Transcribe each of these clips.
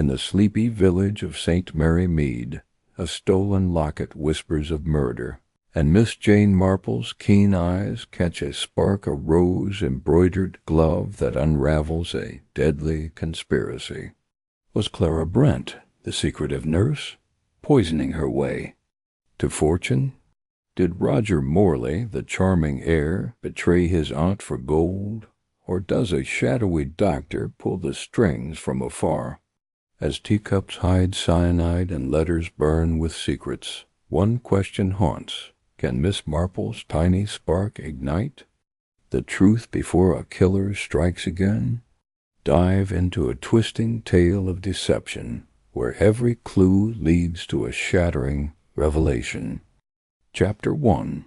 In the sleepy village of St. Mary Mead, a stolen locket whispers of murder, and Miss Jane Marple's keen eyes catch a spark of rose-embroidered glove that unravels a deadly conspiracy. Was Clara Brent, the secretive nurse, poisoning her way to fortune? Did Roger Morley, the charming heir, betray his aunt for gold? Or does a shadowy doctor pull the strings from afar? As teacups hide cyanide and letters burn with secrets, one question haunts: can Miss Marple's tiny spark ignite the truth before a killer strikes again? Dive into a twisting tale of deception, where every clue leads to a shattering revelation. Chapter 1.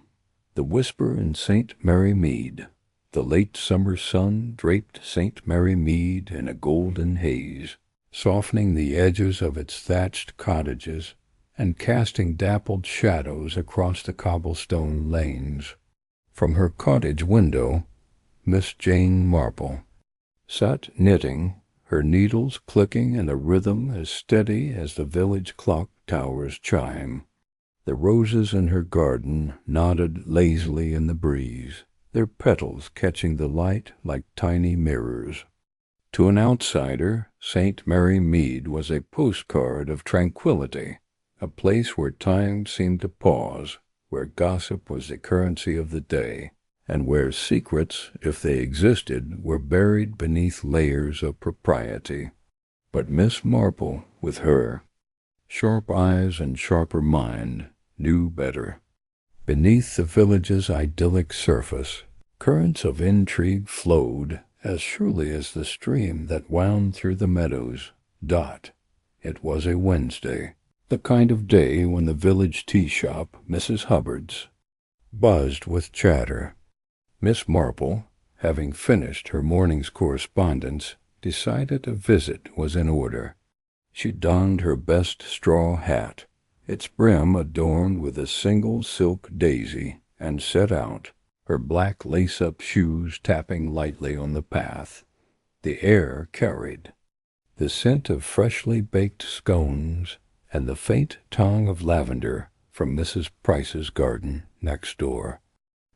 The Whisper in St. Mary Mead. The late summer sun draped St. Mary Mead in a golden haze, softening the edges of its thatched cottages and casting dappled shadows across the cobblestone lanes. From her cottage window, Miss Jane Marple sat knitting, her needles clicking in a rhythm as steady as the village clock tower's chime. The roses in her garden nodded lazily in the breeze, their petals catching the light like tiny mirrors. To an outsider, St. Mary Mead was a postcard of tranquility, a place where time seemed to pause, where gossip was the currency of the day, and where secrets, if they existed, were buried beneath layers of propriety. But Miss Marple, with her sharp eyes and sharper mind, knew better. Beneath the village's idyllic surface, currents of intrigue flowed as surely as the stream that wound through the meadows. It was a Wednesday, the kind of day when the village tea-shop, Mrs. Hubbard's, buzzed with chatter. Miss Marple, having finished her morning's correspondence, decided a visit was in order. She donned her best straw hat, its brim adorned with a single silk daisy, and set out, her black lace-up shoes tapping lightly on the path. The air carried the scent of freshly baked scones and the faint tongue of lavender from Mrs. Price's garden next door.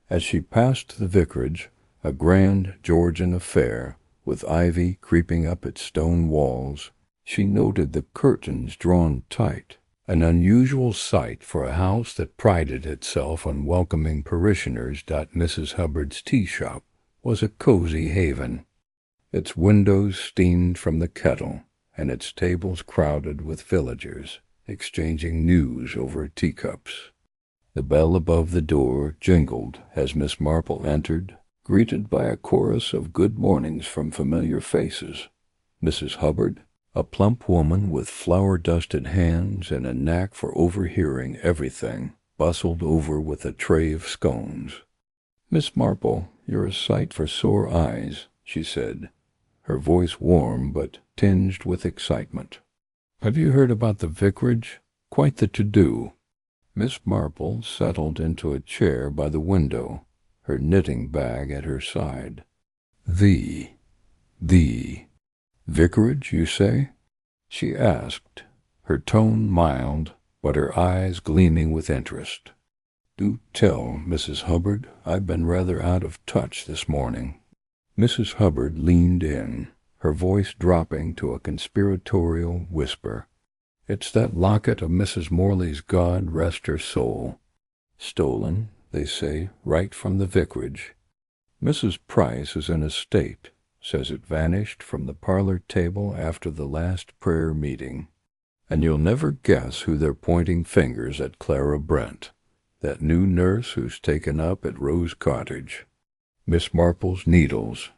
As she passed the vicarage, a grand Georgian affair, with ivy creeping up its stone walls, she noted the curtains drawn tight, an unusual sight for a house that prided itself on welcoming parishioners. Mrs. Hubbard's tea-shop was a cozy haven, its windows steamed from the kettle, and its tables crowded with villagers, exchanging news over teacups. The bell above the door jingled as Miss Marple entered, greeted by a chorus of good mornings from familiar faces. Mrs. Hubbard, a plump woman with flour-dusted hands and a knack for overhearing everything, bustled over with a tray of scones. "Miss Marple, you're a sight for sore eyes," she said, her voice warm but tinged with excitement. "Have you heard about the vicarage? Quite the to-do." Miss Marple settled into a chair by the window, her knitting bag at her side. The vicarage, you say?" she asked, her tone mild, but her eyes gleaming with interest. "Do tell, Mrs. Hubbard, I've been rather out of touch this morning." Mrs. Hubbard leaned in, her voice dropping to a conspiratorial whisper. "It's that locket of Mrs. Morley's, God rest her soul. Stolen, they say, right from the vicarage. Mrs. Price is in a state. Says it vanished from the parlor table after the last prayer meeting. And you'll never guess who they're pointing fingers at. Clara Brent, that new nurse who's taken up at Rose Cottage." Miss Marple's needles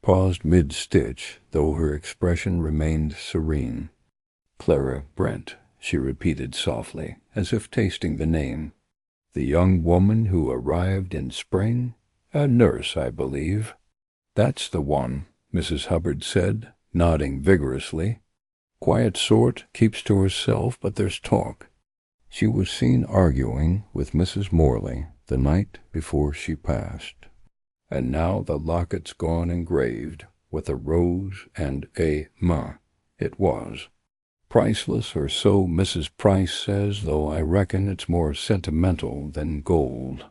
paused mid-stitch, though her expression remained serene. "Clara Brent," she repeated softly, as if tasting the name. "The young woman who arrived in spring? A nurse, I believe." "That's the one," Mrs. Hubbard said, nodding vigorously. "Quiet sort, keeps to herself, but there's talk. She was seen arguing with Mrs. Morley the night before she passed. And now the locket's gone engraved with a rose and a ma. It was. Priceless, or so Mrs. Price says, though I reckon it's more sentimental than gold."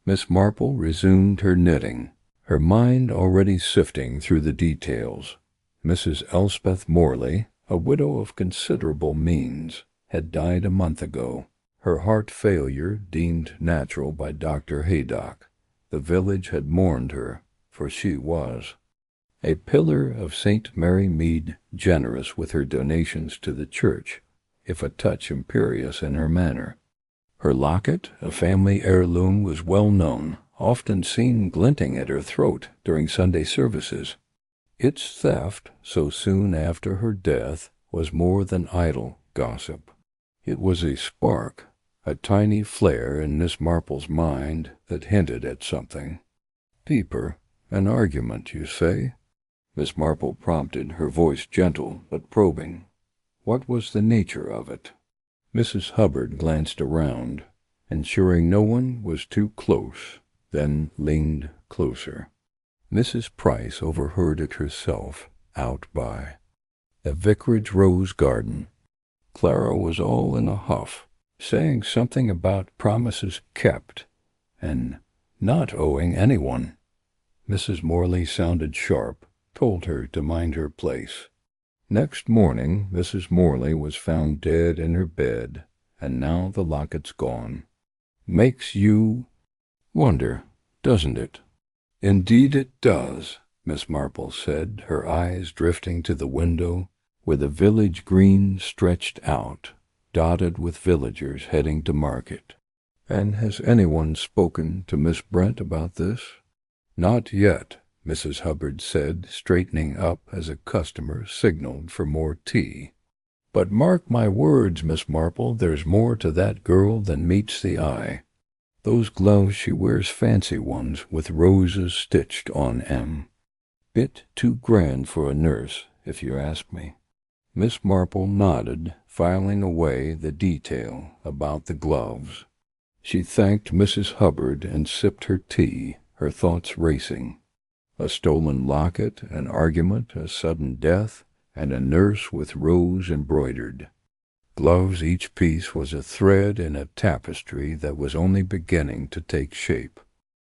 Miss Marple resumed her knitting, her mind already sifting through the details. Mrs. Elspeth Morley, a widow of considerable means, had died a month ago, her heart failure deemed natural by Dr. Haydock. The village had mourned her, for she was a pillar of St. Mary Mead, generous with her donations to the church, if a touch imperious in her manner. Her locket, a family heirloom, was well known, often seen glinting at her throat during Sunday services. Its theft, so soon after her death, was more than idle gossip. It was a spark, a tiny flare in Miss Marple's mind that hinted at something. "Peeper, an argument, you say?" Miss Marple prompted, her voice gentle but probing. "What was the nature of it?" Mrs. Hubbard glanced around, ensuring no one was too close, then leaned closer. Mrs. Price overheard it herself, out by the vicarage rose garden. Clara was all in a huff, saying something about promises kept, and not owing anyone. Mrs. Morley sounded sharp, told her to mind her place. Next morning Mrs. Morley was found dead in her bed, and now the locket's gone. Makes you wonder, doesn't it? "Indeed it does," Miss Marple said, her eyes drifting to the window, where the village green stretched out, dotted with villagers heading to market. "And has anyone spoken to Miss Brent about this?" "Not yet," Mrs. Hubbard said, straightening up as a customer signaled for more tea. "But mark my words, Miss Marple, there's more to that girl than meets the eye. Those gloves she wears fancy ones with roses stitched on 'em. Bit too grand for a nurse, if you ask me." Miss Marple nodded, filing away the detail about the gloves. She thanked Mrs. Hubbard and sipped her tea, her thoughts racing. A stolen locket, an argument, a sudden death, and a nurse with rose embroidered. Gloves, each piece was a thread in a tapestry that was only beginning to take shape.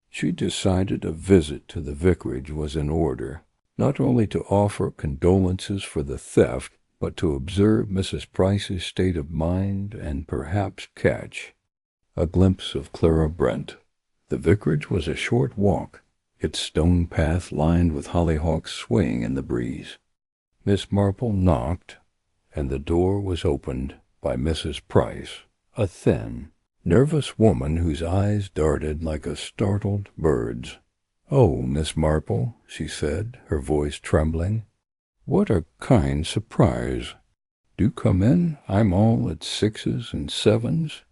She decided a visit to the vicarage was in order, not only to offer condolences for the theft, but to observe Mrs. Price's state of mind and perhaps catch a glimpse of Clara Brent. The vicarage was a short walk, its stone path lined with hollyhocks swaying in the breeze. Miss Marple knocked, and the door was opened by Mrs. Price, a thin, nervous woman whose eyes darted like a startled bird's. "Oh, Miss Marple," she said, her voice trembling. "What a kind surprise. Do come in. I'm all at 6s and 7s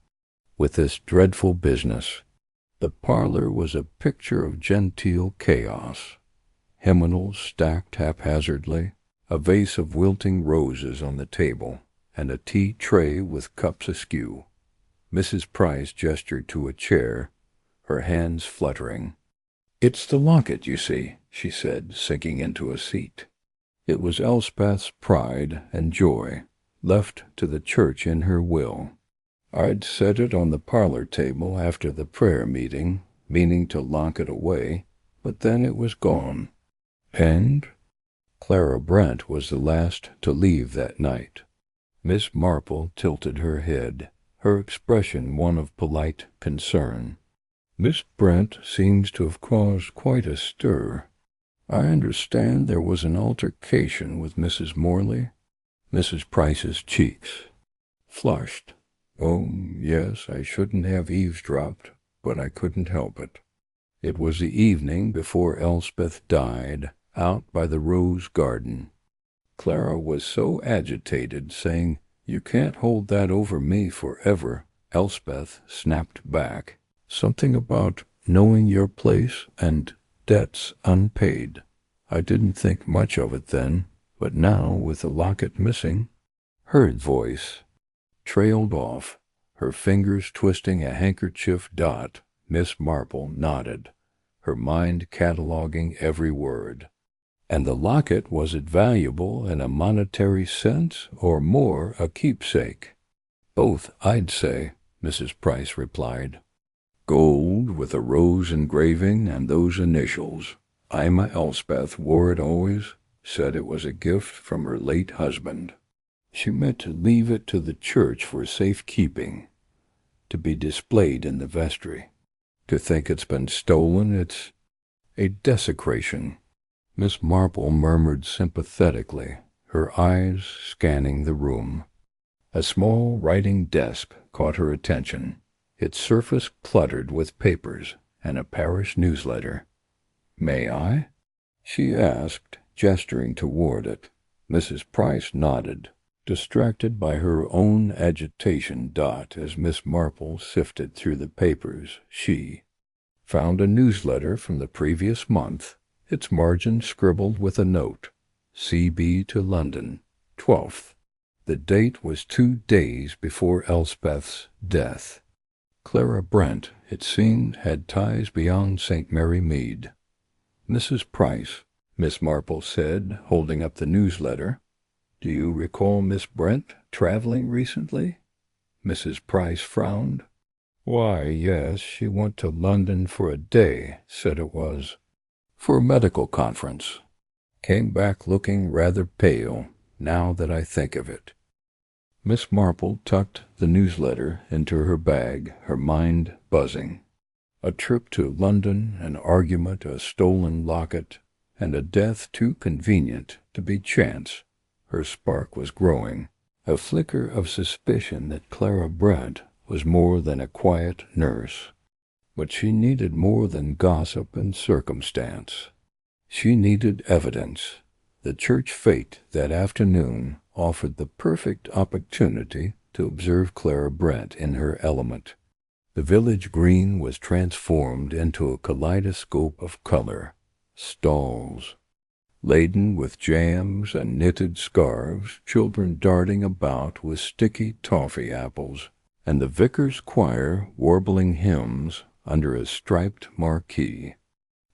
with this dreadful business." The parlor was a picture of genteel chaos. Hymnals stacked haphazardly, a vase of wilting roses on the table, and a tea tray with cups askew. Mrs. Price gestured to a chair, her hands fluttering. "It's the locket, you see," she said, sinking into a seat. It was Elspeth's pride and joy, left to the church in her will. "I'd set it on the parlor table after the prayer meeting, meaning to lock it away, but then it was gone. And Clara Brent was the last to leave that night." Miss Marple tilted her head, her expression one of polite concern. "Miss Brent seems to have caused quite a stir. I understand there was an altercation with Mrs. Morley." Mrs. Price's cheeks flushed. "Oh, yes, I shouldn't have eavesdropped, but I couldn't help it." It was the evening before Elspeth died, out by the rose garden. Clara was so agitated, saying, "You can't hold that over me forever." Elspeth snapped back, "Something about knowing your place and debts unpaid. I didn't think much of it then, but now, with the locket missing—" Her voice trailed off, her fingers twisting a handkerchief dot. Miss Marple nodded, her mind cataloguing every word. And the locket, was it valuable in a monetary sense, or more a keepsake? Both, I'd say, Mrs. Price replied. Gold with a rose engraving and those initials. Ima Elspeth wore it always, said it was a gift from her late husband. She meant to leave it to the church for safekeeping, to be displayed in the vestry. To think it's been stolen, it's a desecration. Miss Marple murmured sympathetically, her eyes scanning the room. A small writing desk caught her attention, its surface cluttered with papers and a parish newsletter. "May I?" she asked, gesturing toward it. Mrs. Price nodded, distracted by her own agitation. As Miss Marple sifted through the papers, she found a newsletter from the previous month, its margin scribbled with a note, "C.B. to London, 12th. The date was 2 days before Elspeth's death. Clara Brent, it seemed, had ties beyond St. Mary Mead. "Mrs. Price," Miss Marple said, holding up the newsletter, "do you recall Miss Brent traveling recently?" Mrs. Price frowned. "Why, yes, she went to London for a day, said it was for a medical conference. Came back looking rather pale, now that I think of it." Miss Marple tucked the newsletter into her bag, her mind buzzing. A trip to London, an argument, a stolen locket, and a death too convenient to be chance. Her spark was growing, a flicker of suspicion that Clara Brent was more than a quiet nurse. But she needed more than gossip and circumstance. She needed evidence. The church fete that afternoon offered the perfect opportunity to observe Clara Brent in her element. The village green was transformed into a kaleidoscope of color. Stalls laden with jams and knitted scarves, children darting about with sticky toffee apples, and the vicar's choir warbling hymns under a striped marquee.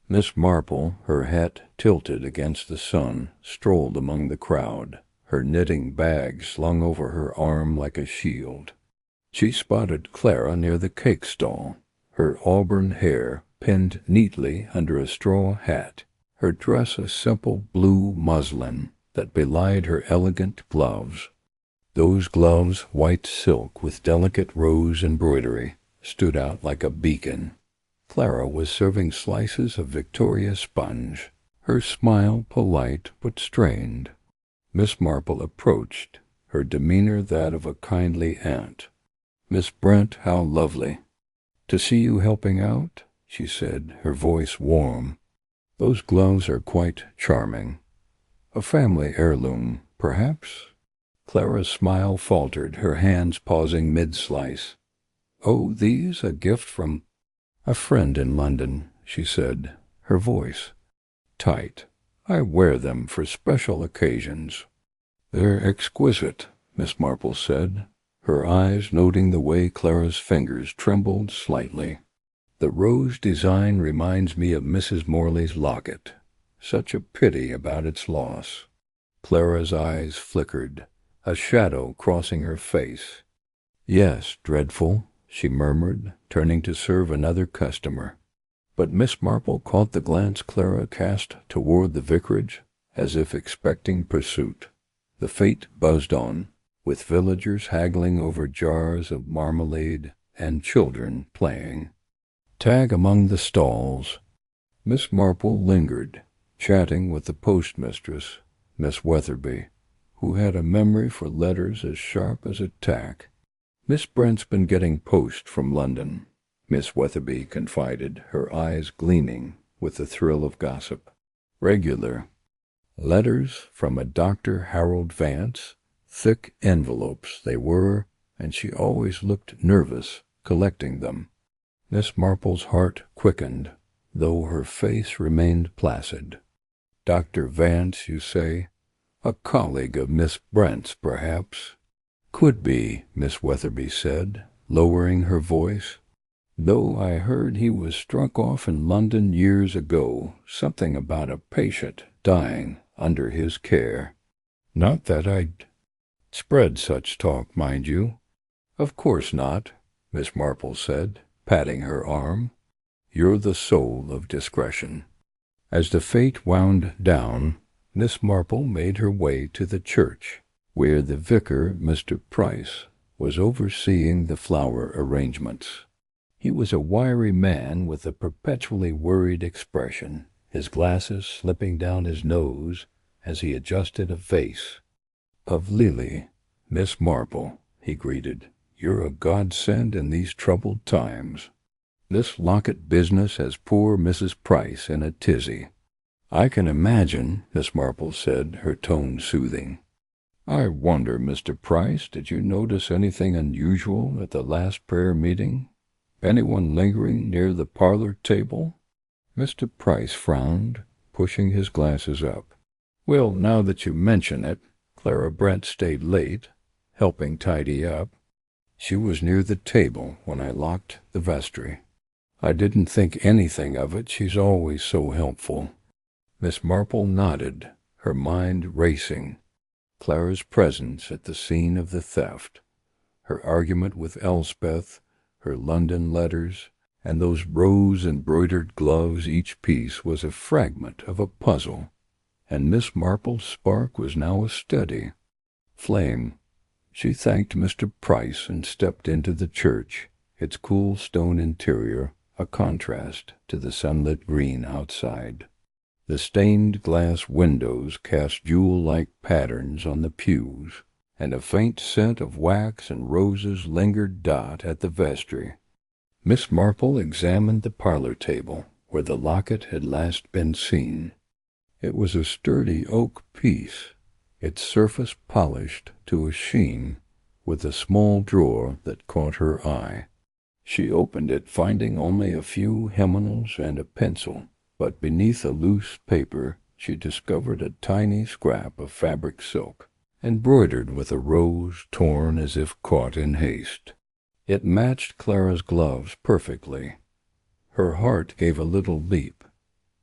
Miss Marple, her hat tilted against the sun, strolled among the crowd, her knitting bag slung over her arm like a shield. She spotted Clara near the cake stall, her auburn hair pinned neatly under a straw hat, her dress a simple blue muslin that belied her elegant gloves. Those gloves, white silk with delicate rose embroidery, stood out like a beacon. Clara was serving slices of Victoria sponge, her smile polite but strained. Miss Marple approached, her demeanor that of a kindly aunt. "Miss Brent, how lovely. To see you helping out," she said, her voice warm. "Those gloves are quite charming. A family heirloom, perhaps?" Clara's smile faltered, her hands pausing mid-slice. "Oh, these a gift from a friend in London," she said, her voice tight. "I wear them for special occasions." "They're exquisite," Miss Marple said, her eyes noting the way Clara's fingers trembled slightly. "The rose design reminds me of Mrs. Morley's locket. Such a pity about its loss." Clara's eyes flickered, a shadow crossing her face. "Yes, dreadful," she murmured, turning to serve another customer. But Miss Marple caught the glance Clara cast toward the vicarage, as if expecting pursuit. The fete buzzed on, with villagers haggling over jars of marmalade and children playing tag among the stalls. Miss Marple lingered, chatting with the postmistress, Miss Weatherby, who had a memory for letters as sharp as a tack. "Miss Brent's been getting post from London," Miss Weatherby confided, her eyes gleaming with the thrill of gossip. "Regular. Letters from a Dr. Harold Vance, thick envelopes they were, and she always looked nervous collecting them." Miss Marple's heart quickened, though her face remained placid. "Dr. Vance, you say? A colleague of Miss Brent's, perhaps?" "Could be," Miss Weatherby said, lowering her voice. "Though I heard he was struck off in London years ago, something about a patient dying under his care. Not that I'd spread such talk, mind you. Of course not, Miss Marple said, patting her arm. You're the soul of discretion. As the fete wound down, Miss Marple made her way to the church, where the vicar, Mr. Price, was overseeing the flower arrangements. He was a wiry man with a perpetually worried expression, his glasses slipping down his nose as he adjusted a vase. "Of Lily, Miss Marple," he greeted. "You're a godsend in these troubled times. This locket business has poor Mrs. Price in a tizzy." "I can imagine," Miss Marple said, her tone soothing. "I wonder, Mr. Price, did you notice anything unusual at the last prayer meeting? Anyone lingering near the parlor table?" Mr. Price frowned, pushing his glasses up. "Well, now that you mention it, Clara Brent stayed late, helping tidy up. She was near the table when I locked the vestry. I didn't think anything of it. She's always so helpful." Miss Marple nodded, her mind racing. Clara's presence at the scene of the theft, her argument with Elspeth, her London letters, and those rose-embroidered gloves, each piece was a fragment of a puzzle, and Miss Marple's spark was now a steady flame. She thanked Mr. Price and stepped into the church, its cool stone interior a contrast to the sunlit green outside. The stained glass windows cast jewel-like patterns on the pews, and a faint scent of wax and roses lingered dot at the vestry. Miss Marple examined the parlor table, where the locket had last been seen. It was a sturdy oak piece, its surface polished to a sheen, with a small drawer that caught her eye. She opened it, finding only a few hymnals and a pencil, but beneath a loose paper she discovered a tiny scrap of fabric silk, embroidered with a rose torn as if caught in haste. It matched Clara's gloves perfectly. Her heart gave a little leap,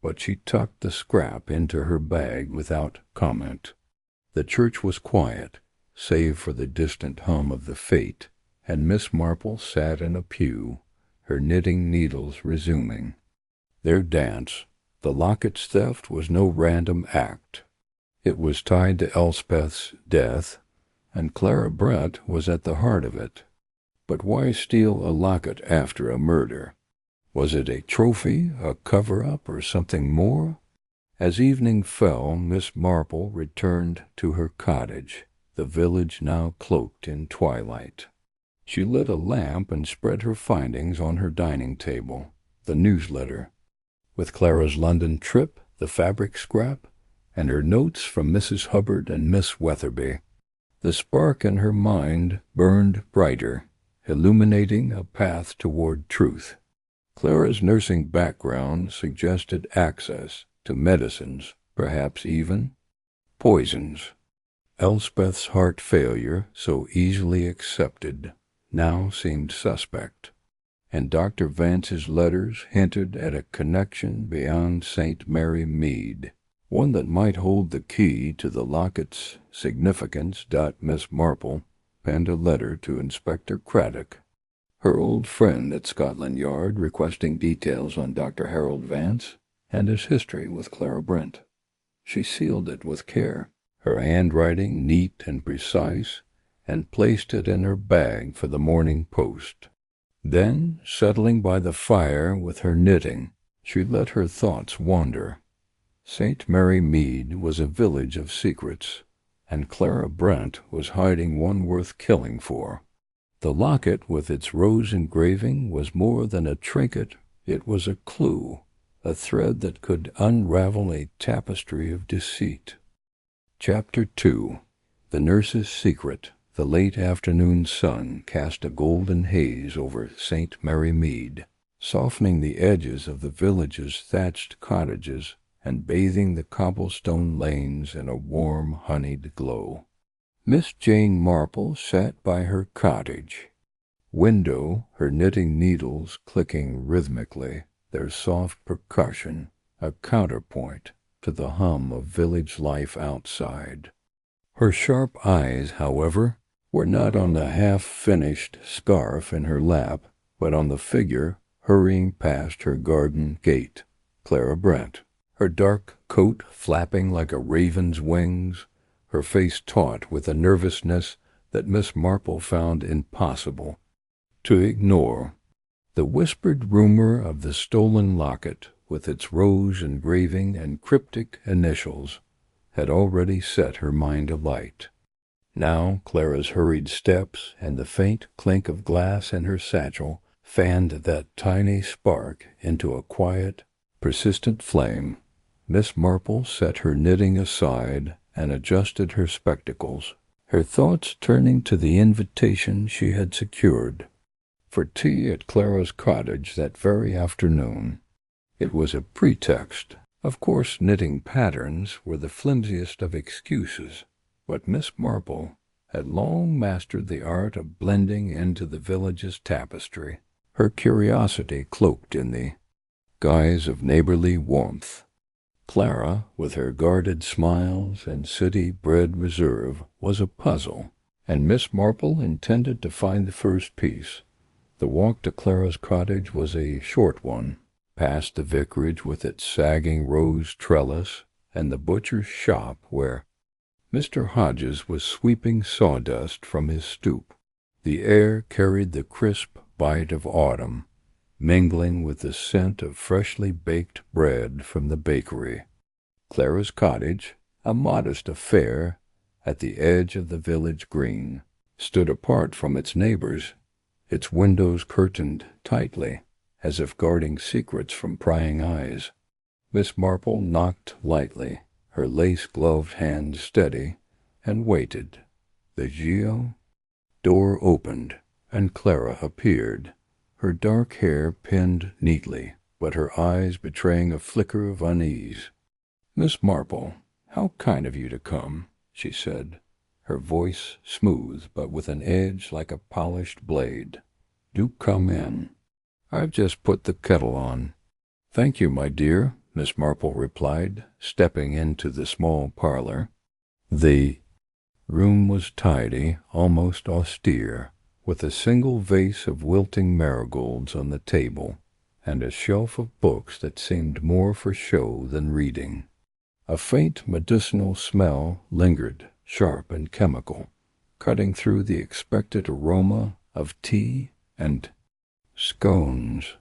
but she tucked the scrap into her bag without comment. The church was quiet, save for the distant hum of the fete, and Miss Marple sat in a pew, her knitting needles resuming their dance. The locket's theft was no random act. It was tied to Elspeth's death, and Clara Brent was at the heart of it. But why steal a locket after a murder? Was it a trophy, a cover-up, or something more? As evening fell, Miss Marple returned to her cottage, the village now cloaked in twilight. She lit a lamp and spread her findings on her dining table, the newsletter, with Clara's London trip, the fabric scrap, and her notes from Mrs. Hubbard and Miss Weatherby. The spark in her mind burned brighter, illuminating a path toward truth. Clara's nursing background suggested access to medicines, perhaps even poisons. Elspeth's heart failure, so easily accepted, now seemed suspect, and Dr. Vance's letters hinted at a connection beyond St. Mary Mead, one that might hold the key to the locket's significance. Miss Marple penned a letter to Inspector Craddock, her old friend at Scotland Yard, requesting details on Dr. Harold Vance and his history with Clara Brent. She sealed it with care, her handwriting neat and precise, and placed it in her bag for the morning post. Then, settling by the fire with her knitting, she let her thoughts wander. St. Mary Mead was a village of secrets, and Clara Brent was hiding one worth killing for. The locket with its rose engraving was more than a trinket. It was a clue, a thread that could unravel a tapestry of deceit. Chapter 2. The Nurse's Secret. The late afternoon sun cast a golden haze over St. Mary Mead, softening the edges of the village's thatched cottages and bathing the cobblestone lanes in a warm, honeyed glow. Miss Jane Marple sat by her cottage window, her knitting needles clicking rhythmically, their soft percussion a counterpoint to the hum of village life outside. Her sharp eyes, however, were not on the half-finished scarf in her lap, but on the figure hurrying past her garden gate, Clara Brent, her dark coat flapping like a raven's wings, her face taut with a nervousness that Miss Marple found impossible to ignore. The whispered rumor of the stolen locket, with its rose engraving and cryptic initials, had already set her mind alight. Now Clara's hurried steps and the faint clink of glass in her satchel fanned that tiny spark into a quiet, persistent flame. Miss Marple set her knitting aside and adjusted her spectacles, her thoughts turning to the invitation she had secured for tea at Clara's cottage that very afternoon. It was a pretext. Of course, knitting patterns were the flimsiest of excuses, but Miss Marple had long mastered the art of blending into the village's tapestry, her curiosity cloaked in the guise of neighborly warmth. Clara, with her guarded smiles and city-bred reserve, was a puzzle, and Miss Marple intended to find the first piece. The walk to Clara's cottage was a short one, past the vicarage with its sagging rose trellis and the butcher's shop where Mr. Hodges was sweeping sawdust from his stoop. The air carried the crisp bite of autumn, mingling with the scent of freshly baked bread from the bakery. Clara's cottage, a modest affair at the edge of the village green, stood apart from its neighbors, its windows curtained tightly, as if guarding secrets from prying eyes. Miss Marple knocked lightly, her lace-gloved hand steady, and waited. The door opened, and Clara appeared, her dark hair pinned neatly, but her eyes betraying a flicker of unease. "Miss Marple, how kind of you to come," she said, her voice smooth but with an edge like a polished blade. "Do come in. I've just put the kettle on." "Thank you, my dear," Miss Marple replied, stepping into the small parlor. The room was tidy, almost austere, with a single vase of wilting marigolds on the table, and a shelf of books that seemed more for show than reading. A faint medicinal smell lingered, sharp and chemical, cutting through the expected aroma of tea and scones.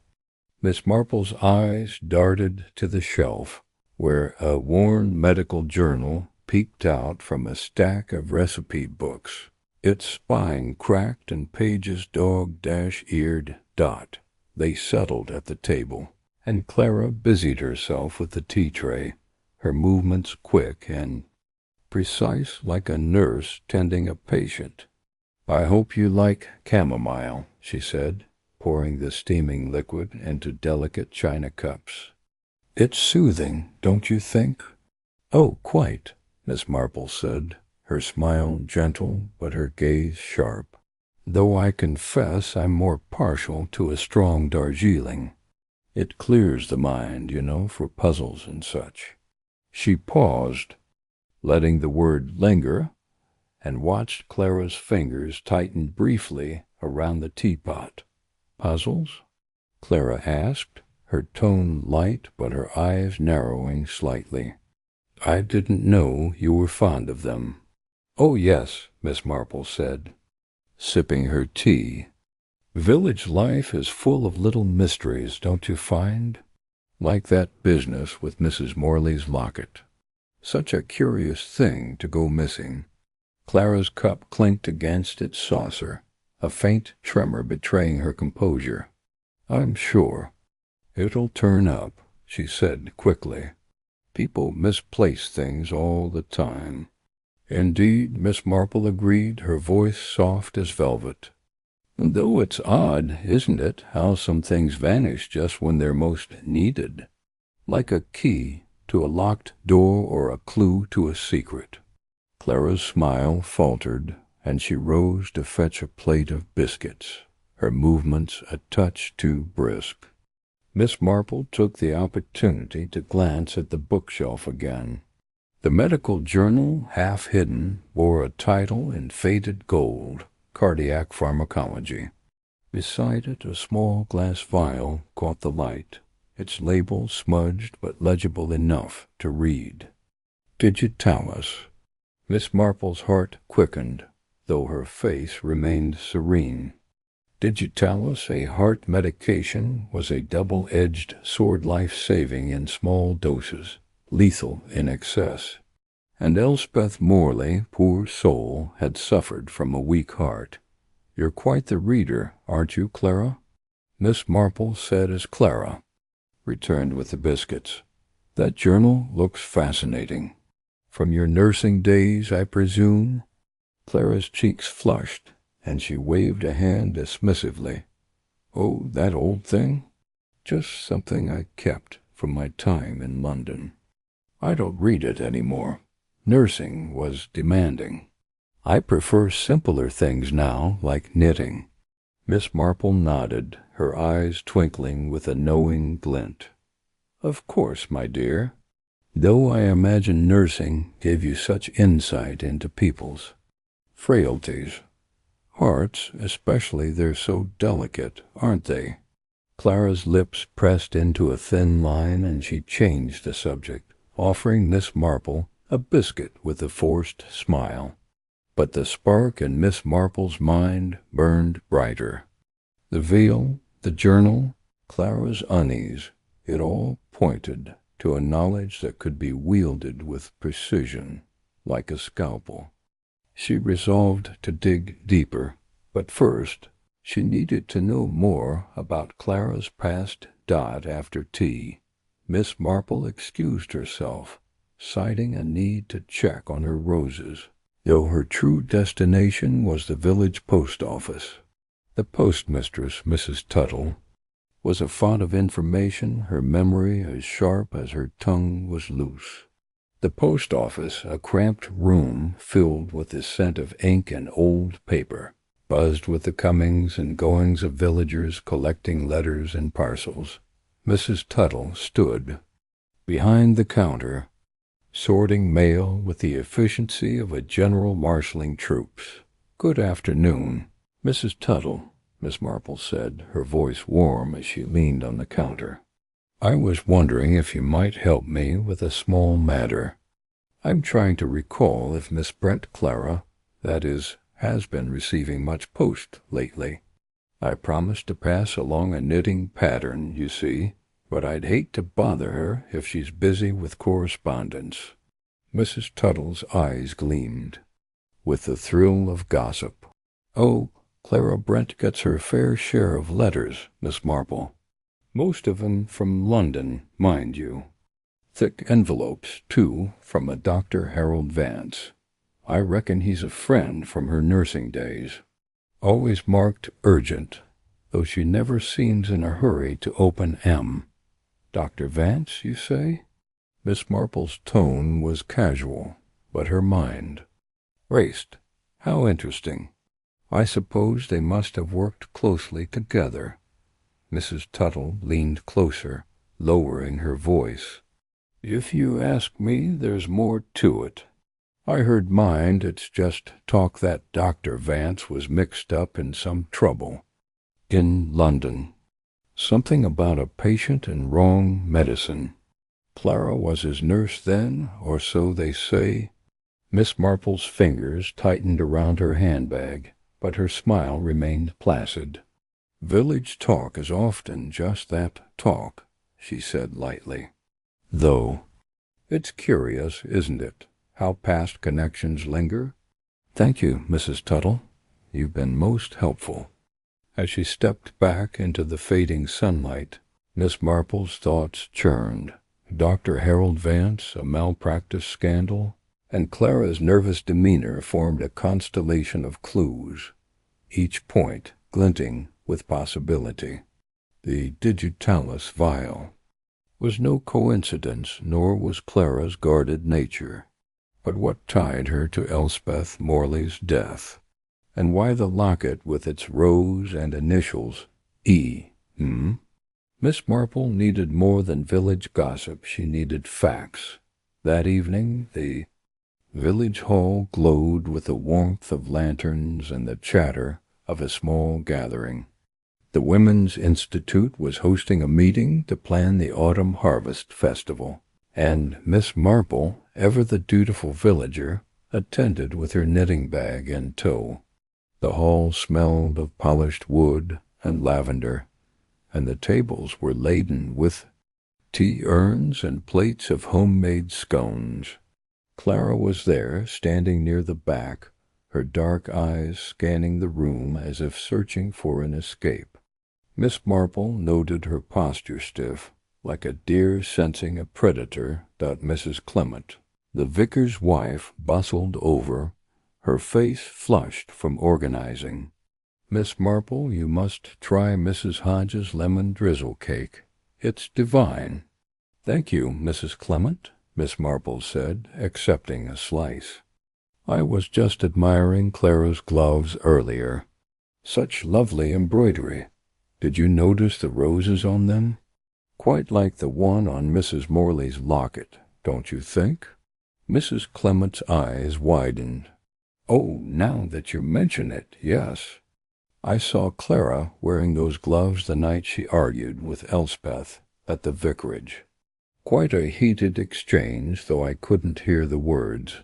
Miss Marple's eyes darted to the shelf, where a worn medical journal peeked out from a stack of recipe books, its spine cracked and pages dog-eared. They settled at the table, and Clara busied herself with the tea tray, her movements quick and precise like a nurse tending a patient. "I hope you like chamomile," she said, pouring the steaming liquid into delicate china cups. "It's soothing, don't you think?" "Oh, quite," Miss Marple said, her smile gentle but her gaze sharp, "though I confess I'm more partial to a strong Darjeeling. It clears the mind, you know, for puzzles and such." She paused, letting the word linger, and watched Clara's fingers tighten briefly around the teapot. "Puzzles?" Clara asked, her tone light but her eyes narrowing slightly. "I didn't know you were fond of them." "Oh, yes," Miss Marple said, sipping her tea. "Village life is full of little mysteries, don't you find? Like that business with Mrs. Morley's locket. Such a curious thing to go missing." Clara's cup clinked against its saucer, a faint tremor betraying her composure. "I'm sure it'll turn up," she said quickly. "People misplace things all the time." "Indeed," Miss Marple agreed, her voice soft as velvet. "Though it's odd, isn't it, how some things vanish just when they're most needed, like a key to a locked door or a clue to a secret." Clara's smile faltered, and she rose to fetch a plate of biscuits, her movements a touch too brisk. Miss Marple took the opportunity to glance at the bookshelf again. The medical journal, half hidden, bore a title in faded gold, Cardiac Pharmacology. Beside it, a small glass vial caught the light, its label smudged but legible enough to read. Digitalis. Miss Marple's heart quickened, though her face remained serene. Digitalis, a heart medication, was a double-edged sword, life-saving in small doses, lethal in excess. And Elspeth Morley, poor soul, had suffered from a weak heart. "You're quite the reader, aren't you, Clara?" Miss Marple said as Clara returned with the biscuits. "That journal looks fascinating. From your nursing days, I presume?" Clara's cheeks flushed, and she waved a hand dismissively. "Oh, that old thing? Just something I kept from my time in London. I don't read it any more. Nursing was demanding. I prefer simpler things now, like knitting." Miss Marple nodded, her eyes twinkling with a knowing glint. "Of course, my dear. Though I imagine nursing gave you such insight into people's frailties. Hearts, especially, they're so delicate, aren't they?" Clara's lips pressed into a thin line, and she changed the subject, offering Miss Marple a biscuit with a forced smile. But the spark in Miss Marple's mind burned brighter. The veil, the journal, Clara's unease, it all pointed to a knowledge that could be wielded with precision, like a scalpel. She resolved to dig deeper, but first she needed to know more about Clara's past. After tea, Miss Marple excused herself, citing a need to check on her roses, though her true destination was the village post office. The postmistress, Mrs. Tuttle, was a font of information, her memory as sharp as her tongue was loose. The post office, a cramped room filled with the scent of ink and old paper, buzzed with the comings and goings of villagers collecting letters and parcels. Mrs. Tuttle stood behind the counter, sorting mail with the efficiency of a general marshalling troops. "Good afternoon, Mrs. Tuttle," Miss Marple said, her voice warm as she leaned on the counter. "I was wondering if you might help me with a small matter. I'm trying to recall if Miss Brent Clara, that is, has been receiving much post lately. I promised to pass along a knitting pattern, you see, but I'd hate to bother her if she's busy with correspondence." Mrs. Tuttle's eyes gleamed with the thrill of gossip. "Oh, Clara Brent gets her fair share of letters, Miss Marple. Most of 'em from London, mind you. Thick envelopes, too, from a Dr. Harold Vance. I reckon he's a friend from her nursing days. Always marked urgent, though she never seems in a hurry to open M. Dr. Vance, you say?" Miss Marple's tone was casual, but her mind raced. "How interesting. I suppose they must have worked closely together." Mrs. Tuttle leaned closer, lowering her voice. "If you ask me, there's more to it. I heard mind it's just talk that Dr. Vance was mixed up in some trouble in London. Something about a patient and wrong medicine. Clara was his nurse then, or so they say." Miss Marple's fingers tightened around her handbag, but her smile remained placid. "Village talk is often just that, talk," she said lightly. "Though it's curious, isn't it, how past connections linger? Thank you, Mrs. Tuttle. You've been most helpful." As she stepped back into the fading sunlight, Miss Marple's thoughts churned. Dr. Harold Vance, a malpractice scandal, and Clara's nervous demeanor formed a constellation of clues, each point glinting with possibility. The digitalis vial was no coincidence, nor was Clara's guarded nature. But what tied her to Elspeth Morley's death? And why the locket with its rose and initials E? Miss Marple needed more than village gossip. She needed facts. That evening, the village hall glowed with the warmth of lanterns and the chatter of a small gathering. The Women's Institute was hosting a meeting to plan the autumn harvest festival, and Miss Marple, ever the dutiful villager, attended with her knitting bag in tow. The hall smelled of polished wood and lavender, and the tables were laden with tea-urns and plates of homemade scones. Clara was there, standing near the back, her dark eyes scanning the room as if searching for an escape. Miss Marple noted her posture stiff, like a deer sensing a predator. Mrs. Clement, the vicar's wife, bustled over, her face flushed from organizing. "Miss Marple, you must try Mrs. Hodge's lemon drizzle cake. It's divine." "Thank you, Mrs. Clement," Miss Marple said, accepting a slice. "I was just admiring Clara's gloves earlier. Such lovely embroidery. Did you notice the roses on them? Quite like the one on Mrs. Morley's locket, don't you think?" Mrs. Clement's eyes widened. "Oh, now that you mention it, yes. I saw Clara wearing those gloves the night she argued with Elspeth at the vicarage. Quite a heated exchange, though I couldn't hear the words.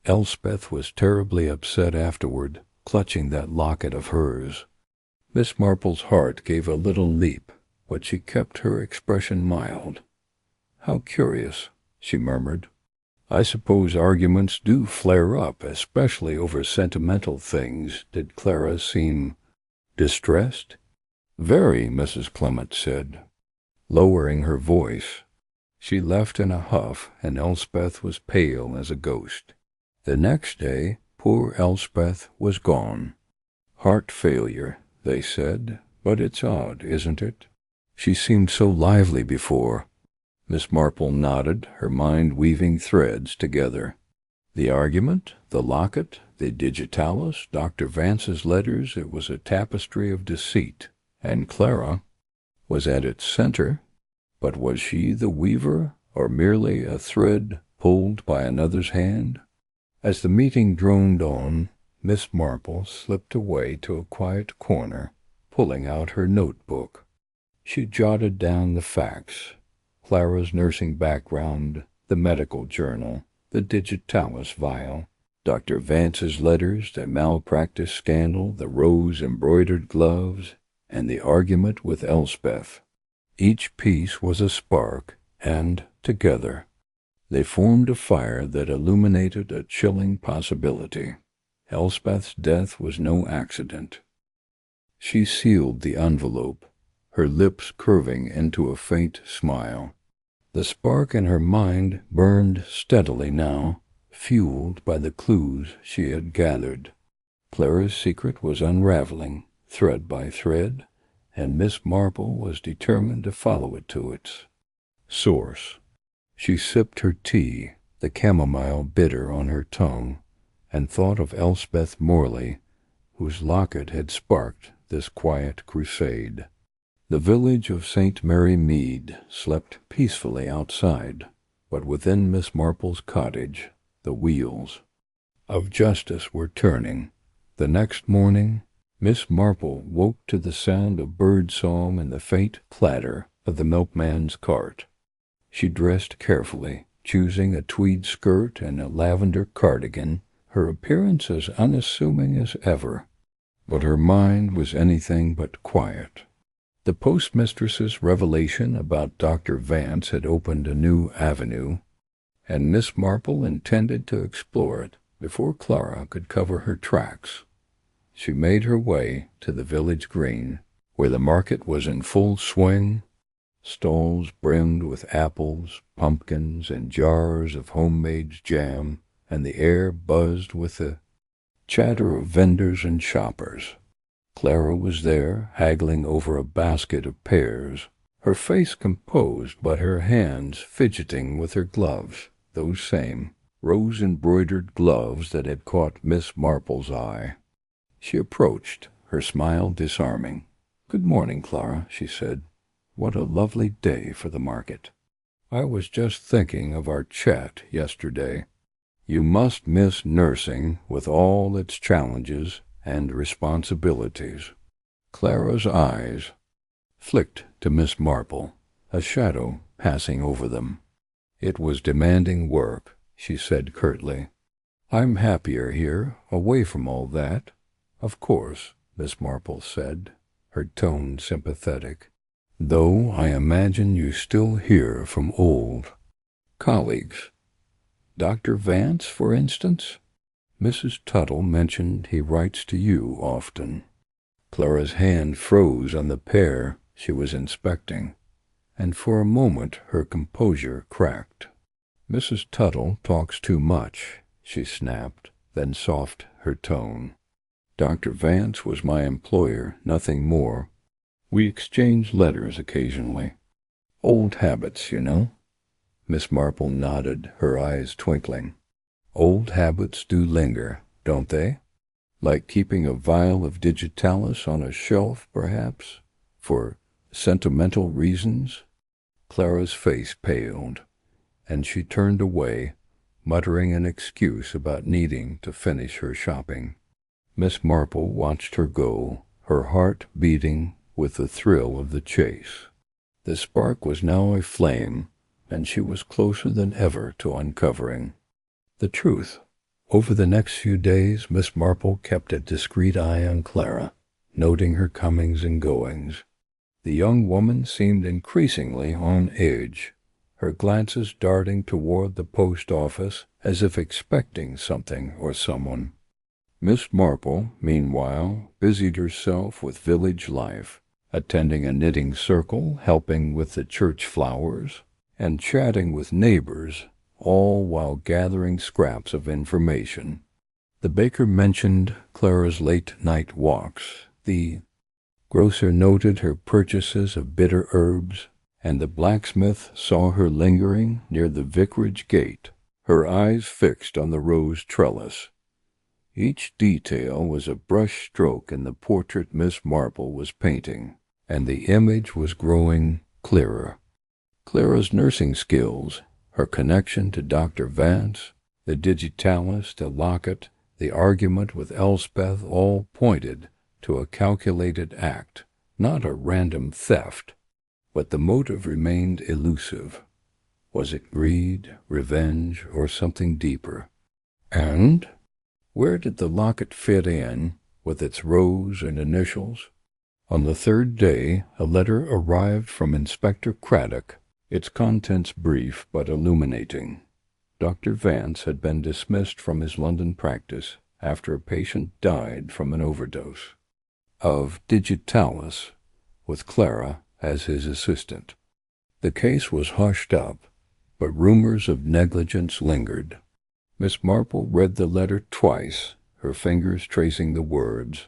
Elspeth was terribly upset afterward, clutching that locket of hers." Miss Marple's heart gave a little leap, but she kept her expression mild. "How curious," she murmured. "I suppose arguments do flare up, especially over sentimental things." Did Clara seem distressed? "Very," Mrs. Clement said, lowering her voice. She left in a huff, and Elspeth was pale as a ghost. The next day, poor Elspeth was gone. "Heart failure," they said, "but it's odd, isn't it? She seemed so lively before." Miss Marple nodded, her mind weaving threads together. The argument, the locket, the digitalis, Dr. Vance's letters, it was a tapestry of deceit, and Clara was at its center. But was she the weaver, or merely a thread pulled by another's hand? As the meeting droned on, Miss Marple slipped away to a quiet corner, pulling out her notebook. She jotted down the facts: Clara's nursing background, the medical journal, the digitalis vial, Dr. Vance's letters, the malpractice scandal, the rose-embroidered gloves, and the argument with Elspeth. Each piece was a spark, and, together, they formed a fire that illuminated a chilling possibility. Elspeth's death was no accident. She sealed the envelope, her lips curving into a faint smile. The spark in her mind burned steadily now, fueled by the clues she had gathered. Clara's secret was unraveling, thread by thread, and Miss Marple was determined to follow it to its source. She sipped her tea, the chamomile bitter on her tongue, and thought of Elspeth Morley, whose locket had sparked this quiet crusade. The village of St. Mary Mead slept peacefully outside, but within Miss Marple's cottage the wheels of justice were turning. The next morning Miss Marple woke to the sound of bird-song and the faint clatter of the milkman's cart. She dressed carefully, choosing a tweed skirt and a lavender cardigan, her appearance as unassuming as ever, but her mind was anything but quiet. The postmistress's revelation about Dr. Vance had opened a new avenue, and Miss Marple intended to explore it before Clara could cover her tracks. She made her way to the village green, where the market was in full swing, stalls brimmed with apples, pumpkins, and jars of homemade jam, and the air buzzed with the chatter of vendors and shoppers. Clara was there, haggling over a basket of pears, her face composed but her hands fidgeting with her gloves, those same rose-embroidered gloves that had caught Miss Marple's eye. She approached, her smile disarming. "Good morning, Clara," she said. What a lovely day for the market. I was just thinking of our chat yesterday. You must miss nursing with all its challenges and responsibilities." Clara's eyes flicked to Miss Marple, a shadow passing over them. "It was demanding work," she said curtly. "I'm happier here, away from all that." "Of course," Miss Marple said, her tone sympathetic, "though I imagine you still hear from old colleagues. Dr. Vance, for instance? Mrs. Tuttle mentioned he writes to you often." Clara's hand froze on the pear she was inspecting, and for a moment her composure cracked. "Mrs. Tuttle talks too much," she snapped, then softened her tone. "Dr. Vance was my employer, nothing more. We exchanged letters occasionally. Old habits, you know." Miss Marple nodded, her eyes twinkling. "Old habits do linger, don't they? Like keeping a vial of digitalis on a shelf, perhaps, for sentimental reasons?" Clara's face paled, and she turned away, muttering an excuse about needing to finish her shopping. Miss Marple watched her go, her heart beating with the thrill of the chase. The spark was now a flame, and she was closer than ever to uncovering the truth. Over the next few days, Miss Marple kept a discreet eye on Clara, noting her comings and goings. The young woman seemed increasingly on edge, her glances darting toward the post office as if expecting something or someone. Miss Marple, meanwhile, busied herself with village life, attending a knitting circle, helping with the church flowers, and chatting with neighbors, all while gathering scraps of information. The baker mentioned Clara's late-night walks, the grocer noted her purchases of bitter herbs, and the blacksmith saw her lingering near the vicarage gate, her eyes fixed on the rose trellis. Each detail was a brush stroke in the portrait Miss Marple was painting, and the image was growing clearer. Clara's nursing skills, her connection to Dr. Vance, the digitalis, the locket, the argument with Elspeth all pointed to a calculated act, not a random theft, but the motive remained elusive. Was it greed, revenge, or something deeper? And where did the locket fit in, with its rose and initials? On the third day, a letter arrived from Inspector Craddock, its contents brief but illuminating. Dr. Vance had been dismissed from his London practice after a patient died from an overdose of digitalis, with Clara as his assistant. The case was hushed up, but rumors of negligence lingered. Miss Marple read the letter twice, her fingers tracing the words.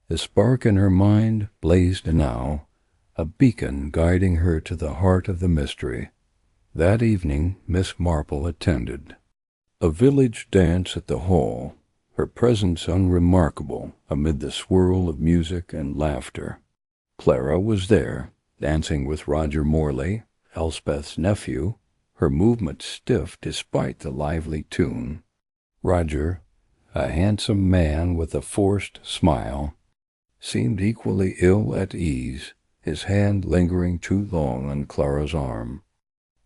The spark in her mind blazed now, a beacon guiding her to the heart of the mystery. That evening Miss Marple attended a village dance at the hall, her presence unremarkable amid the swirl of music and laughter. Clara was there, dancing with Roger Morley, Elspeth's nephew, her movements stiff despite the lively tune. Roger, a handsome man with a forced smile, seemed equally ill at ease, his hand lingering too long on Clara's arm.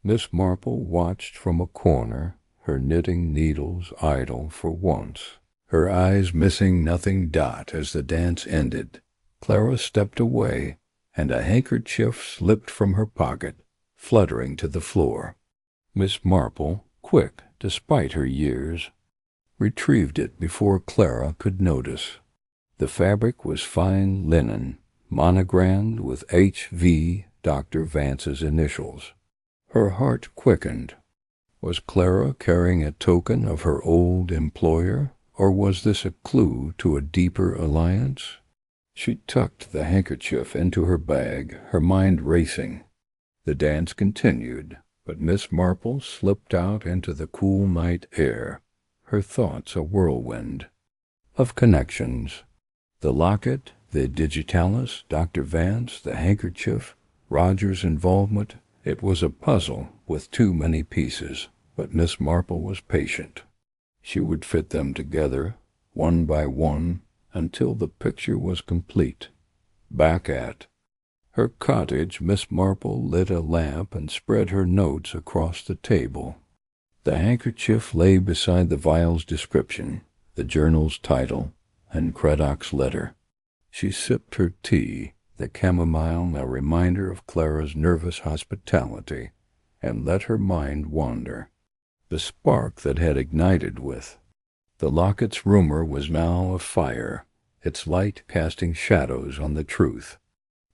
Miss Marple watched from a corner, her knitting needles idle for once, her eyes missing nothing dot as the dance ended. Clara stepped away, and a handkerchief slipped from her pocket, fluttering to the floor. Miss Marple, quick despite her years, retrieved it before Clara could notice. The fabric was fine linen, monogrammed with H.V. Dr. Vance's initials. Her heart quickened. Was Clara carrying a token of her old employer, or was this a clue to a deeper alliance? She tucked the handkerchief into her bag, her mind racing. The dance continued, but Miss Marple slipped out into the cool night air, her thoughts a whirlwind of connections. The locket, the digitalis, Dr. Vance, the handkerchief, Roger's involvement, it was a puzzle with too many pieces, but Miss Marple was patient. She would fit them together, one by one, until the picture was complete. Back at her cottage, Miss Marple lit a lamp and spread her notes across the table. The handkerchief lay beside the vial's description, the journal's title, and Craddock's letter. She sipped her tea, the chamomile a reminder of Clara's nervous hospitality, and let her mind wander. The spark that had ignited with the Locket's rumor was now afire, its light casting shadows on the truth.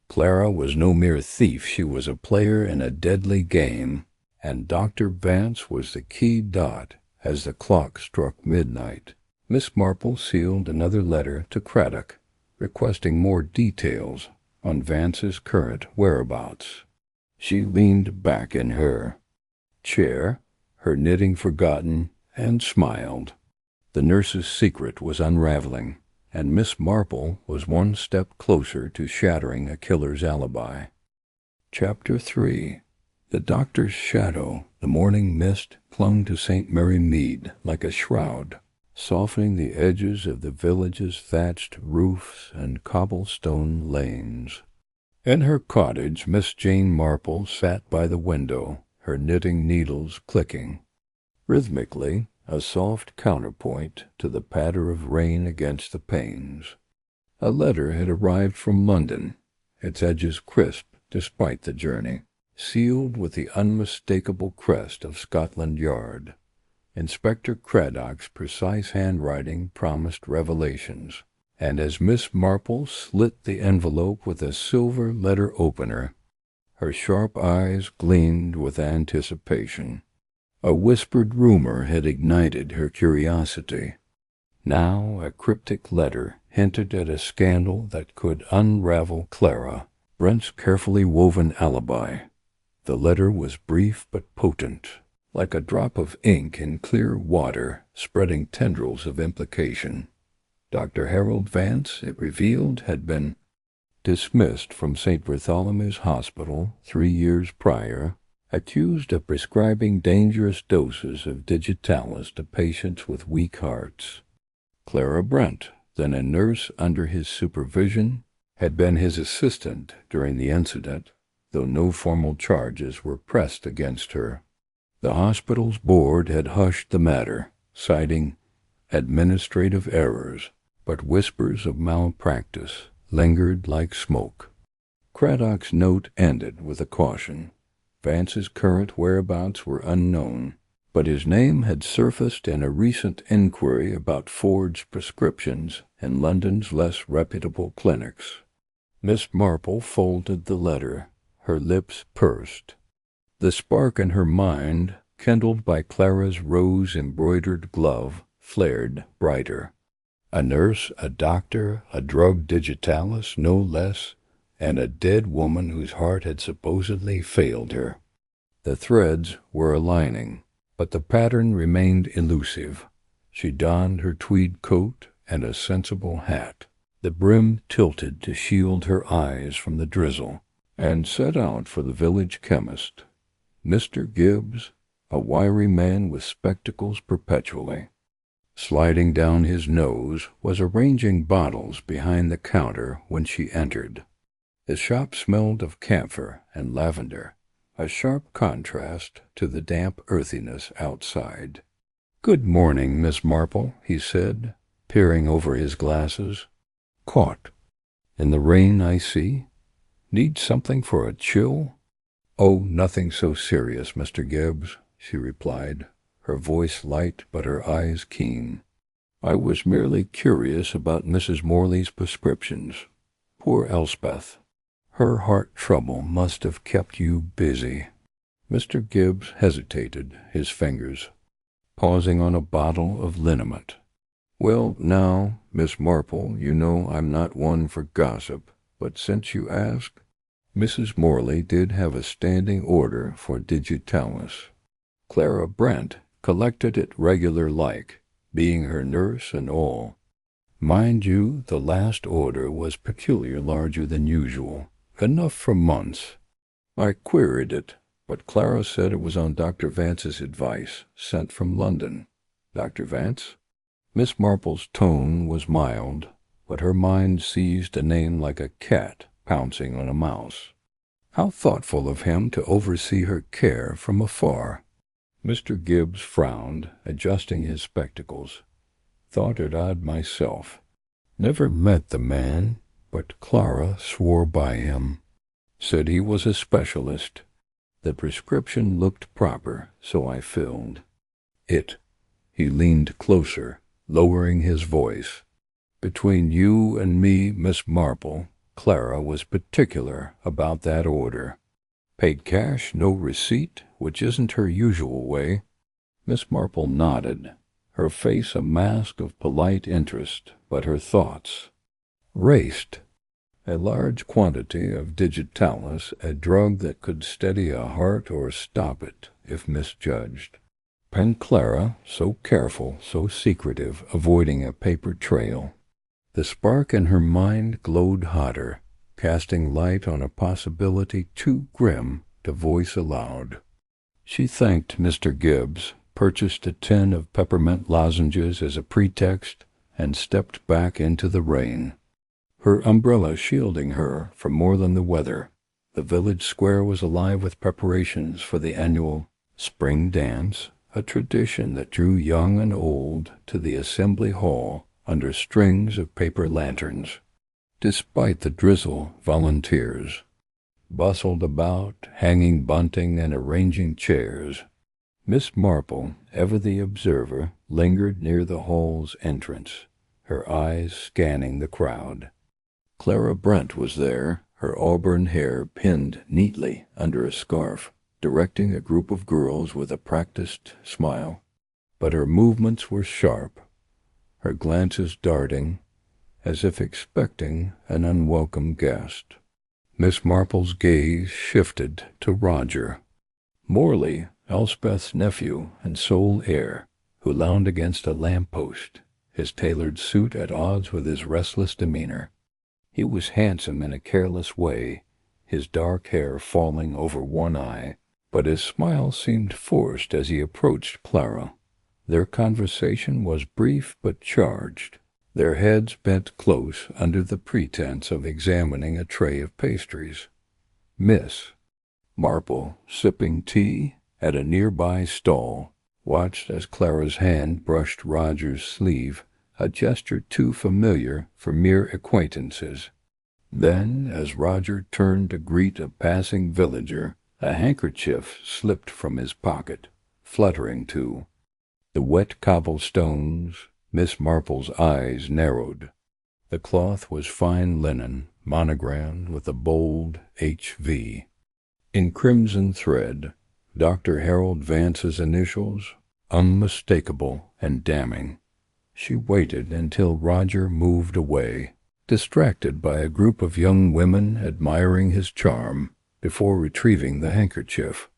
Clara was no mere thief, she was a player in a deadly game, and Dr. Vance was the key dot as the clock struck midnight. Miss Marple sealed another letter to Craddock, requesting more details on Vance's current whereabouts. She leaned back in her chair, her knitting forgotten, and smiled. The nurse's secret was unraveling, and Miss Marple was one step closer to shattering a killer's alibi. Chapter 3. The doctor's shadow, the morning mist, clung to St. Mary Mead like a shroud, softening the edges of the village's thatched roofs and cobblestone lanes. In her cottage, Miss Jane Marple sat by the window, her knitting needles clicking rhythmically, a soft counterpoint to the patter of rain against the panes. A letter had arrived from London, its edges crisp despite the journey, sealed with the unmistakable crest of Scotland Yard. Inspector Craddock's precise handwriting promised revelations, and as Miss Marple slit the envelope with a silver letter opener, her sharp eyes gleamed with anticipation. A whispered rumor had ignited her curiosity. Now a cryptic letter hinted at a scandal that could unravel Clara, Brent's carefully woven alibi. The letter was brief but potent, like a drop of ink in clear water, spreading tendrils of implication. Dr. Harold Vance, it revealed, had been dismissed from St. Bartholomew's Hospital 3 years prior, accused of prescribing dangerous doses of digitalis to patients with weak hearts. Clara Brent, then a nurse under his supervision, had been his assistant during the incident, though no formal charges were pressed against her. The hospital's board had hushed the matter, citing administrative errors, but whispers of malpractice lingered like smoke. Craddock's note ended with a caution. Vance's current whereabouts were unknown, but his name had surfaced in a recent inquiry about forged prescriptions in London's less reputable clinics. Miss Marple folded the letter, her lips pursed. The spark in her mind, kindled by Clara's rose-embroidered glove, flared brighter. A nurse, a doctor, a drug digitalis, no less, and a dead woman whose heart had supposedly failed her. The threads were aligning, but the pattern remained elusive. She donned her tweed coat and a sensible hat, the brim tilted to shield her eyes from the drizzle, and set out for the village chemist. Mr. Gibbs, a wiry man with spectacles perpetually, sliding down his nose, was arranging bottles behind the counter when she entered. The shop smelled of camphor and lavender, a sharp contrast to the damp earthiness outside. "Good morning, Miss Marple," he said, peering over his glasses. "Caught in the rain, I see. Need something for a chill?" "Oh, nothing so serious, Mr. Gibbs," she replied, her voice light but her eyes keen. "I was merely curious about Mrs. Morley's prescriptions. Poor Elspeth. Her heart trouble must have kept you busy." Mr. Gibbs hesitated, his fingers pausing on a bottle of liniment. "Well, now, Miss Marple, you know I'm not one for gossip, but since you ask, Mrs. Morley did have a standing order for digitalis. Clara Brent collected it regular like, being her nurse and all. Mind you, the last order was peculiar larger than usual, enough for months, I queried it, but Clara said it was on Dr. Vance's advice, sent from London. Dr. Vance? Miss Marple's tone was mild, but her mind seized a name like a cat pouncing on a mouse. How thoughtful of him to oversee her care from afar. Mr. Gibbs frowned, adjusting his spectacles. Thought it odd myself. Never met the man, but Clara swore by him. Said he was a specialist. The prescription looked proper, so I filled. He leaned closer, lowering his voice. Between you and me, Miss Marple, Clara was particular about that order. Paid cash, no receipt, which isn't her usual way. Miss Marple nodded, her face a mask of polite interest, but her thoughts raced. A large quantity of digitalis, a drug that could steady a heart or stop it if misjudged. And Clara, so careful, so secretive, avoiding a paper trail. The spark in her mind glowed hotter, casting light on a possibility too grim to voice aloud. She thanked Mr. Gibbs, purchased a tin of peppermint lozenges as a pretext, and stepped back into the rain. Her umbrella shielding her from more than the weather. The village square was alive with preparations for the annual spring dance, a tradition that drew young and old to the assembly hall under strings of paper lanterns. Despite the drizzle, volunteers bustled about, hanging bunting and arranging chairs. Miss Marple, ever the observer, lingered near the hall's entrance, her eyes scanning the crowd. Clara Brent was there, her auburn hair pinned neatly under a scarf, directing a group of girls with a practiced smile. But her movements were sharp, her glances darting, as if expecting an unwelcome guest. Miss Marple's gaze shifted to Roger. Morley, Elspeth's nephew and sole heir, who lounged against a lamp-post, his tailored suit at odds with his restless demeanor. He was handsome in a careless way, his dark hair falling over one eye, but his smile seemed forced as he approached Clara. Their conversation was brief but charged, their heads bent close under the pretense of examining a tray of pastries. Miss Marple, sipping tea at a nearby stall, watched as Clara's hand brushed Roger's sleeve, a gesture too familiar for mere acquaintances. Then, as Roger turned to greet a passing villager, a handkerchief slipped from his pocket, fluttering too. The wet cobblestones, Miss Marple's eyes narrowed. The cloth was fine linen, monogrammed with a bold H.V. In crimson thread, Dr. Harold Vance's initials, unmistakable and damning. She waited until Roger moved away, distracted by a group of young women admiring his charm, before retrieving the handkerchief.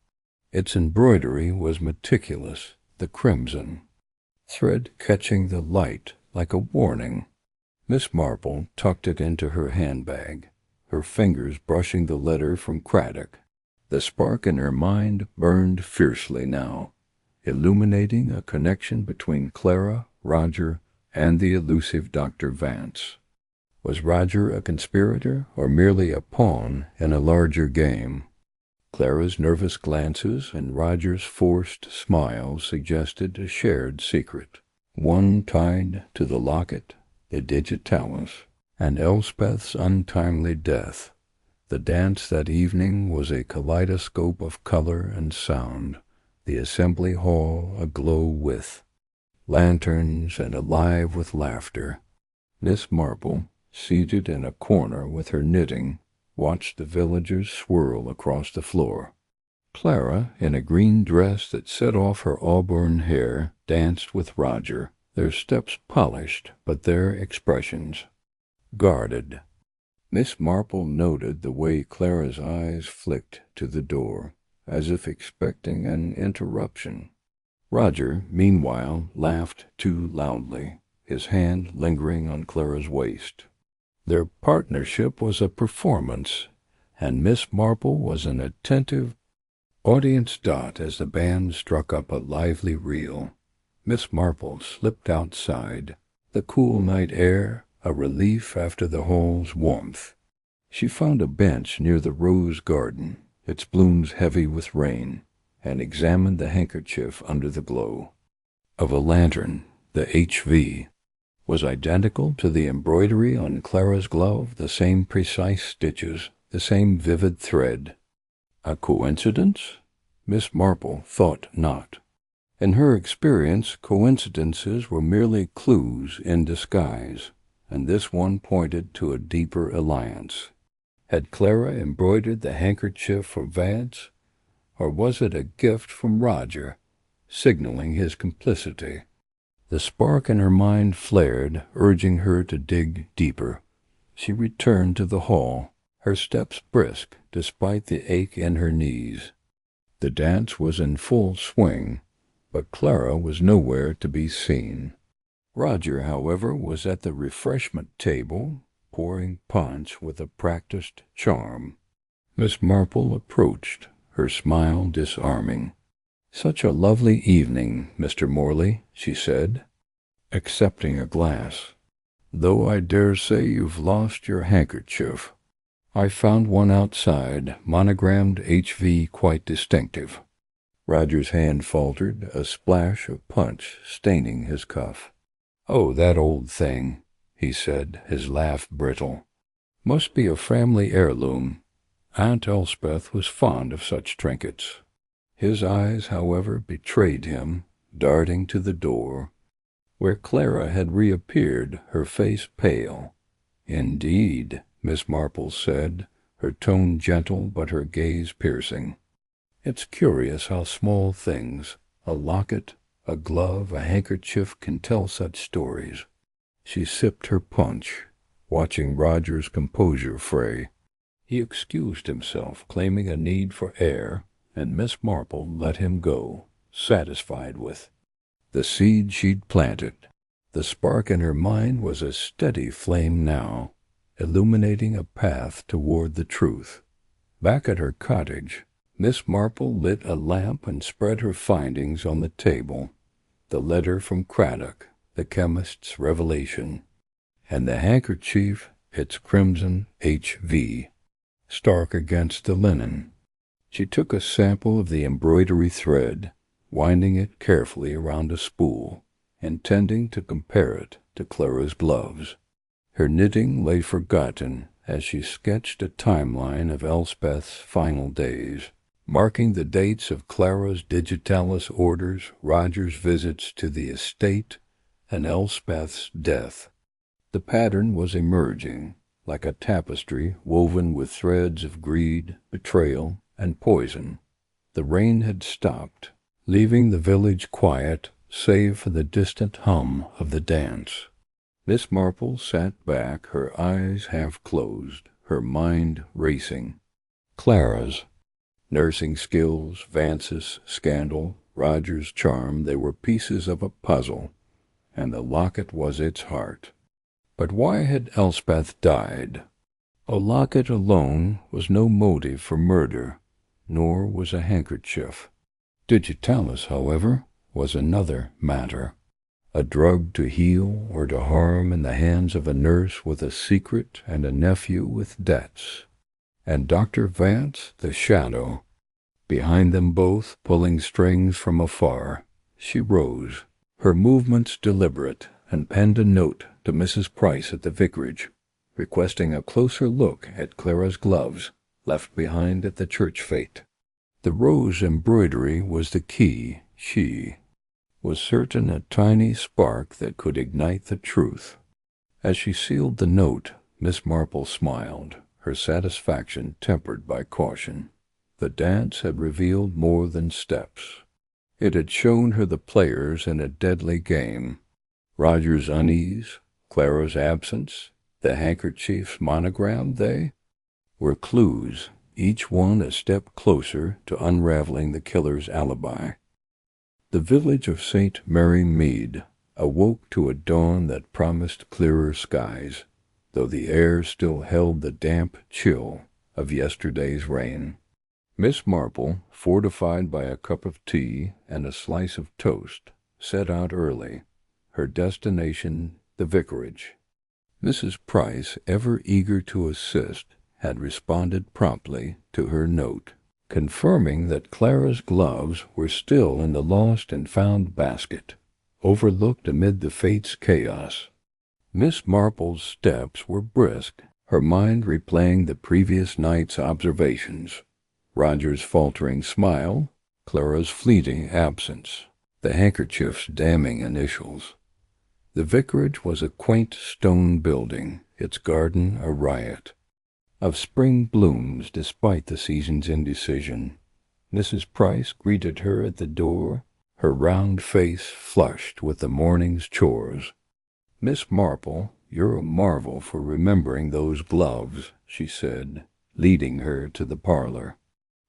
Its embroidery was meticulous, the crimson thread catching the light like a warning. Miss Marple tucked it into her handbag, her fingers brushing the letter from Craddock. The spark in her mind burned fiercely now, illuminating a connection between Clara, Roger, and the elusive Dr. Vance. Was Roger a conspirator or merely a pawn in a larger game? Clara's nervous glances and Roger's forced smile suggested a shared secret, one tied to the locket, the digitalis, and Elspeth's untimely death. The dance that evening was a kaleidoscope of color and sound, the assembly hall aglow with lanterns and alive with laughter. Miss Marple, seated in a corner with her knitting, watched the villagers swirl across the floor. Clara, in a green dress that set off her auburn hair, danced with Roger, their steps polished, but their expressions guarded. Miss Marple noted the way Clara's eyes flicked to the door, as if expecting an interruption. Roger, meanwhile, laughed too loudly, his hand lingering on Clara's waist. Their partnership was a performance, and Miss Marple was an attentive audience dot as the band struck up a lively reel. Miss Marple slipped outside, the cool night air a relief after the hall's warmth. She found a bench near the rose garden, its blooms heavy with rain, and examined the handkerchief under the glow of a lantern. The HV was identical to the embroidery on Clara's glove, the same precise stitches, the same vivid thread. A coincidence? Miss Marple thought not. In her experience, coincidences were merely clues in disguise, and this one pointed to a deeper alliance. Had Clara embroidered the handkerchief for Vance, or was it a gift from Roger, signaling his complicity? The spark in her mind flared, urging her to dig deeper. She returned to the hall, her steps brisk despite the ache in her knees. The dance was in full swing, but Clara was nowhere to be seen. Roger, however, was at the refreshment table, pouring punch with a practiced charm. Miss Marple approached, her smile disarming. "Such a lovely evening, Mr. Morley," she said, accepting a glass. "Though I dare say you've lost your handkerchief. I found one outside, monogrammed HV, quite distinctive." Roger's hand faltered, a splash of punch staining his cuff. "Oh, that old thing," he said, his laugh brittle. "Must be a family heirloom. Aunt Elspeth was fond of such trinkets." His eyes, however, betrayed him, darting to the door, where Clara had reappeared, her face pale. "Indeed," Miss Marple said, her tone gentle but her gaze piercing. "It's curious how small things, a locket, a glove, a handkerchief, can tell such stories." She sipped her punch, watching Roger's composure fray. He excused himself, claiming a need for air, and Miss Marple let him go, satisfied with the seed she'd planted. The spark in her mind was a steady flame now, illuminating a path toward the truth. Back at her cottage, Miss Marple lit a lamp and spread her findings on the table. The letter from Craddock, the chemist's revelation, and the handkerchief, its crimson HV, stark against the linen. She took a sample of the embroidery thread, winding it carefully around a spool, intending to compare it to Clara's gloves. Her knitting lay forgotten as she sketched a timeline of Elspeth's final days, marking the dates of Clara's digitalis orders, Roger's visits to the estate, and Elspeth's death. The pattern was emerging, like a tapestry woven with threads of greed, betrayal, and poison. The rain had stopped, leaving the village quiet save for the distant hum of the dance. Miss Marple sat back, her eyes half closed, her mind racing. Clara's nursing skills, Vance's scandal, Roger's charm, they were pieces of a puzzle, and the locket was its heart. But why had Elspeth died? A locket alone was no motive for murder, nor was a handkerchief. Digitalis, however, was another matter. A drug to heal or to harm in the hands of a nurse with a secret and a nephew with debts. And Dr. Vance, the shadow. Behind them both, pulling strings from afar, she rose, her movements deliberate, and penned a note to Mrs. Price at the vicarage, requesting a closer look at Clara's gloves, left behind at the church fete. The rose embroidery was the key. She was certain a tiny spark that could ignite the truth. As she sealed the note, Miss Marple smiled, her satisfaction tempered by caution. The dance had revealed more than steps. It had shown her the players in a deadly game. Roger's unease, Clara's absence, the handkerchief's monogram, they were clues, each one a step closer to unraveling the killer's alibi. The village of St. Mary Mead awoke to a dawn that promised clearer skies, though the air still held the damp chill of yesterday's rain. Miss Marple, fortified by a cup of tea and a slice of toast, set out early, her destination the vicarage. Mrs. Price, ever eager to assist, had responded promptly to her note, confirming that Clara's gloves were still in the lost and found basket, overlooked amid the fates' chaos. Miss Marple's steps were brisk, her mind replaying the previous night's observations. Roger's faltering smile, Clara's fleeting absence, the handkerchief's damning initials. The vicarage was a quaint stone building, its garden a riot of spring blooms despite the season's indecision. Mrs. Price greeted her at the door, her round face flushed with the morning's chores. "Miss Marple, you're a marvel for remembering those gloves," she said, leading her to the parlor.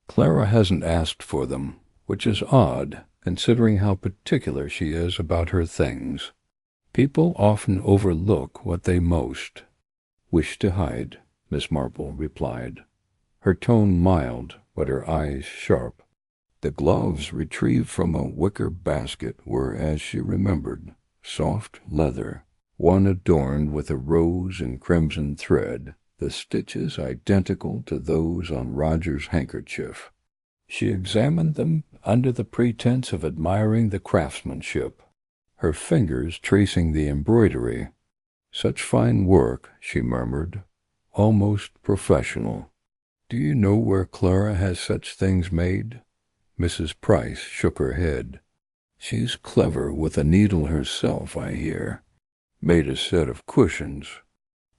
"Clara hasn't asked for them, which is odd, considering how particular she is about her things. People often overlook what they most wish to hide," Miss Marple replied, her tone mild but her eyes sharp. The gloves retrieved from a wicker basket were, as she remembered, soft leather, one adorned with a rose and crimson thread, the stitches identical to those on Roger's handkerchief. She examined them under the pretense of admiring the craftsmanship, her fingers tracing the embroidery. "Such fine work," she murmured, "almost professional. Do you know where Clara has such things made?" Mrs. Price shook her head. "She's clever with a needle herself, I hear. Made a set of cushions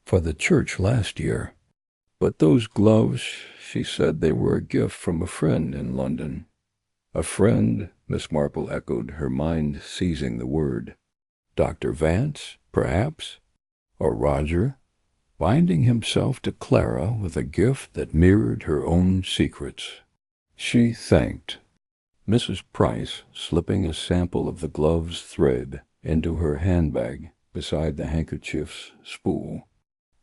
for the church last year. But those gloves, she said they were a gift from a friend in London." "A friend?" Miss Marple echoed, her mind seizing the word. "Dr. Vance, perhaps? Or Roger, binding himself to Clara with a gift that mirrored her own secrets." She thanked Mrs. Price, slipping a sample of the glove's thread into her handbag beside the handkerchief's spool.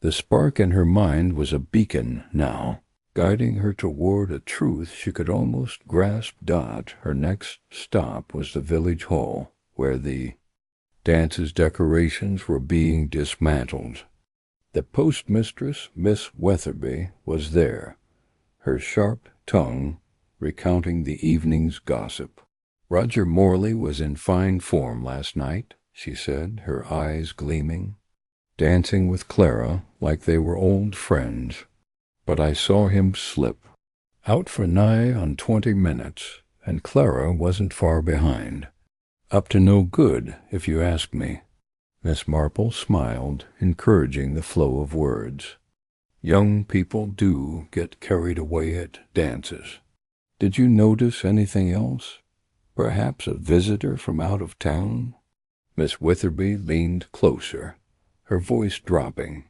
The spark in her mind was a beacon now, guiding her toward a truth she could almost grasp. Her next stop was the village hall, where the dance's decorations were being dismantled. The postmistress, Miss Weatherby, was there, her sharp tongue recounting the evening's gossip. "Roger Morley was in fine form last night," she said, her eyes gleaming, "dancing with Clara like they were old friends. But I saw him slip. Out for nigh on 20 minutes, and Clara wasn't far behind. Up to no good, if you ask me." Miss Marple smiled, encouraging the flow of words. "Young people do get carried away at dances. Did you notice anything else? Perhaps a visitor from out of town?" Miss Witherby leaned closer, her voice dropping.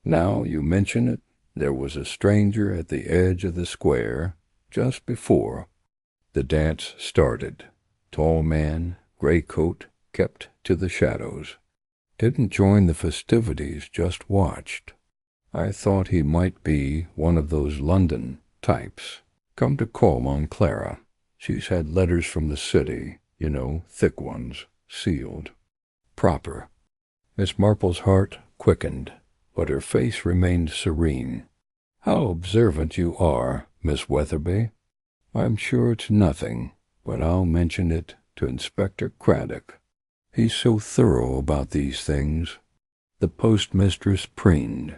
"Now you mention it, there was a stranger at the edge of the square just before the dance started. Tall man, gray coat, kept to the shadows. Didn't join the festivities, just watched. I thought he might be one of those London types, come to call on Clara. She's had letters from the city, you know, thick ones, sealed. Proper." Miss Marple's heart quickened, but her face remained serene. "How observant you are, Miss Weatherby. I'm sure it's nothing, but I'll mention it to Inspector Craddock. He's so thorough about these things." The postmistress preened,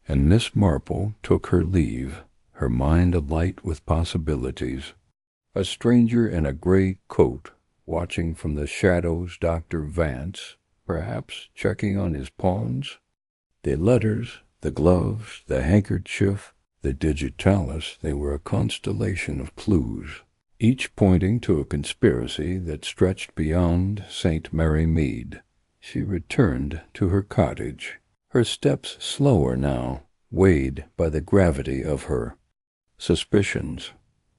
and Miss Marple took her leave, her mind alight with possibilities. A stranger in a gray coat, watching from the shadows. Dr. Vance, perhaps checking on his pawns. The letters, the gloves, the handkerchief, the digitalis, they were a constellation of clues, each pointing to a conspiracy that stretched beyond St. Mary Mead. She returned to her cottage, her steps slower now, weighed by the gravity of her suspicions.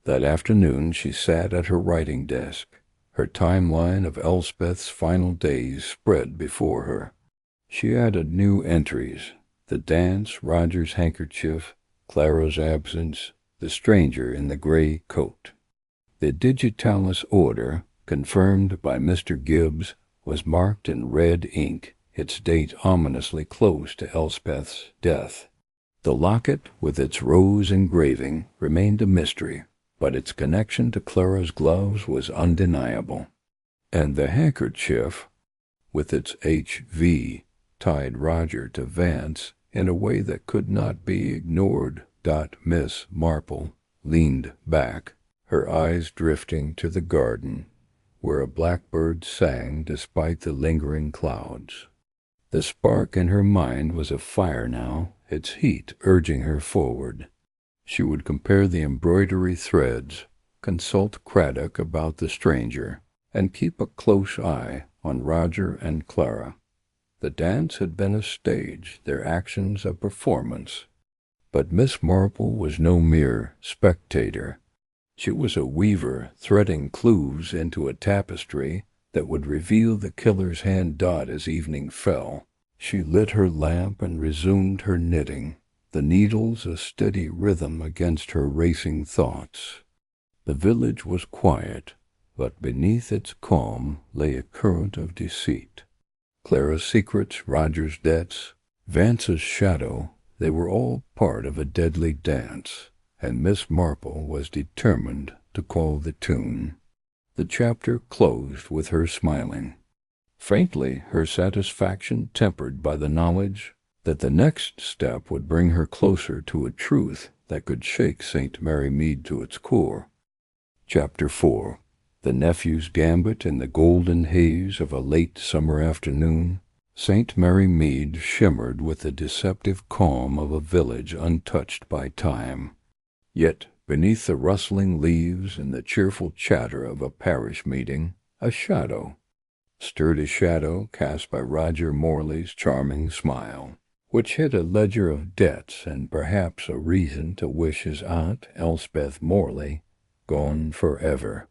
That afternoon she sat at her writing desk, her timeline of Elspeth's final days spread before her. She added new entries: the dance, Roger's handkerchief, Clara's absence, the stranger in the gray coat. The digitalis order, confirmed by Mr. Gibbs, was marked in red ink, its date ominously close to Elspeth's death. The locket, with its rose engraving, remained a mystery, but its connection to Clara's gloves was undeniable. And the handkerchief, with its H.V., tied Roger to Vance in a way that could not be ignored. Miss Marple leaned back, her eyes drifting to the garden, where a blackbird sang despite the lingering clouds. The spark in her mind was afire now, its heat urging her forward. She would compare the embroidery threads, consult Craddock about the stranger, and keep a close eye on Roger and Clara. The dance had been a stage, their actions a performance. But Miss Marple was no mere spectator. She was a weaver threading clues into a tapestry that would reveal the killer's hand. As evening fell, she lit her lamp and resumed her knitting, the needles a steady rhythm against her racing thoughts. The village was quiet, but beneath its calm lay a current of deceit. Clara's secrets, Roger's debts, Vance's shadow, they were all part of a deadly dance, and Miss Marple was determined to call the tune. The chapter closed with her smiling, faintly, her satisfaction tempered by the knowledge that the next step would bring her closer to a truth that could shake St. Mary Mead to its core. Chapter 4. The nephew's gambit in the golden haze of a late summer afternoon. St. Mary Mead shimmered with the deceptive calm of a village untouched by time. Yet, beneath the rustling leaves and the cheerful chatter of a parish meeting, a shadow stirred, a shadow cast by Roger Morley's charming smile, which hid a ledger of debts and perhaps a reason to wish his aunt, Elspeth Morley, gone forever.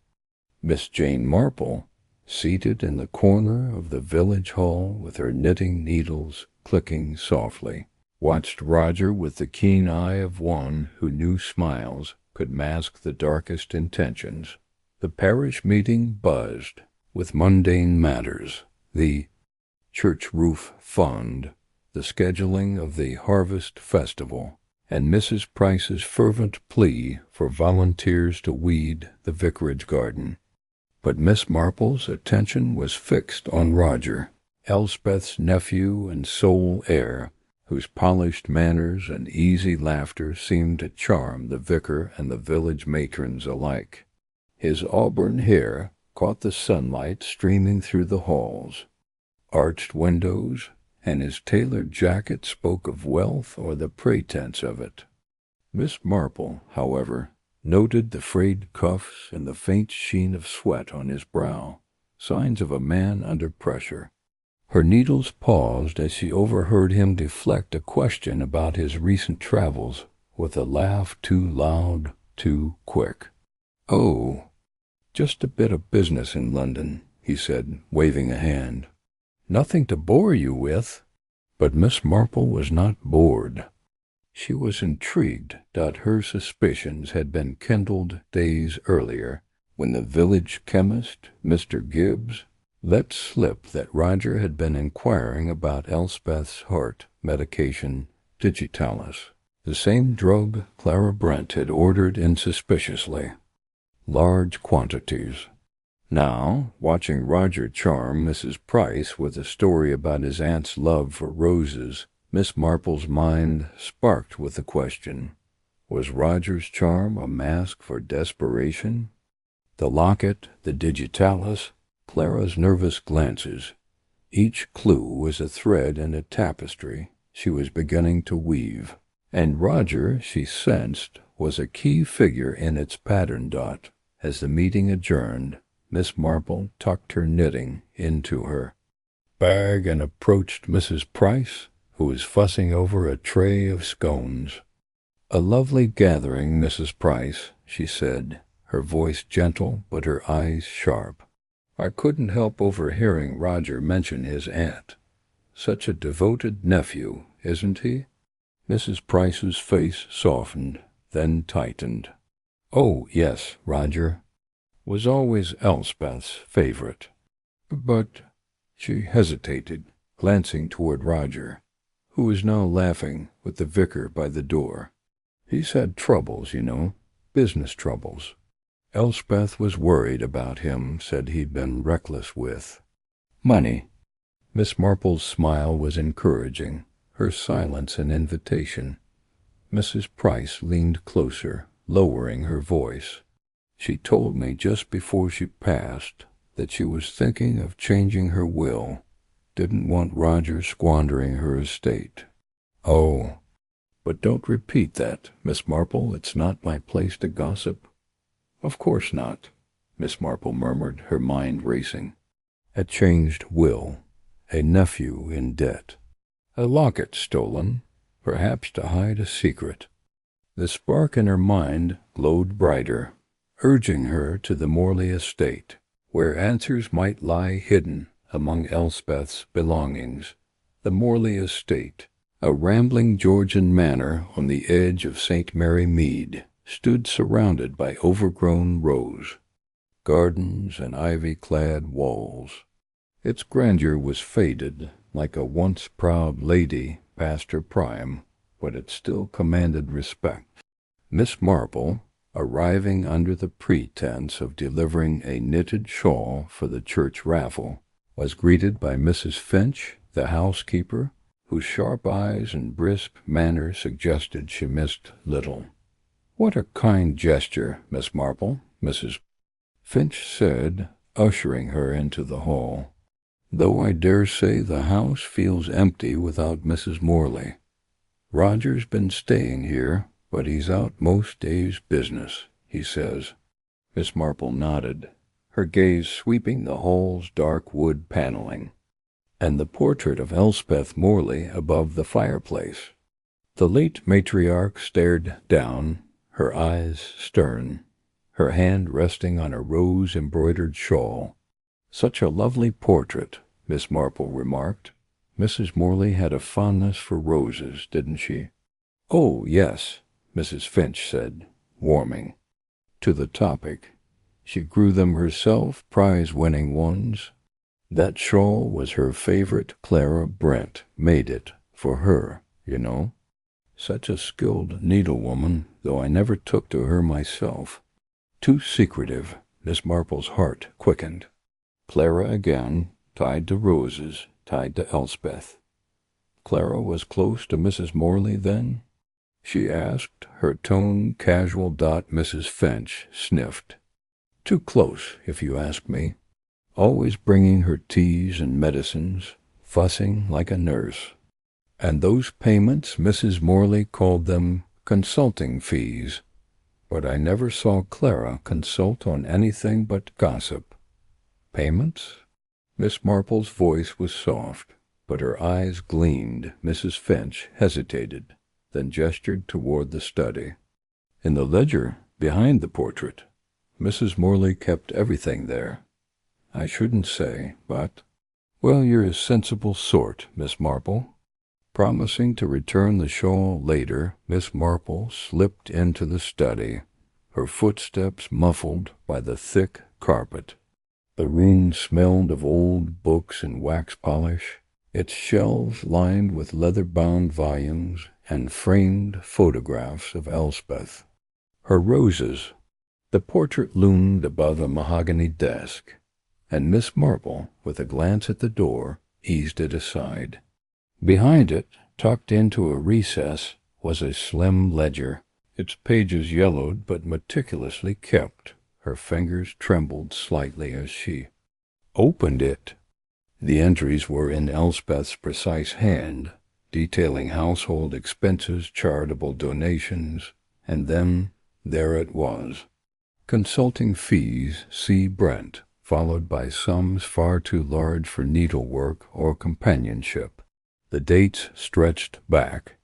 Miss Jane Marple, seated in the corner of the village hall with her knitting needles clicking softly, watched Roger with the keen eye of one who knew smiles could mask the darkest intentions. The parish meeting buzzed with mundane matters, the church roof fund, the scheduling of the harvest festival, and Mrs. Price's fervent plea for volunteers to weed the vicarage garden. But Miss Marple's attention was fixed on Roger, Elspeth's nephew and sole heir, whose polished manners and easy laughter seemed to charm the vicar and the village matrons alike. His auburn hair caught the sunlight streaming through the halls, arched windows, and his tailored jacket spoke of wealth or the pretense of it. Miss Marple, however, noted the frayed cuffs and the faint sheen of sweat on his brow, signs of a man under pressure. Her needles paused as she overheard him deflect a question about his recent travels with a laugh too loud, too quick. "Oh, just a bit of business in London," he said, waving a hand. "Nothing to bore you with." But Miss Marple was not bored. She was intrigued that her suspicions had been kindled days earlier, when the village chemist, Mr. Gibbs, let slip that Roger had been inquiring about Elspeth's heart medication, digitalis, the same drug Clara Brent had ordered insuspiciously. Large quantities. Now, watching Roger charm Mrs. Price with a story about his aunt's love for roses, Miss Marple's mind sparked with the question, was Roger's charm a mask for desperation? The locket, the digitalis, Clara's nervous glances. Each clue was a thread in a tapestry she was beginning to weave, and Roger, she sensed, was a key figure in its pattern. As the meeting adjourned, Miss Marple tucked her knitting into her bag and approached Mrs. Price, who was fussing over a tray of scones. "A lovely gathering, Mrs. Price," she said, her voice gentle but her eyes sharp. "I couldn't help overhearing Roger mention his aunt. Such a devoted nephew, isn't he?" Mrs. Price's face softened, then tightened. "Oh, yes, Roger was always Elspeth's favorite. But—" she hesitated, glancing toward Roger, who was now laughing with the vicar by the door. "He's had troubles, you know, business troubles. Elspeth was worried about him, said he'd been reckless with money." Miss Marple's smile was encouraging, her silence an invitation. Mrs. Price leaned closer, lowering her voice. "She told me just before she passed that she was thinking of changing her will. Didn't want Roger squandering her estate." "Oh, but don't repeat that, Miss Marple. It's not my place to gossip." "Of course not," Miss Marple murmured, her mind racing. "A changed will, a nephew in debt, a locket stolen, perhaps to hide a secret." The spark in her mind glowed brighter, urging her to the Morley estate, where answers might lie hidden among Elspeth's belongings. The Morley estate, a rambling Georgian manor on the edge of St. Mary Mead, stood surrounded by overgrown rose gardens and ivy-clad walls. Its grandeur was faded, like a once proud lady past her prime, but it still commanded respect. Miss Marple, arriving under the pretense of delivering a knitted shawl for the church raffle, was greeted by Mrs. Finch, the housekeeper, whose sharp eyes and brisk manner suggested she missed little. "What a kind gesture, Miss Marple," Mrs. Finch said, ushering her into the hall. "Though I dare say the house feels empty without Mrs. Morley. Roger's been staying here, but he's out most days business, he says." Miss Marple nodded, her gaze sweeping the hall's dark wood paneling, and the portrait of Elspeth Morley above the fireplace. The late matriarch stared down, her eyes stern, her hand resting on a rose-embroidered shawl. "Such a lovely portrait," Miss Marple remarked. "Mrs. Morley had a fondness for roses, didn't she?" "Oh, yes," Mrs. Finch said, warming to the topic. "She grew them herself, prize-winning ones. That shawl was her favorite. Clara Brent made it for her, you know. Such a skilled needlewoman, though I never took to her myself." Too secretive, Miss Marple's heart quickened. Clara again, tied to roses, tied to Elspeth. Clara was close to Mrs. Morley, then? She asked, her tone casual. Mrs. Finch sniffed. "Too close, if you ask me. Always bringing her teas and medicines, fussing like a nurse. And those payments, Mrs. Morley called them consulting fees. But I never saw Clara consult on anything but gossip." "Payments?" Miss Marple's voice was soft, but her eyes gleamed. Mrs. Finch hesitated, then gestured toward the study. "In the ledger behind the portrait. Mrs. Morley kept everything there. I shouldn't say, but— Well, you're a sensible sort, Miss Marple." Promising to return the shawl later, Miss Marple slipped into the study, her footsteps muffled by the thick carpet. The room smelled of old books and wax polish, its shelves lined with leather-bound volumes and framed photographs of Elspeth. Her roses. The portrait loomed above a mahogany desk, and Miss Marple, with a glance at the door, eased it aside. Behind it, tucked into a recess, was a slim ledger, its pages yellowed but meticulously kept. Her fingers trembled slightly as she opened it. The entries were in Elspeth's precise hand, detailing household expenses, charitable donations, and then there it was. Consulting fees, C. Brent, followed by sums far too large for needlework or companionship. The dates stretched back.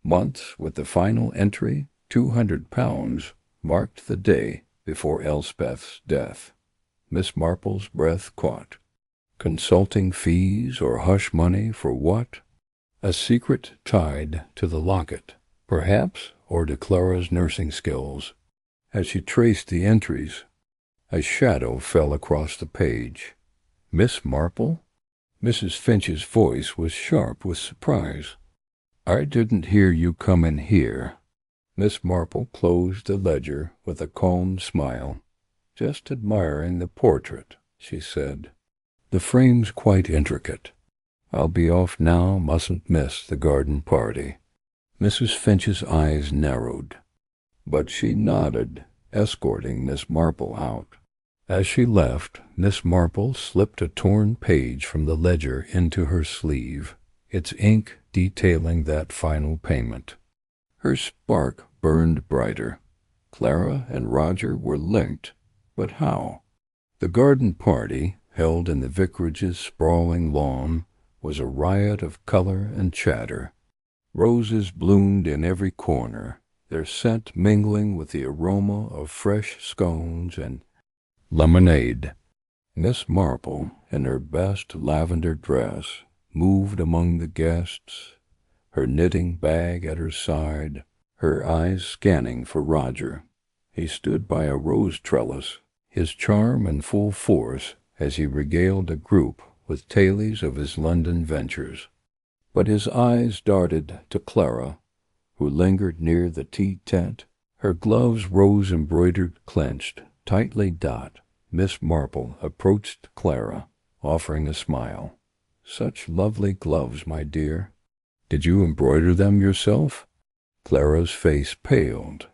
Months with the final entry, £200, marked the day before Elspeth's death. Miss Marple's breath caught. Consulting fees or hush money for what? A secret tied to the locket, perhaps, or to Clara's nursing skills. As she traced the entries, a shadow fell across the page. Miss Marple? Mrs. Finch's voice was sharp with surprise. I didn't hear you come in here. Miss Marple closed the ledger with a calm smile. Just admiring the portrait, she said. The frame's quite intricate. I'll be off now, mustn't miss the garden party. Mrs. Finch's eyes narrowed, but she nodded, escorting Miss Marple out. As she left, Miss Marple slipped a torn page from the ledger into her sleeve, its ink detailing that final payment. Her spark burned brighter. Clara and Roger were linked, but how? The garden party, held in the vicarage's sprawling lawn, was a riot of color and chatter. Roses bloomed in every corner, their scent mingling with the aroma of fresh scones and lemonade. Miss Marple, in her best lavender dress, moved among the guests, her knitting bag at her side, her eyes scanning for Roger. He stood by a rose trellis, his charm in full force as he regaled a group with tales of his London ventures. But his eyes darted to Clara, who lingered near the tea tent, her gloves rose-embroidered clenched, tightly dot. Miss Marple approached Clara, offering a smile. Such lovely gloves, my dear. Did you embroider them yourself? Clara's face paled,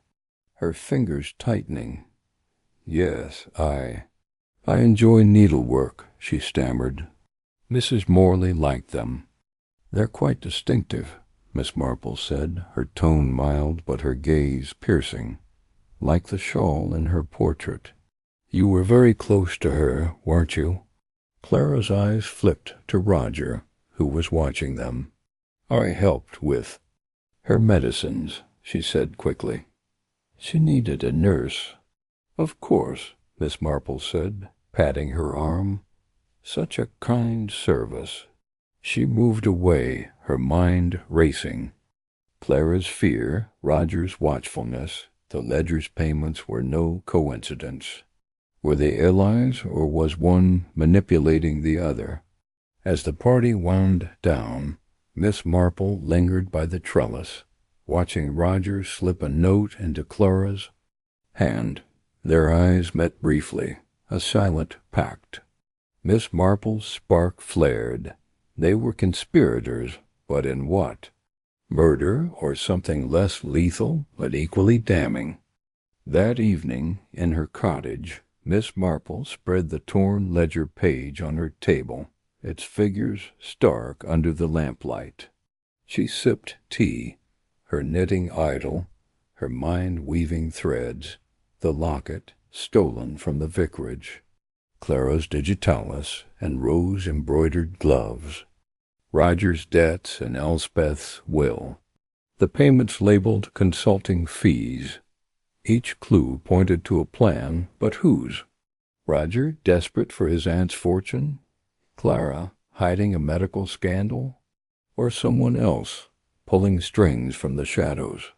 her fingers tightening. Yes, I enjoy needlework, she stammered. Mrs. Morley liked them. They're quite distinctive, Miss Marple said, her tone mild but her gaze piercing, like the shawl in her portrait. You were very close to her, weren't you? Clara's eyes flipped to Roger, who was watching them. I helped with her medicines, she said quickly. She needed a nurse. Of course, Miss Marple said, patting her arm. Such a kind service. She moved away, her mind racing. Clara's fear, Roger's watchfulness, the ledger's payments were no coincidence. Were they allies, or was one manipulating the other? As the party wound down, Miss Marple lingered by the trellis, watching Roger slip a note into Clara's hand. Their eyes met briefly, a silent pact. Miss Marple's spark flared. They were conspirators, but in what? Murder, or something less lethal, but equally damning. That evening, in her cottage, Miss Marple spread the torn ledger page on her table, its figures stark under the lamplight. She sipped tea, her knitting idle, her mind weaving threads, the locket stolen from the vicarage, Clara's digitalis and rose-embroidered gloves, Roger's debts and Elspeth's will, the payments labeled consulting fees. Each clue pointed to a plan, but whose? Roger, desperate for his aunt's fortune? Clara, hiding a medical scandal? Or someone else, pulling strings from the shadows?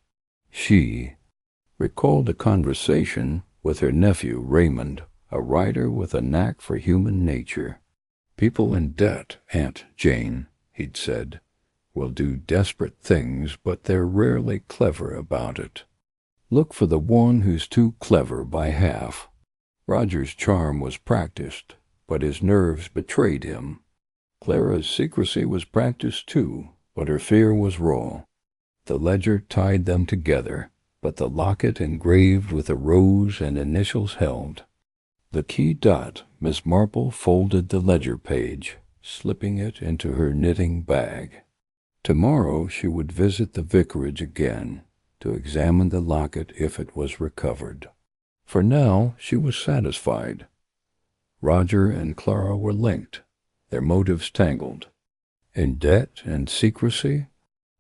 She recalled a conversation with her nephew Raymond, a writer with a knack for human nature. People in debt, Aunt Jane, he'd said, will do desperate things, but they're rarely clever about it. Look for the one who's too clever by half. Roger's charm was practiced, but his nerves betrayed him. Clara's secrecy was practiced too, but her fear was raw. The ledger tied them together, but the locket engraved with a rose and initials held. The key dot, Miss Marple folded the ledger page, slipping it into her knitting bag. Tomorrow she would visit the vicarage again, to examine the locket if it was recovered. For now she was satisfied. Roger and Clara were linked, their motives tangled. In debt and secrecy,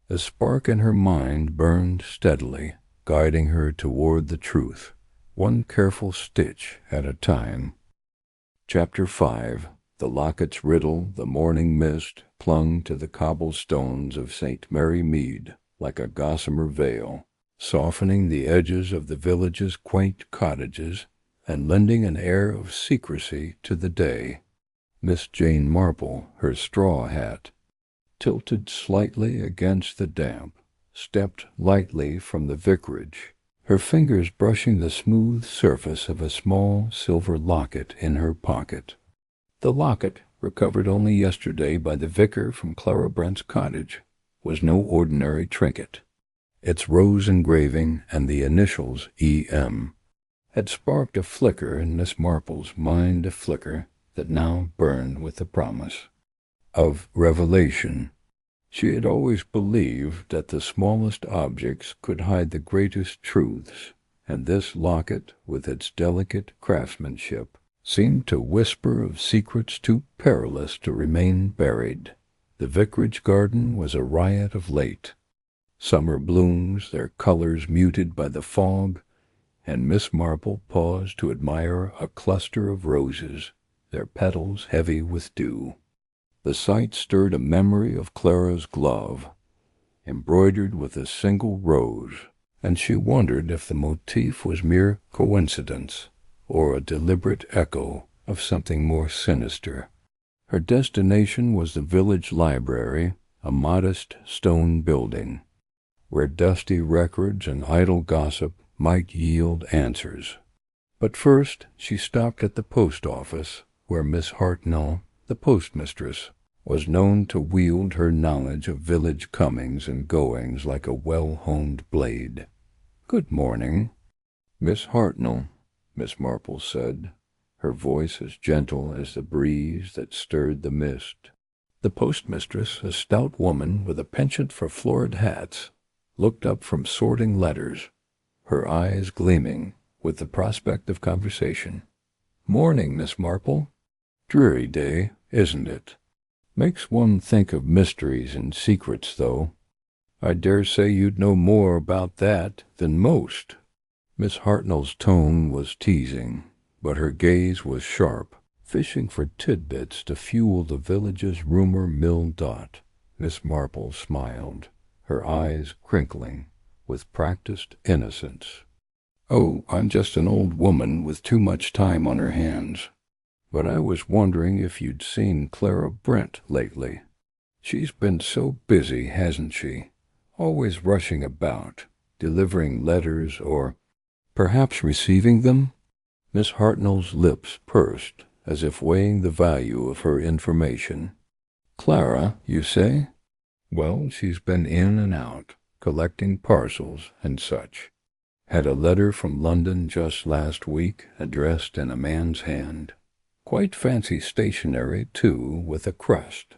a spark in her mind burned steadily, guiding her toward the truth, one careful stitch at a time. Chapter 5. The Locket's Riddle, the Morning Mist, clung to the cobblestones of St. Mary Mead like a gossamer veil, softening the edges of the village's quaint cottages and lending an air of secrecy to the day. Miss Jane Marple, her straw hat tilted slightly against the damp, stepped lightly from the vicarage, her fingers brushing the smooth surface of a small silver locket in her pocket. The locket, recovered only yesterday by the vicar from Clara Brent's cottage, was no ordinary trinket. Its rose engraving and the initials E.M. had sparked a flicker in Miss Marple's mind, a flicker that now burned with the promise of revelation. She had always believed that the smallest objects could hide the greatest truths, and this locket, with its delicate craftsmanship, seemed to whisper of secrets too perilous to remain buried. The vicarage garden was a riot of late summer blooms, their colors muted by the fog, and Miss Marple paused to admire a cluster of roses, their petals heavy with dew. The sight stirred a memory of Clara's glove, embroidered with a single rose, and she wondered if the motif was mere coincidence or a deliberate echo of something more sinister. Her destination was the village library, a modest stone building, where dusty records and idle gossip might yield answers. But first she stopped at the post office, where Miss Hartnell, the postmistress, was known to wield her knowledge of village comings and goings like a well-honed blade. "Good morning, Miss Hartnell," Miss Marple said, her voice as gentle as the breeze that stirred the mist. The postmistress, a stout woman with a penchant for florid hats, looked up from sorting letters, her eyes gleaming with the prospect of conversation. "Morning, Miss Marple. Dreary day, isn't it? Makes one think of mysteries and secrets, though. I dare say you'd know more about that than most." Miss Hartnell's tone was teasing, but her gaze was sharp, fishing for tidbits to fuel the village's rumor mill dot. Miss Marple smiled, her eyes crinkling with practiced innocence. "Oh, I'm just an old woman with too much time on her hands. But I was wondering if you'd seen Clara Brent lately. She's been so busy, hasn't she? Always rushing about, delivering letters or perhaps receiving them." Miss Hartnell's lips pursed, as if weighing the value of her information. "Clara, you say? Well, she's been in and out, collecting parcels and such. Had a letter from London just last week, addressed in a man's hand. Quite fancy stationery, too, with a crest.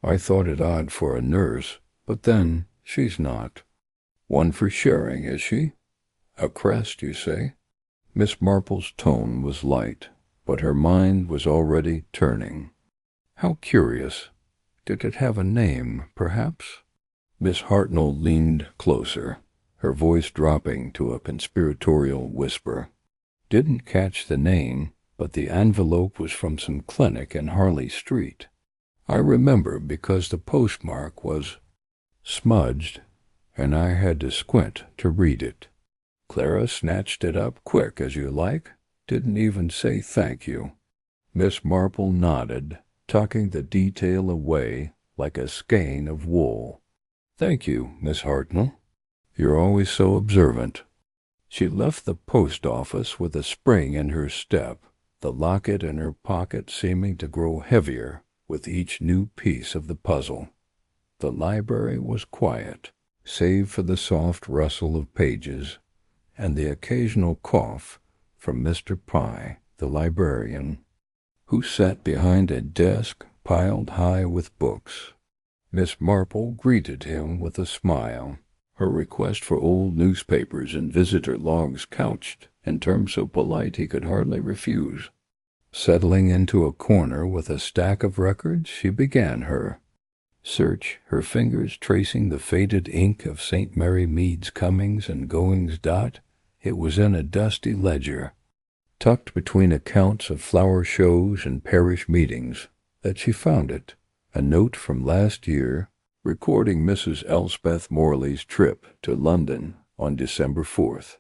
I thought it odd for a nurse, but then she's not. One for sharing, is she? A crest, you say?" Miss Marple's tone was light, but her mind was already turning. How curious. Did it have a name, perhaps? Miss Hartnell leaned closer, her voice dropping to a conspiratorial whisper. "Didn't catch the name, but the envelope was from some clinic in Harley Street. I remember because the postmark was smudged, and I had to squint to read it. Clara snatched it up quick as you like, didn't even say thank you." Miss Marple nodded, tucking the detail away like a skein of wool. "Thank you, Miss Hartnell. You're always so observant." She left the post office with a spring in her step, the locket in her pocket seeming to grow heavier with each new piece of the puzzle. The library was quiet, save for the soft rustle of pages and the occasional cough from Mr. Pye, the librarian, who sat behind a desk piled high with books. Miss Marple greeted him with a smile, her request for old newspapers and visitor logs couched in terms so polite he could hardly refuse. Settling into a corner with a stack of records, she began her search, her fingers tracing the faded ink of St. Mary Mead's comings and goings. It was in a dusty ledger, tucked between accounts of flower shows and parish meetings, that she found it, A note from last year, recording Mrs. Elspeth Morley's trip to London on December 4th.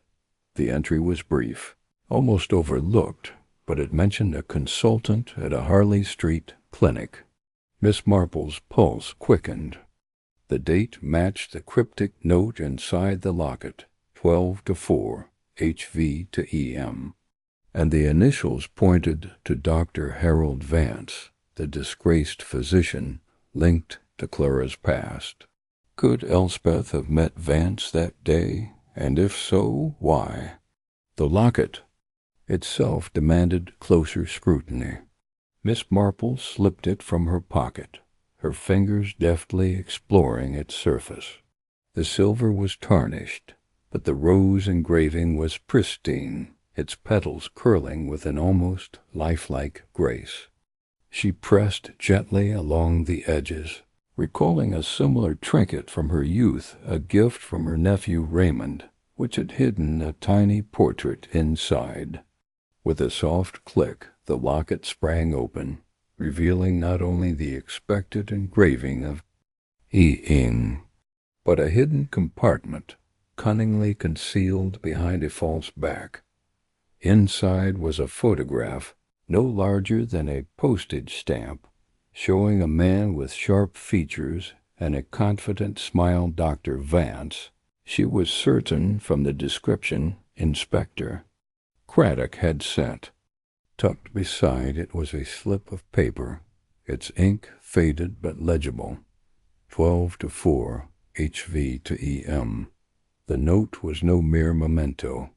The entry was brief, almost overlooked, but it mentioned a consultant at a Harley Street clinic. Miss Marple's pulse quickened. The date matched the cryptic note inside the locket, 12 to 4, HV to EM, and the initials pointed to Dr. Harold Vance, the disgraced physician linked to Clara's past. Could Elspeth have met Vance that day, and if so, why? The locket itself demanded closer scrutiny. Miss Marple slipped it from her pocket, her fingers deftly exploring its surface. The silver was tarnished, but the rose engraving was pristine, its petals curling with an almost lifelike grace. She pressed gently along the edges, recalling a similar trinket from her youth, a gift from her nephew Raymond, which had hidden a tiny portrait inside. With a soft click, the locket sprang open, revealing not only the expected engraving of E-ing, but a hidden compartment, cunningly concealed behind a false back. Inside was a photograph, no larger than a postage stamp, showing a man with sharp features and a confident smile. Dr. Vance, she was certain from the description, Inspector Craddock had sent. Tucked beside it was a slip of paper, its ink faded but legible. 12 to 4, HV to EM. The note was no mere memento.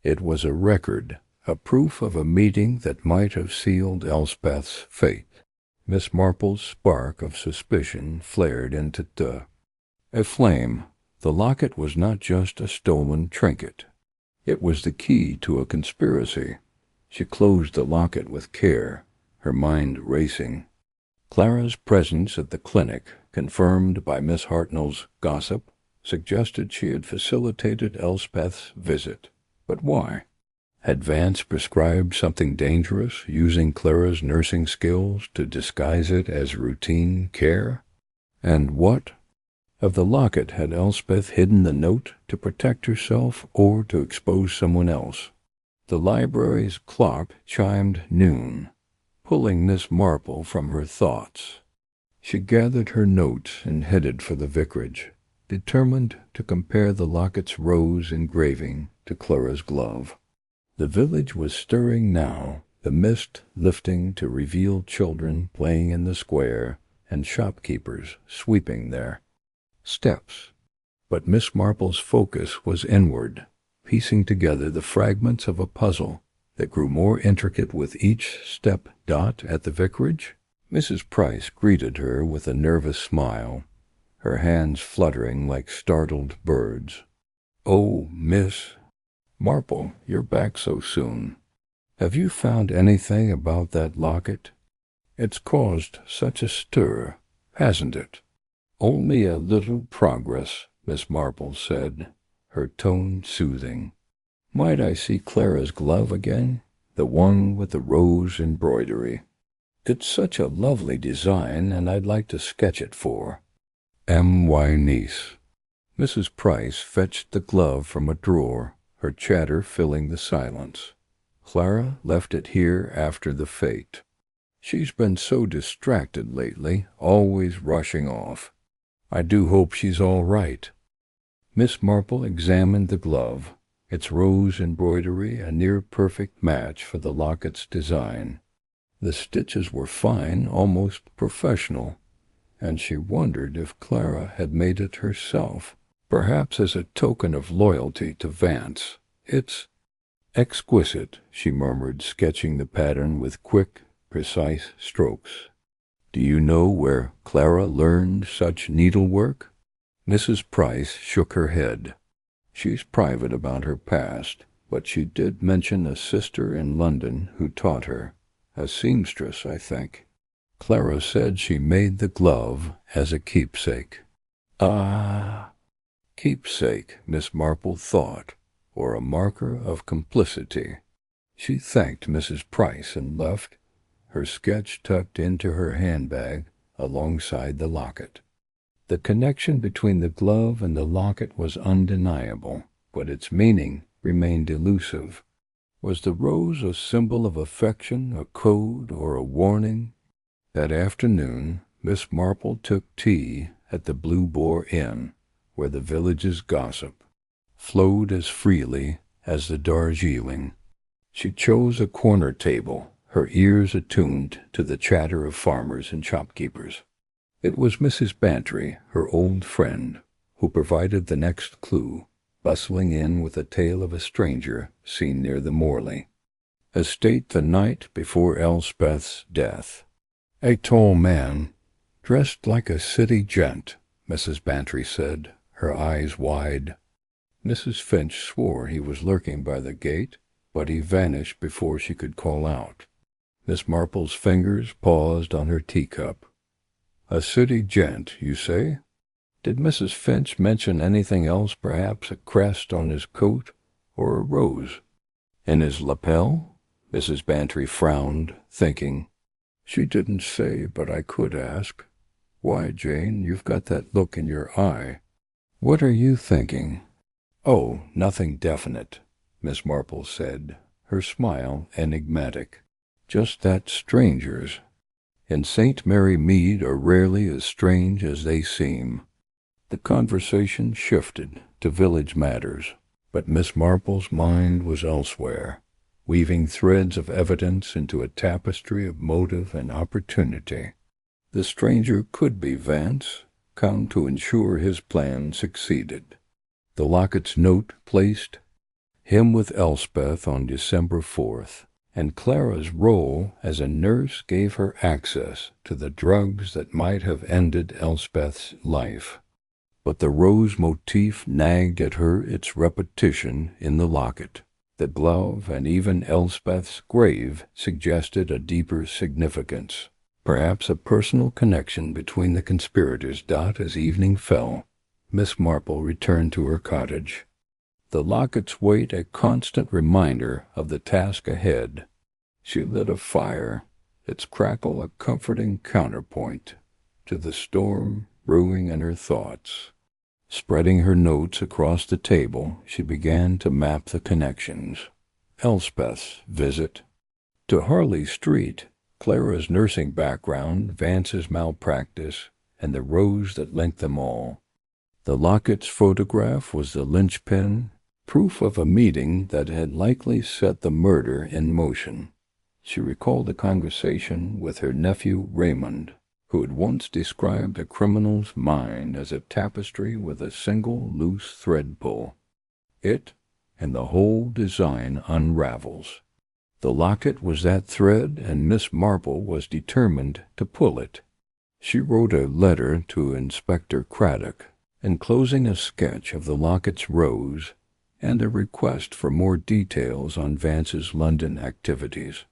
It was a record, a proof of a meeting that might have sealed Elspeth's fate. Miss Marple's spark of suspicion flared into a flame. The locket was not just a stolen trinket. It was the key to a conspiracy. She closed the locket with care, her mind racing. Clara's presence at the clinic, confirmed by Miss Hartnell's gossip, suggested she had facilitated Elspeth's visit. But why? Had Vance prescribed something dangerous, using Clara's nursing skills to disguise it as routine care? And what? Of the locket, had Elspeth hidden the note to protect herself or to expose someone else? The library's clock chimed noon, pulling Miss Marple from her thoughts. She gathered her notes and headed for the vicarage, determined to compare the locket's rose engraving to Clara's glove. The village was stirring now, the mist lifting to reveal children playing in the square and shopkeepers sweeping their steps. But Miss Marple's focus was inward, piecing together the fragments of a puzzle that grew more intricate with each step. At the vicarage, Mrs. Price greeted her with a nervous smile, her hands fluttering like startled birds. "Oh, Miss Marple, you're back so soon. Have you found anything about that locket? It's caused such a stir, hasn't it?" "Only a little progress," Miss Marple said, her tone soothing. "Might I see Clara's glove again? The one with the rose embroidery. It's such a lovely design, and I'd like to sketch it for M.Y. niece." Mrs. Price fetched the glove from a drawer, her chatter filling the silence. "Clara left it here after the fete. She's been so distracted lately, always rushing off. I do hope she's all right." Miss Marple examined the glove, its rose embroidery a near-perfect match for the locket's design. The stitches were fine, almost professional, and she wondered if Clara had made it herself, perhaps as a token of loyalty to Vance. "It's exquisite," she murmured, sketching the pattern with quick, precise strokes. "Do you know where Clara learned such needlework?" Mrs. Price shook her head. "She's private about her past, but she did mention a sister in London who taught her, a seamstress, I think. Clara said she made the glove as a keepsake." "Ah, keepsake," Miss Marple thought, or a marker of complicity. She thanked Mrs. Price and left, her sketch tucked into her handbag, alongside the locket. The connection between the glove and the locket was undeniable, but its meaning remained elusive. Was the rose a symbol of affection, a code, or a warning? That afternoon, Miss Marple took tea at the Blue Boar Inn, where the village's gossip flowed as freely as the Darjeeling. She chose a corner table, her ears attuned to the chatter of farmers and shopkeepers. It was Mrs. Bantry, her old friend, who provided the next clue, bustling in with a tale of a stranger seen near the Morley estate the night before Elspeth's death. A tall man, dressed like a city gent, Mrs. Bantry said, her eyes wide. Mrs. Finch swore he was lurking by the gate, but he vanished before she could call out. Miss Marple's fingers paused on her teacup. A city gent, you say? Did Mrs. Finch mention anything else, perhaps a crest on his coat, or a rose in his lapel? Mrs. Bantry frowned, thinking. She didn't say, but I could ask. Why, Jane, you've got that look in your eye. What are you thinking? Oh, nothing definite, Miss Marple said, her smile enigmatic. Just that strangers in St. Mary Mead are rarely as strange as they seem. The conversation shifted to village matters, but Miss Marple's mind was elsewhere, weaving threads of evidence into a tapestry of motive and opportunity. The stranger could be Vance, come to ensure his plan succeeded. The locket's note placed him with Elspeth on December 4th, and Clara's role as a nurse gave her access to the drugs that might have ended Elspeth's life. But the rose motif nagged at her its repetition in the locket. The glove and even Elspeth's grave suggested a deeper significance, perhaps a personal connection between the conspirators. As evening fell, Miss Marple returned to her cottage, the locket's weight a constant reminder of the task ahead. She lit a fire, its crackle a comforting counterpoint to the storm brewing in her thoughts. Spreading her notes across the table, she began to map the connections. Elspeth's visit to Harley Street, Clara's nursing background, Vance's malpractice, and the rose that linked them all. The locket's photograph was the linchpin, proof of a meeting that had likely set the murder in motion. She recalled a conversation with her nephew Raymond, who had once described a criminal's mind as a tapestry with a single loose thread pull. It and the whole design unravels. The locket was that thread, and Miss Marple was determined to pull it. She wrote a letter to Inspector Craddock, enclosing a sketch of the locket's rose and a request for more details on Vance's London activities.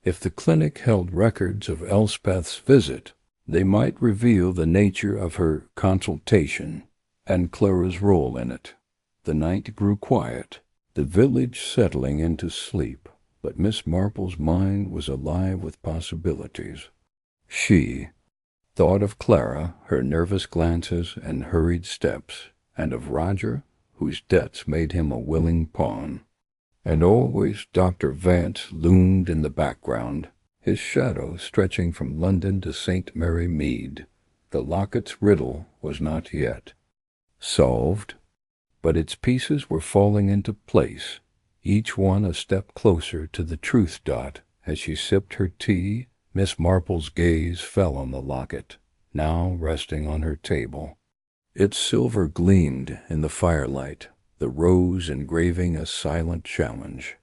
If the clinic held records of Elspeth's visit, they might reveal the nature of her consultation and Clara's role in it. The night grew quiet, the village settling into sleep, but Miss Marple's mind was alive with possibilities. She thought of Clara, her nervous glances and hurried steps, and of Roger, whose debts made him a willing pawn. And always Dr. Vance loomed in the background, his shadow stretching from London to St. Mary Mead. The locket's riddle was not yet solved, but its pieces were falling into place, each one a step closer to the truth. As she sipped her tea, Miss Marple's gaze fell on the locket, now resting on her table. Its silver gleamed in the firelight, the rose engraving a silent challenge.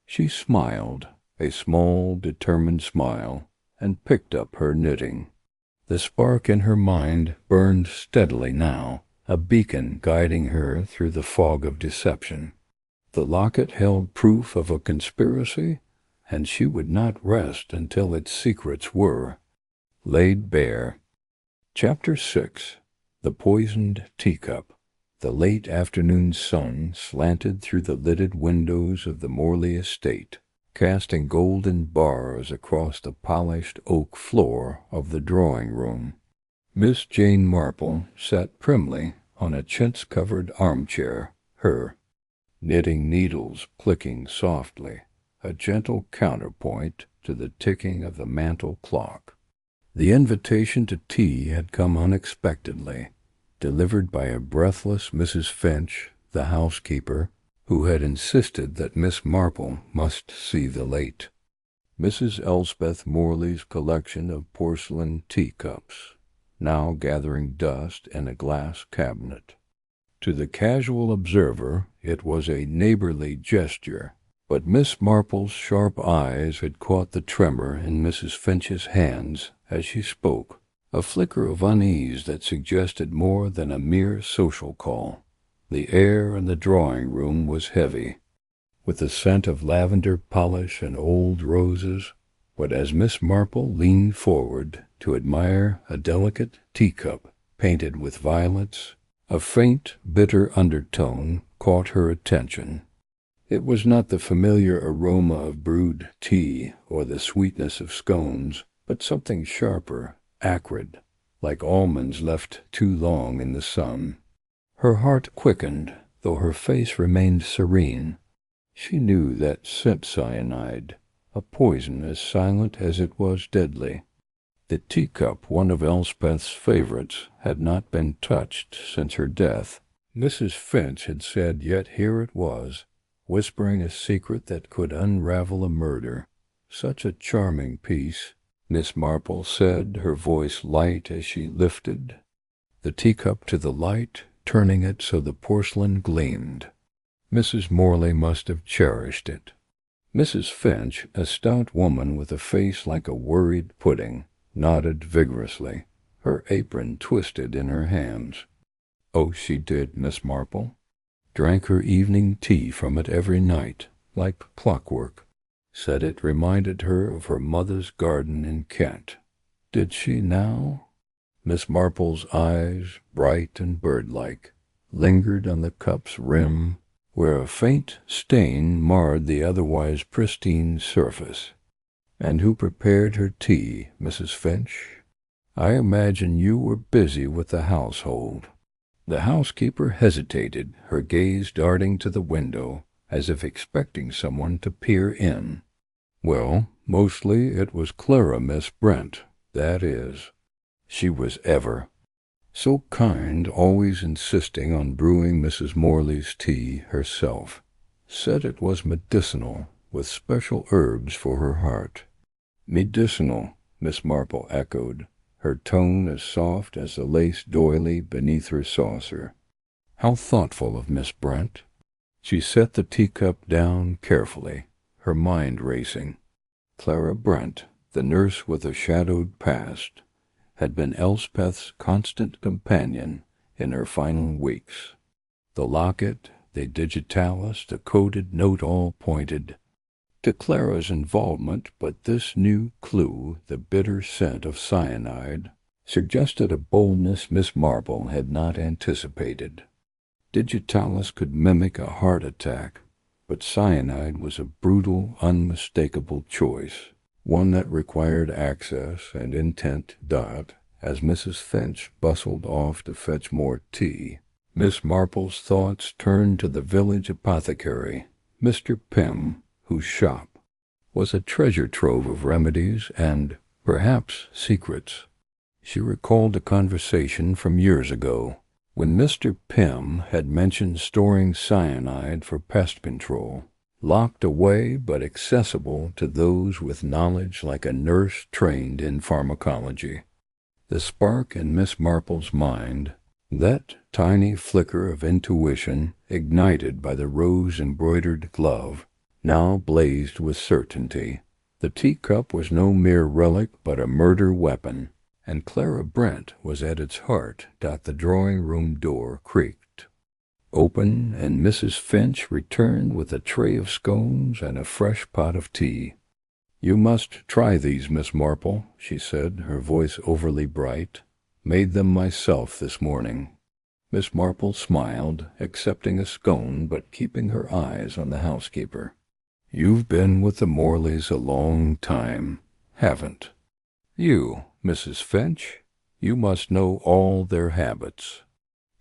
She smiled, a small, determined smile, and picked up her knitting. The spark in her mind burned steadily now, a beacon guiding her through the fog of deception. The locket held proof of a conspiracy, and she would not rest until its secrets were laid bare. Chapter 6. The Poisoned Teacup. The late afternoon sun slanted through the lidded windows of the Morley estate, casting golden bars across the polished oak floor of the drawing-room. Miss Jane Marple sat primly on a chintz-covered armchair, her knitting needles clicking softly, a gentle counterpoint to the ticking of the mantel clock. The invitation to tea had come unexpectedly, delivered by a breathless Mrs. Finch, the housekeeper, who had insisted that Miss Marple must see the late. Mrs. Elspeth Morley's collection of porcelain teacups, now gathering dust in a glass cabinet. To the casual observer it was a neighborly gesture, but Miss Marple's sharp eyes had caught the tremor in Mrs. Finch's hands as she spoke, a flicker of unease that suggested more than a mere social call. The air in the drawing-room was heavy, with the scent of lavender polish and old roses, but as Miss Marple leaned forward to admire a delicate teacup painted with violets, a faint, bitter undertone caught her attention. It was not the familiar aroma of brewed tea or the sweetness of scones, but something sharper, acrid, like almonds left too long in the sun. Her heart quickened, though her face remained serene. She knew that scent cyanide, a poison as silent as it was deadly. The teacup, one of Elspeth's favorites, had not been touched since her death. Mrs. Finch had said, yet here it was, whispering a secret that could unravel a murder. Such a charming piece, Miss Marple said, her voice light as she lifted the teacup to the light, turning it so the porcelain gleamed. Mrs. Morley must have cherished it. Mrs. Finch, a stout woman with a face like a worried pudding, nodded vigorously, her apron twisted in her hands. Oh, she did, Miss Marple. Drank her evening tea from it every night, like clockwork. Said it reminded her of her mother's garden in Kent. Did she now? Miss Marple's eyes, bright and bird-like, lingered on the cup's rim, where a faint stain marred the otherwise pristine surface. And who prepared her tea, Mrs. Finch? I imagine you were busy with the household. The housekeeper hesitated, her gaze darting to the window, as if expecting someone to peer in. Well, mostly it was Clara Miss Brent, that is. She was ever so kind, always insisting on brewing Mrs. Morley's tea herself. Said it was medicinal, with special herbs for her heart. Medicinal, Miss Marple echoed, her tone as soft as the lace doily beneath her saucer. How thoughtful of Miss Brent. She set the teacup down carefully, her mind racing. Clara Brent, the nurse with a shadowed past, had been Elspeth's constant companion in her final weeks. The locket, the digitalis, the coded note all pointed to Clara's involvement, but this new clue, the bitter scent of cyanide, suggested a boldness Miss Marple had not anticipated. Digitalis could mimic a heart attack, but cyanide was a brutal, unmistakable choice, one that required access and intent. As Mrs. Finch bustled off to fetch more tea, Miss Marple's thoughts turned to the village apothecary, Mr. Pym, whose shop was a treasure trove of remedies and, perhaps, secrets. She recalled a conversation from years ago, when Mr. Pym had mentioned storing cyanide for pest control, locked away but accessible to those with knowledge like a nurse trained in pharmacology. The spark in Miss Marple's mind, that tiny flicker of intuition ignited by the rose-embroidered glove, now blazed with certainty. The teacup was no mere relic but a murder weapon, and Clara Brent was at its heart. The drawing-room door creaked open, and Mrs. Finch returned with a tray of scones and a fresh pot of tea. "You must try these, Miss Marple," she said, her voice overly bright. "Made them myself this morning." Miss Marple smiled, accepting a scone but keeping her eyes on the housekeeper. You've been with the Morleys a long time, haven't you, Mrs. Finch? You must know all their habits."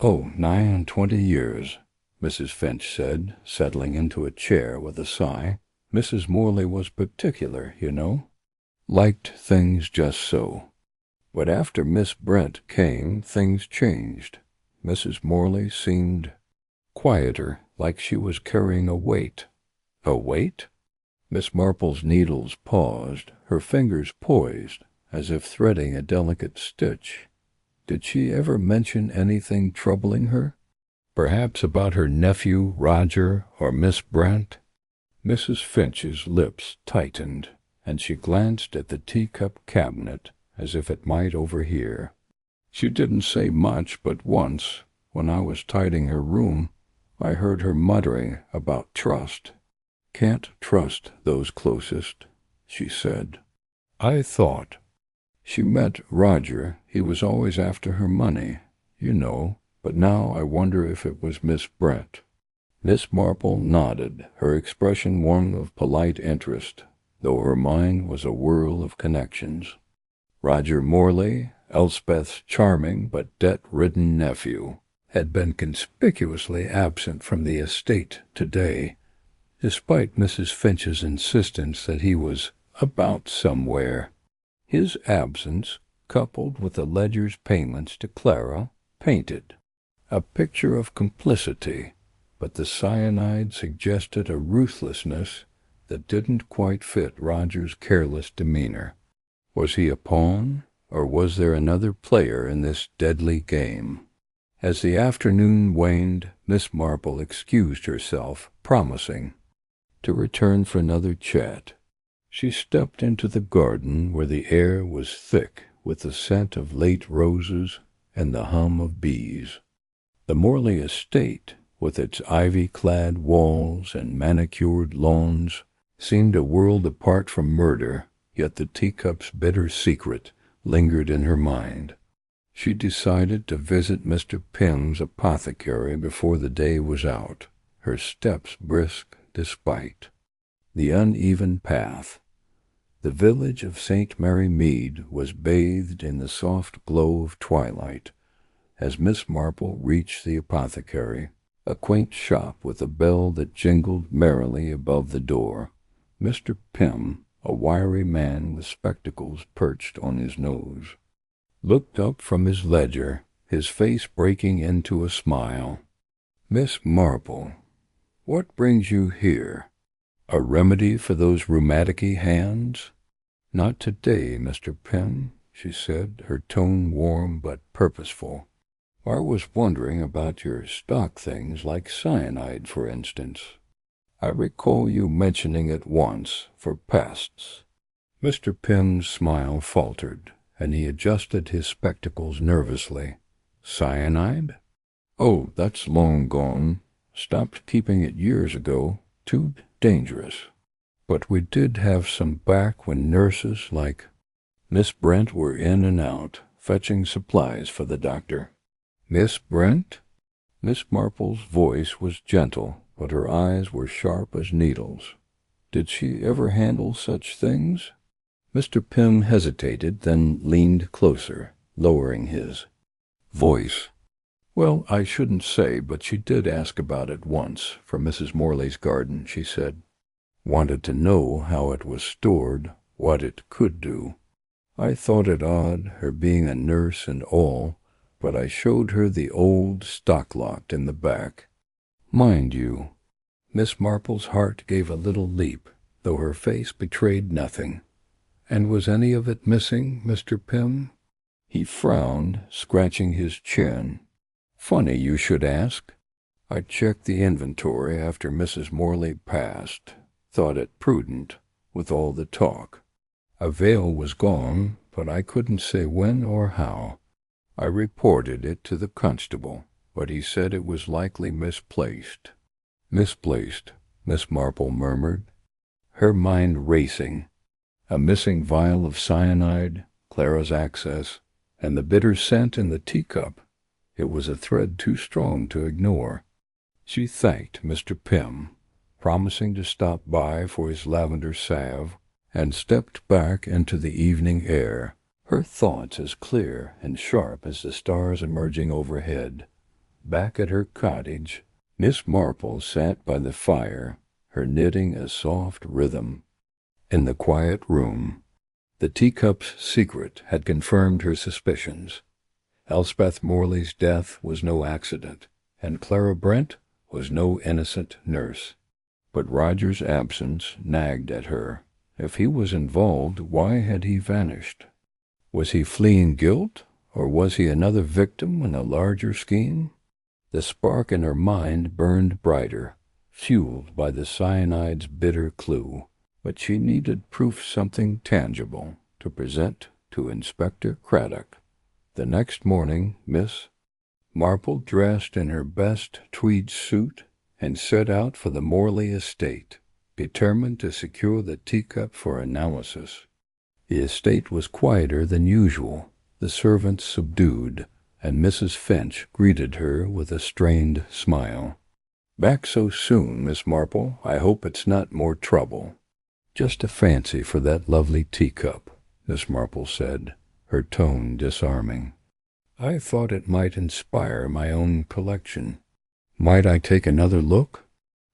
"Oh, 29 years," Mrs. Finch said, settling into a chair with a sigh. "Mrs. Morley was particular, you know. Liked things just so. But after Miss Brent came, things changed. Mrs. Morley seemed quieter, like she was carrying a weight." "A weight?" Miss Marple's needles paused, her fingers poised, as if threading a delicate stitch. Did she ever mention anything troubling her? Perhaps about her nephew, Roger, or Miss Brent? Mrs. Finch's lips tightened, and she glanced at the teacup cabinet as if it might overhear. "She didn't say much, but once, when I was tidying her room, I heard her muttering about trust. 'Can't trust those closest,' she said. I thought she met Roger. He was always after her money, you know, but now I wonder if it was Miss Brent." Miss Marple nodded, her expression one of polite interest, though her mind was a whirl of connections. Roger Morley, Elspeth's charming but debt-ridden nephew, had been conspicuously absent from the estate today, despite Mrs. Finch's insistence that he was about somewhere. His absence, coupled with the ledger's payments to Clara, painted a picture of complicity, but the cyanide suggested a ruthlessness that didn't quite fit Roger's careless demeanor. Was he a pawn, or was there another player in this deadly game? As the afternoon waned, Miss Marple excused herself, promising to return for another chat. She stepped into the garden where the air was thick with the scent of late roses and the hum of bees. The Morley estate, with its ivy-clad walls and manicured lawns, seemed a world apart from murder, yet the teacup's bitter secret lingered in her mind. She decided to visit Mr. Pym's apothecary before the day was out, her steps brisk despite the uneven path. The village of St. Mary Mead was bathed in the soft glow of twilight as Miss Marple reached the apothecary, a quaint shop with a bell that jingled merrily above the door. Mr. Pym, a wiry man with spectacles perched on his nose, looked up from his ledger, his face breaking into a smile. "Miss Marple, what brings you here? A remedy for those rheumaticy hands?" "Not today, Mr. Pym," she said, her tone warm but purposeful. "I was wondering about your stock things, like cyanide, for instance. I recall you mentioning it once, for pests." Mr. Pym's smile faltered, and he adjusted his spectacles nervously. "Cyanide? Oh, that's long gone. Stopped keeping it years ago. Too dangerous. But we did have some back when nurses like Miss Brent were in and out, fetching supplies for the doctor." "Miss Brent?" Miss Marple's voice was gentle, but her eyes were sharp as needles. "Did she ever handle such things?" Mr. Pym hesitated, then leaned closer, lowering his voice. "Well, I shouldn't say, but she did ask about it once, for Mrs. Morley's garden, she said. Wanted to know how it was stored, what it could do. I thought it odd, her being a nurse and all, but I showed her the old stock-lot in the back. Mind you," Miss Marple's heart gave a little leap, though her face betrayed nothing. "And was any of it missing, Mr. Pym?" He frowned, scratching his chin. "Funny you should ask. I checked the inventory after Mrs. Morley passed. Thought it prudent, with all the talk. A veil was gone, but I couldn't say when or how. I reported it to the constable, but he said it was likely misplaced." "Misplaced," Miss Marple murmured, her mind racing. A missing vial of cyanide, Clara's access, and the bitter scent in the teacup. It was a thread too strong to ignore. She thanked Mr. Pym. promising to stop by for his lavender salve, and stepped back into the evening air, her thoughts as clear and sharp as the stars emerging overhead. Back at her cottage, Miss Marple sat by the fire, her knitting a soft rhythm. In the quiet room, the teacup's secret had confirmed her suspicions. Elspeth Morley's death was no accident, and Clara Brent was no innocent nurse. But Roger's absence nagged at her. If he was involved, why had he vanished? Was he fleeing guilt, or was he another victim in a larger scheme? The spark in her mind burned brighter, fueled by the cyanide's bitter clue, but she needed proof, something tangible, to present to Inspector Craddock. The next morning, Miss Marple dressed in her best tweed suit and set out for the Morley estate, determined to secure the teacup for analysis. The estate was quieter than usual, the servants subdued, and Mrs. Finch greeted her with a strained smile. "Back so soon, Miss Marple. I hope it's not more trouble." "Just a fancy for that lovely teacup," Miss Marple said, her tone disarming. "I thought it might inspire my own collection. Might I take another look?"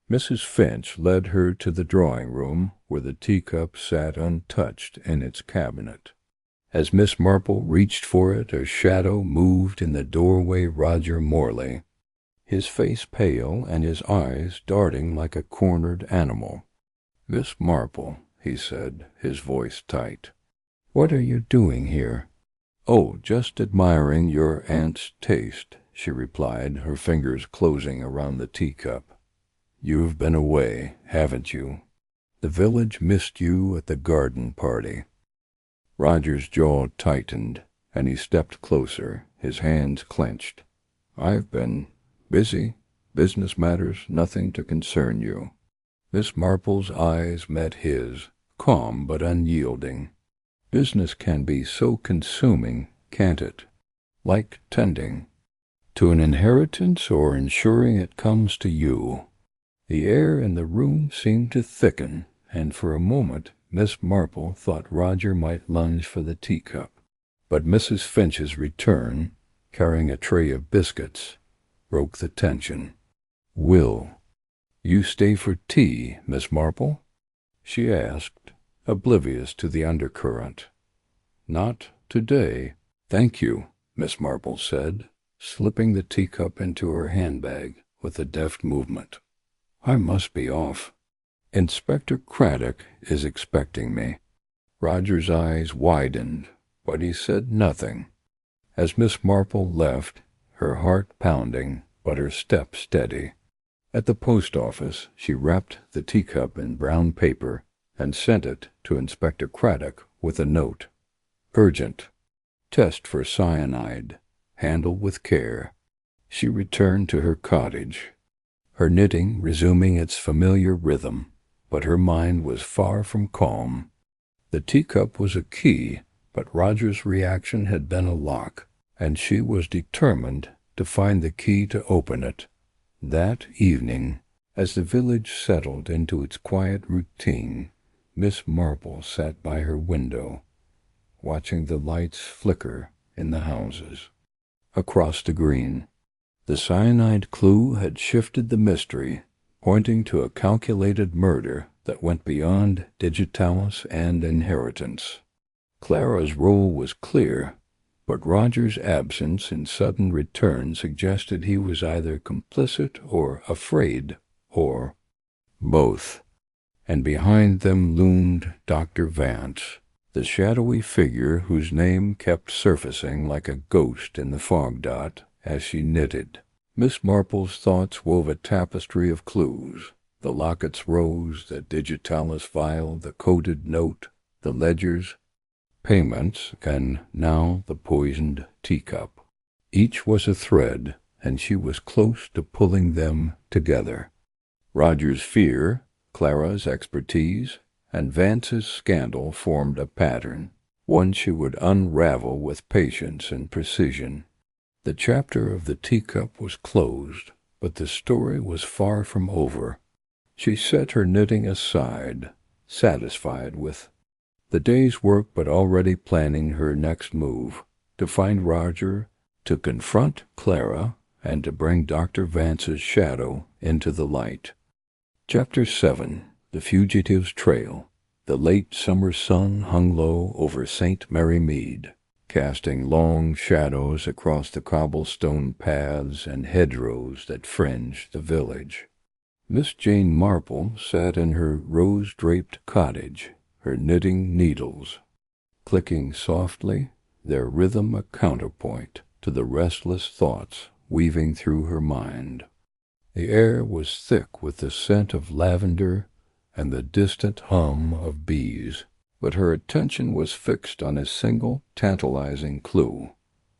Mrs. Finch led her to the drawing-room, where the teacup sat untouched in its cabinet. As Miss Marple reached for it, a shadow moved in the doorway. Roger Morley, his face pale and his eyes darting like a cornered animal. "Miss Marple," he said, his voice tight, "what are you doing here?" "Oh, just admiring your aunt's taste," she replied, her fingers closing around the teacup. "You've been away, haven't you? The village missed you at the garden party." Roger's jaw tightened, and he stepped closer, his hands clenched. "I've been busy. Business matters, nothing to concern you." Miss Marple's eyes met his, calm but unyielding. "Business can be so consuming, can't it? Like tending to an inheritance or ensuring it comes to you." The air in the room seemed to thicken, and for a moment Miss Marple thought Roger might lunge for the teacup. But Mrs. Finch's return, carrying a tray of biscuits, broke the tension. "Will you stay for tea, Miss Marple?" she asked, oblivious to the undercurrent. "Not today, thank you," Miss Marple said, slipping the teacup into her handbag with a deft movement. "I must be off. Inspector Craddock is expecting me." Roger's eyes widened, but he said nothing. As Miss Marple left, her heart pounding, but her step steady. At the post office, she wrapped the teacup in brown paper and sent it to Inspector Craddock with a note. "Urgent. Test for cyanide. Handle with care." She returned to her cottage, her knitting resuming its familiar rhythm, but her mind was far from calm. The teacup was a key, but Roger's reaction had been a lock, and she was determined to find the key to open it. That evening, as the village settled into its quiet routine, Miss Marple sat by her window, watching the lights flicker in the houses. Across the green, the cyanide clue had shifted the mystery, pointing to a calculated murder that went beyond digitalis and inheritance. Clara's role was clear, but Roger's absence and sudden return suggested he was either complicit or afraid, or both. And behind them loomed Dr. Vance, the shadowy figure whose name kept surfacing like a ghost in the fog dot as she knitted. Miss Marple's thoughts wove a tapestry of clues. The locket's rose, the digitalis vial, the coded note, the ledgers, payments, and now the poisoned teacup. Each was a thread, and she was close to pulling them together. Roger's fear, Clara's expertise, and Vance's scandal formed a pattern, one she would unravel with patience and precision. The chapter of the teacup was closed, but the story was far from over. She set her knitting aside, satisfied with the day's work, but already planning her next move, to find Roger, to confront Clara, and to bring Dr. Vance's shadow into the light. Chapter 7. The Fugitive's Trail. The late summer sun hung low over St. Mary Mead, casting long shadows across the cobblestone paths and hedgerows that fringed the village. Miss Jane Marple sat in her rose-draped cottage, her knitting needles clicking softly, their rhythm a counterpoint to the restless thoughts weaving through her mind. The air was thick with the scent of lavender and the distant hum of bees, but her attention was fixed on a single tantalizing clue.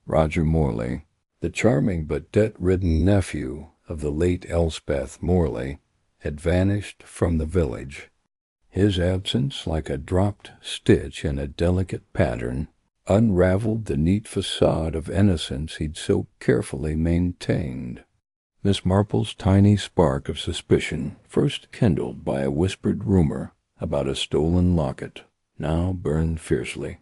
Roger Morley, the charming but debt-ridden nephew of the late Elspeth Morley, had vanished from the village. His absence, like a dropped stitch in a delicate pattern, unraveled the neat facade of innocence he'd so carefully maintained. Miss Marple's tiny spark of suspicion, first kindled by a whispered rumor about a stolen locket, now burned fiercely.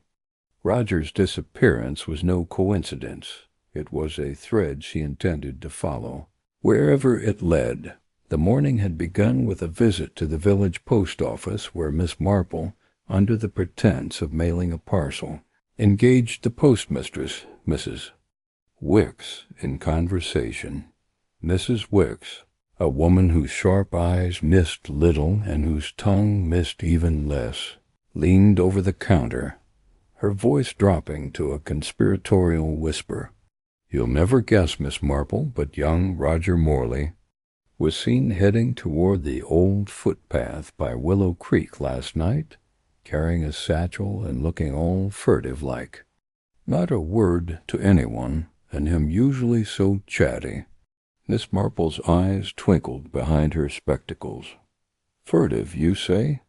Roger's disappearance was no coincidence. It was a thread she intended to follow, wherever it led. The morning had begun with a visit to the village post office, where Miss Marple, under the pretense of mailing a parcel, engaged the postmistress, Mrs. Wicks, in conversation. Mrs. Wicks, a woman whose sharp eyes missed little and whose tongue missed even less, leaned over the counter, her voice dropping to a conspiratorial whisper. "You'll never guess, Miss Marple, but young Roger Morley was seen heading toward the old footpath by Willow Creek last night, carrying a satchel and looking all furtive-like. Not a word to anyone, and him usually so chatty." Miss Marple's eyes twinkled behind her spectacles. "Furtive, you say?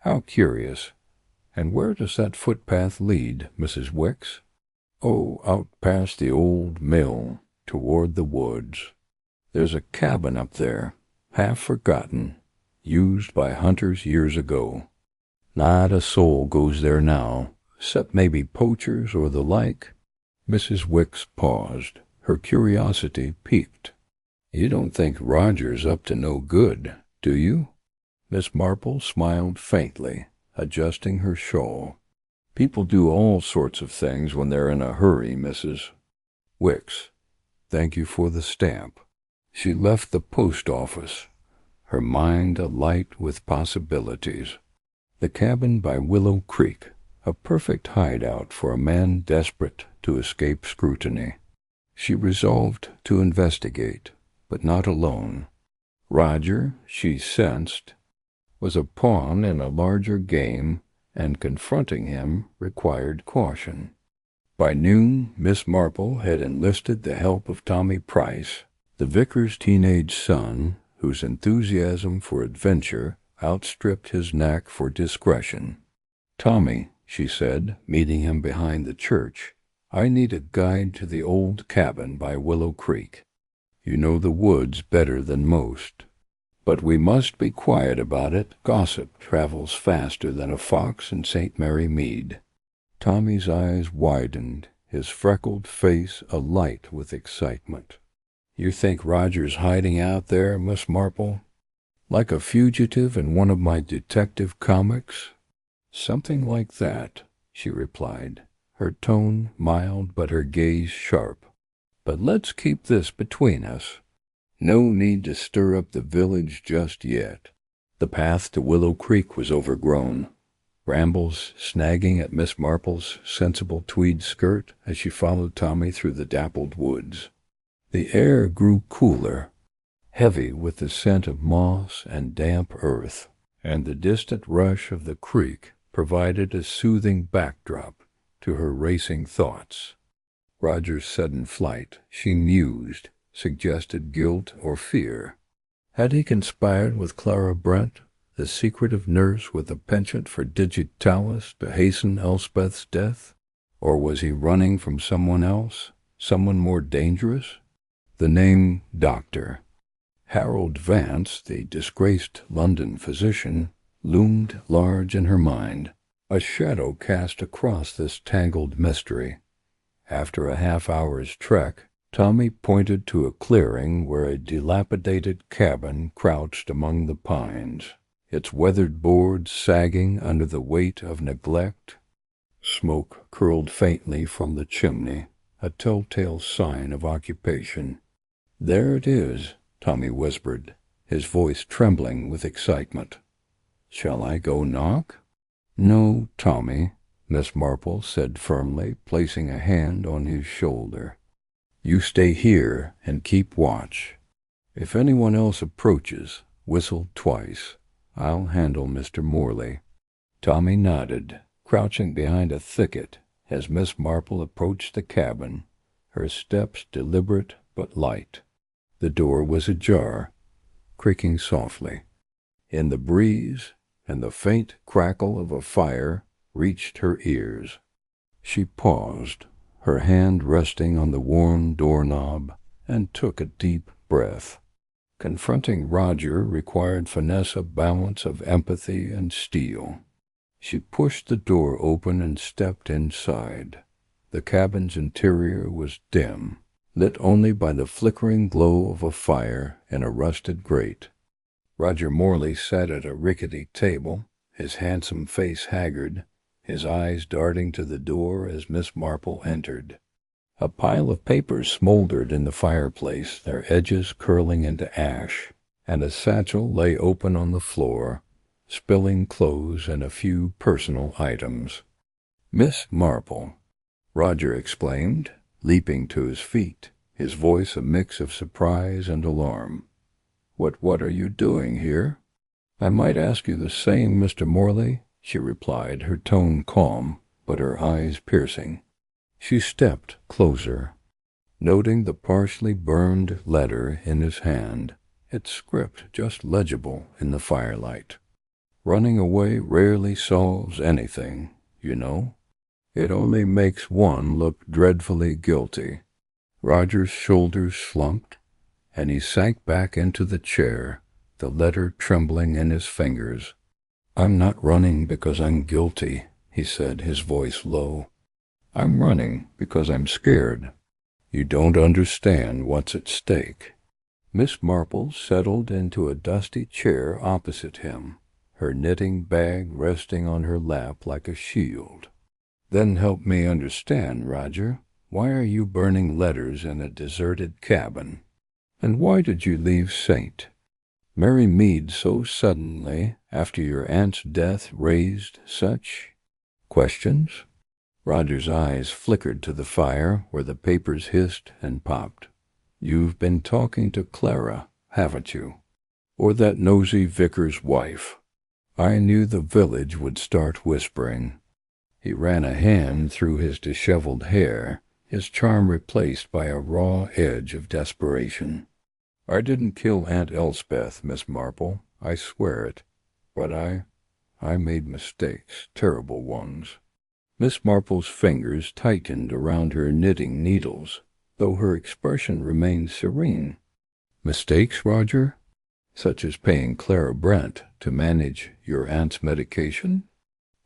How curious. And where does that footpath lead, Mrs. Wicks?" "Oh, out past the old mill, toward the woods. There's a cabin up there, half forgotten, used by hunters years ago. Not a soul goes there now, 'cept maybe poachers or the like." Mrs. Wicks paused, her curiosity piqued. "You don't think Roger's up to no good, do you?" Miss Marple smiled faintly, adjusting her shawl. "People do all sorts of things when they're in a hurry, Mrs. Wicks. Thank you for the stamp." She left the post office, her mind alight with possibilities. The cabin by Willow Creek, a perfect hideout for a man desperate to escape scrutiny. She resolved to investigate, but not alone. Roger, she sensed, was a pawn in a larger game, and confronting him required caution. By noon, Miss Marple had enlisted the help of Tommy Price, the vicar's teenage son, whose enthusiasm for adventure outstripped his knack for discretion. "Tommy," she said, meeting him behind the church, "I need a guide to the old cabin by Willow Creek. You know the woods better than most. But we must be quiet about it. Gossip travels faster than a fox in St. Mary Mead." Tommy's eyes widened, his freckled face alight with excitement. "You think Roger's hiding out there, Miss Marple? Like a fugitive in one of my detective comics?" "Something like that," she replied, her tone mild but her gaze sharp. "But let's keep this between us. No need to stir up the village just yet." The path to Willow Creek was overgrown, brambles snagging at Miss Marple's sensible tweed skirt as she followed Tommy through the dappled woods. The air grew cooler, heavy with the scent of moss and damp earth, and the distant rush of the creek provided a soothing backdrop to her racing thoughts. Roger's sudden flight, she mused, suggested guilt or fear. Had he conspired with Clara Brent, the secretive nurse with a penchant for digitalis, to hasten Elspeth's death? Or was he running from someone else, someone more dangerous? The name Doctor Harold Vance, the disgraced London physician, loomed large in her mind, a shadow cast across this tangled mystery. After a half-hour's trek, Tommy pointed to a clearing where a dilapidated cabin crouched among the pines, its weathered boards sagging under the weight of neglect. Smoke curled faintly from the chimney, a telltale sign of occupation. "There it is," Tommy whispered, his voice trembling with excitement. "Shall I go knock?" "No, Tommy," Miss Marple said firmly, placing a hand on his shoulder. "You stay here and keep watch. If anyone else approaches, whistle twice. I'll handle Mr. Morley." Tommy nodded, crouching behind a thicket as Miss Marple approached the cabin, her steps deliberate but light. The door was ajar, creaking softly. In the breeze, and the faint crackle of a fire reached her ears. She paused, her hand resting on the worn doorknob, and took a deep breath. Confronting Roger required finesse a balance of empathy and steel. She pushed the door open and stepped inside. The cabin's interior was dim, lit only by the flickering glow of a fire in a rusted grate. Roger Morley sat at a rickety table, his handsome face haggard, his eyes darting to the door as Miss Marple entered. A pile of papers smoldered in the fireplace, their edges curling into ash, and a satchel lay open on the floor, spilling clothes and a few personal items. "Miss Marple," Roger exclaimed, leaping to his feet, his voice a mix of surprise and alarm. What are you doing here?" "I might ask you the same, Mr. Morley," she replied, her tone calm, but her eyes piercing. She stepped closer, noting the partially burned letter in his hand, its script just legible in the firelight. "Running away rarely solves anything, you know. It only makes one look dreadfully guilty." Roger's shoulders slumped, and he sank back into the chair, the letter trembling in his fingers. "I'm not running because I'm guilty," he said, his voice low. "I'm running because I'm scared. You don't understand what's at stake." Miss Marple settled into a dusty chair opposite him, her knitting bag resting on her lap like a shield. "Then help me understand, Roger. Why are you burning letters in a deserted cabin? And why did you leave Saint? Marry Mead so suddenly after your aunt's death raised such questions?" Roger's eyes flickered to the fire where the papers hissed and popped. "You've been talking to Clara, haven't you? Or that nosy vicar's wife? I knew the village would start whispering." He ran a hand through his disheveled hair, his charm replaced by a raw edge of desperation. "I didn't kill Aunt Elspeth, Miss Marple, I swear it. But I made mistakes, terrible ones." Miss Marple's fingers tightened around her knitting needles, though her expression remained serene. "Mistakes, Roger? Such as paying Clara Brent to manage your aunt's medication?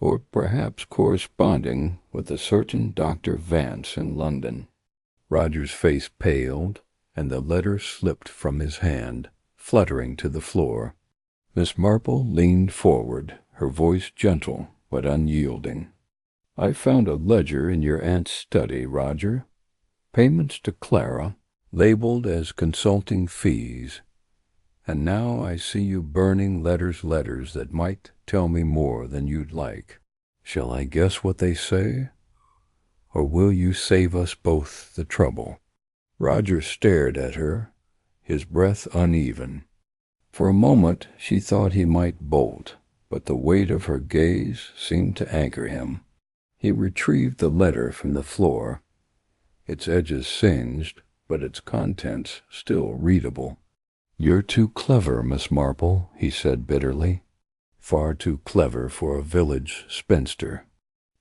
Or perhaps corresponding with a certain Dr. Vance in London?" Roger's face paled, and the letter slipped from his hand, fluttering to the floor. Miss Marple leaned forward, her voice gentle but unyielding. "I found a ledger in your aunt's study, Roger. Payments to Clara, labeled as consulting fees. And now I see you burning letters that might tell me more than you'd like. Shall I guess what they say? Or will you save us both the trouble?" Roger stared at her, his breath uneven. For a moment she thought he might bolt, but the weight of her gaze seemed to anchor him. He retrieved the letter from the floor, its edges singed, but its contents still readable. "You're too clever, Miss Marple," he said bitterly. "Far too clever for a village spinster."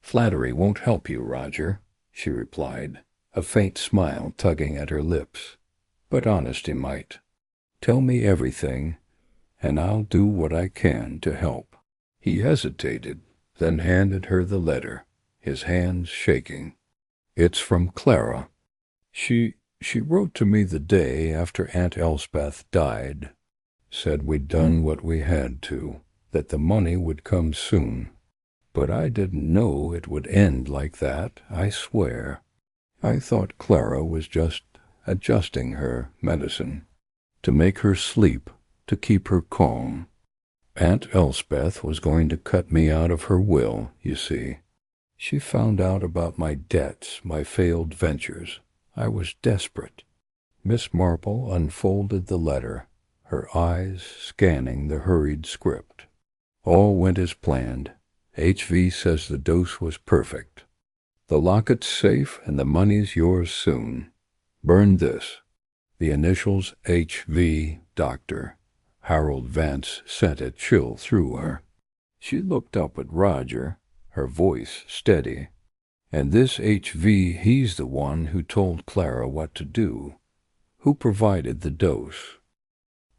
"Flattery won't help you, Roger," she replied, a faint smile tugging at her lips. "But honesty might." Tell me everything, and I'll do what I can to help." He hesitated, then handed her the letter, his hands shaking. "It's from Clara. She wrote to me the day after Aunt Elspeth died. Said we'd done what we had to, that the money would come soon. But I didn't know it would end like that, I swear. I thought Clara was just adjusting her medicine, to make her sleep, to keep her calm. Aunt Elspeth was going to cut me out of her will, you see. She found out about my debts, my failed ventures. I was desperate." Miss Marple unfolded the letter, her eyes scanning the hurried script. "All went as planned. H.V. says the dose was perfect. The locket's safe and the money's yours soon. Burn this." The initials H.V. Doctor. Harold Vance sent a chill through her. She looked up at Roger, her voice steady. "And this H.V., he's the one who told Clara what to do. Who provided the dose?"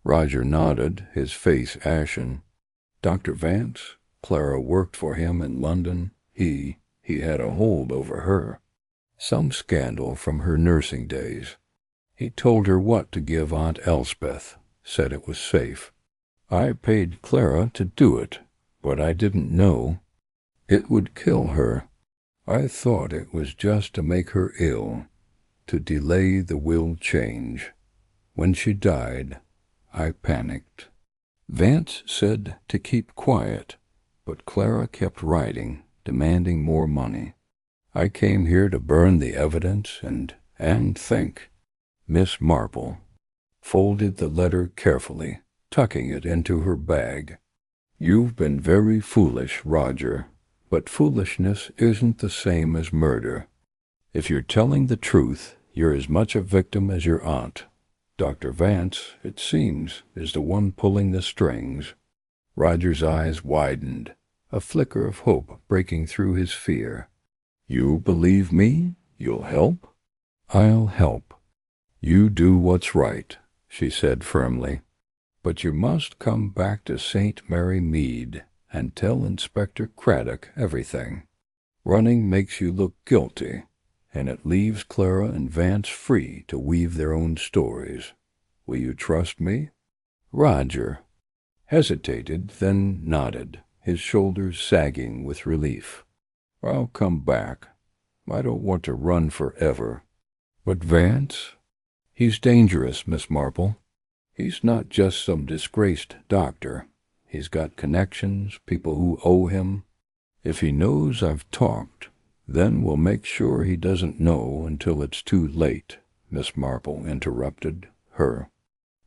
Roger nodded, his face ashen. "Dr. Vance? Clara worked for him in London. He had a hold over her. Some scandal from her nursing days. He told her what to give Aunt Elspeth, said it was safe. I paid Clara to do it, but I didn't know. It would kill her. I thought it was just to make her ill, to delay the will change. When she died, I panicked. Vance said to keep quiet, but Clara kept writing, demanding more money. I came here to burn the evidence and think." Miss Marple folded the letter carefully, tucking it into her bag. "You've been very foolish, Roger, but foolishness isn't the same as murder. If you're telling the truth, you're as much a victim as your aunt. Dr. Vance, it seems, is the one pulling the strings." Roger's eyes widened, a flicker of hope breaking through his fear. "You believe me? You'll help?" "I'll help. You do what's right," she said firmly. "But you must come back to St. Mary Mead and tell Inspector Craddock everything. Running makes you look guilty, and it leaves Clara and Vance free to weave their own stories. Will you trust me?" Roger hesitated, then nodded, his shoulders sagging with relief. "I'll come back. I don't want to run forever. But Vance? He's dangerous, Miss Marple. He's not just some disgraced doctor. He's got connections, people who owe him. If he knows I've talked, then we'll make sure he doesn't know until it's too late," Miss Marple interrupted, her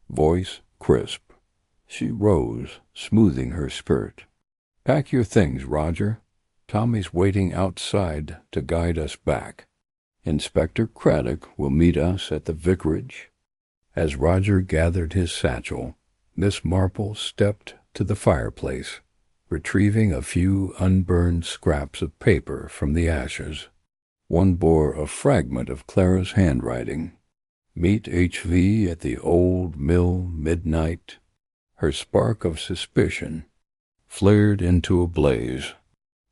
voice crisp. She rose, smoothing her skirt. "Pack your things, Roger. Tommy's waiting outside to guide us back. Inspector Craddock will meet us at the vicarage." As Roger gathered his satchel, Miss Marple stepped to the fireplace, retrieving a few unburned scraps of paper from the ashes. One bore a fragment of Clara's handwriting. "Meet H.V. at the old mill midnight." Her spark of suspicion flared into a blaze.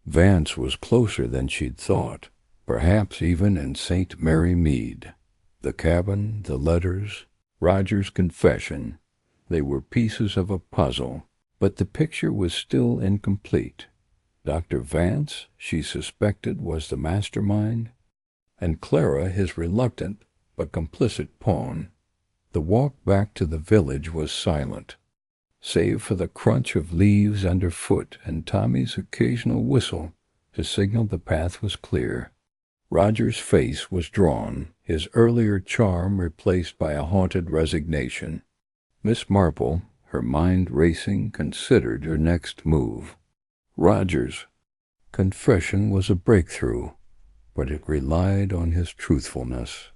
Vance was closer than she'd thought, perhaps even in St. Mary Mead. The cabin, the letters, Roger's confession, they were pieces of a puzzle, but the picture was still incomplete. Dr. Vance, she suspected, was the mastermind, and Clara his reluctant but complicit pawn. The walk back to the village was silent, save for the crunch of leaves underfoot and Tommy's occasional whistle to signal the path was clear. Roger's face was drawn, his earlier charm replaced by a haunted resignation. Miss Marple, her mind racing, considered her next move. Roger's confession was a breakthrough, but it relied on his truthfulness.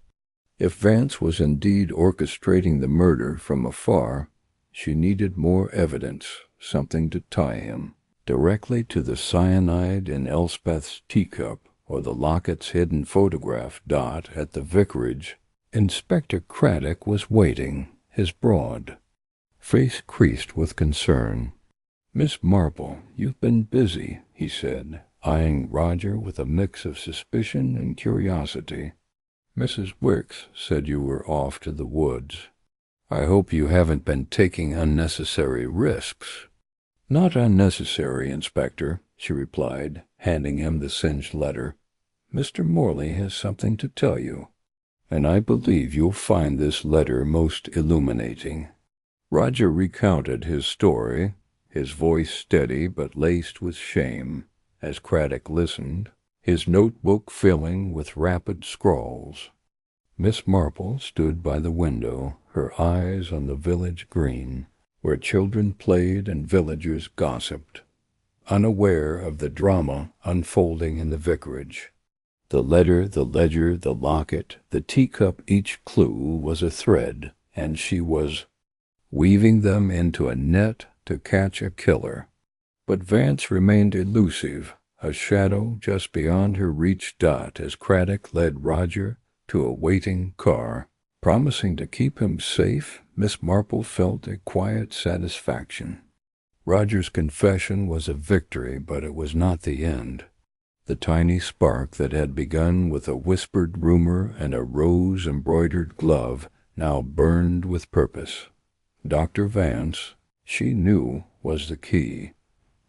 If Vance was indeed orchestrating the murder from afar, she needed more evidence, something to tie him directly to the cyanide in Elspeth's teacup or the locket's hidden photograph dot at the vicarage. Inspector Craddock was waiting, his broad, face creased with concern. "Miss Marple, you've been busy," he said, eyeing Roger with a mix of suspicion and curiosity. "Mrs. Wicks said you were off to the woods. I hope you haven't been taking unnecessary risks." "Not unnecessary, Inspector," she replied, handing him the singed letter. "Mr. Morley has something to tell you, and I believe you'll find this letter most illuminating." Roger recounted his story, his voice steady but laced with shame, as Craddock listened, his notebook filling with rapid scrawls. Miss Marple stood by the window, her eyes on the village green, where children played and villagers gossiped, unaware of the drama unfolding in the vicarage. The letter, the ledger, the locket, the teacup, each clue was a thread, and she was weaving them into a net to catch a killer. But Vance remained elusive, a shadow just beyond her reach as Craddock led Roger to a waiting car. Promising to keep him safe, Miss Marple felt a quiet satisfaction. Roger's confession was a victory, but it was not the end. The tiny spark that had begun with a whispered rumor and a rose-embroidered glove now burned with purpose. Dr. Vance, she knew, was the key,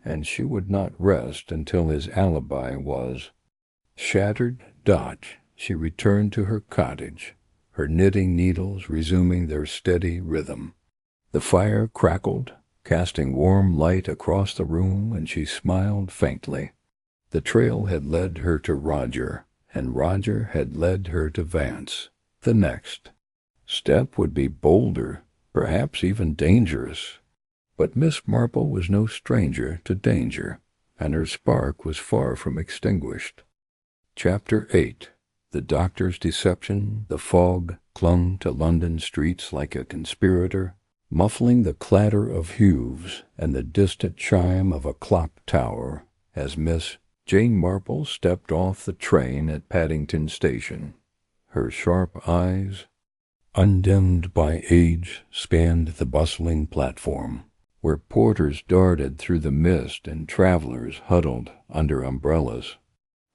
and she would not rest until his alibi was shattered. She returned to her cottage, her knitting needles resuming their steady rhythm. The fire crackled, casting warm light across the room, and she smiled faintly. The trail had led her to Roger, and Roger had led her to Vance. The next step would be bolder, perhaps even dangerous. But Miss Marple was no stranger to danger, and her spark was far from extinguished. Chapter 8. The doctor's deception. The fog clung to London streets like a conspirator, muffling the clatter of hooves and the distant chime of a clock tower as Miss Jane Marple stepped off the train at Paddington Station. Her sharp eyes, undimmed by age, scanned the bustling platform, where porters darted through the mist and travelers huddled under umbrellas.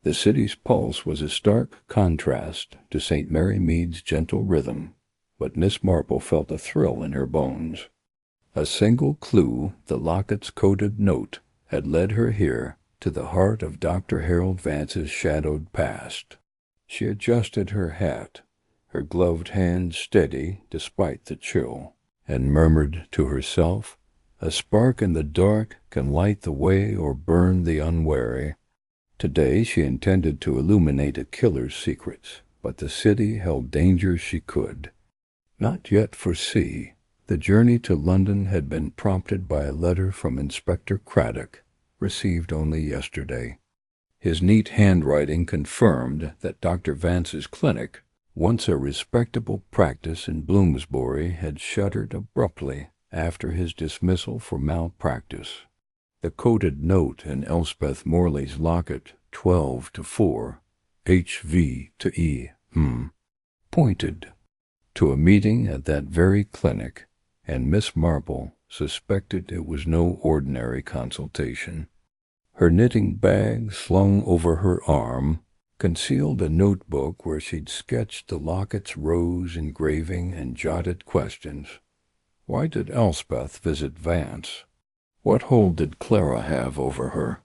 The city's pulse was a stark contrast to St. Mary Mead's gentle rhythm, but Miss Marple felt a thrill in her bones. A single clue, the locket's coded note, had led her here, to the heart of Dr. Harold Vance's shadowed past. She adjusted her hat, her gloved hand steady despite the chill, and murmured to herself, "A spark in the dark can light the way or burn the unwary." Today she intended to illuminate a killer's secrets, but the city held dangers she could not yet foresee. The journey to London had been prompted by a letter from Inspector Craddock, received only yesterday. His neat handwriting confirmed that Dr. Vance's clinic, once a respectable practice in Bloomsbury, had shuttered abruptly after his dismissal for malpractice. The coded note in Elspeth Morley's locket, 12-4, HV pointed to a meeting at that very clinic, and Miss Marple suspected it was no ordinary consultation. Her knitting bag, slung over her arm, concealed a notebook where she'd sketched the locket's rose engraving and jotted questions. Why did Elspeth visit Vance? What hold did Clara have over her?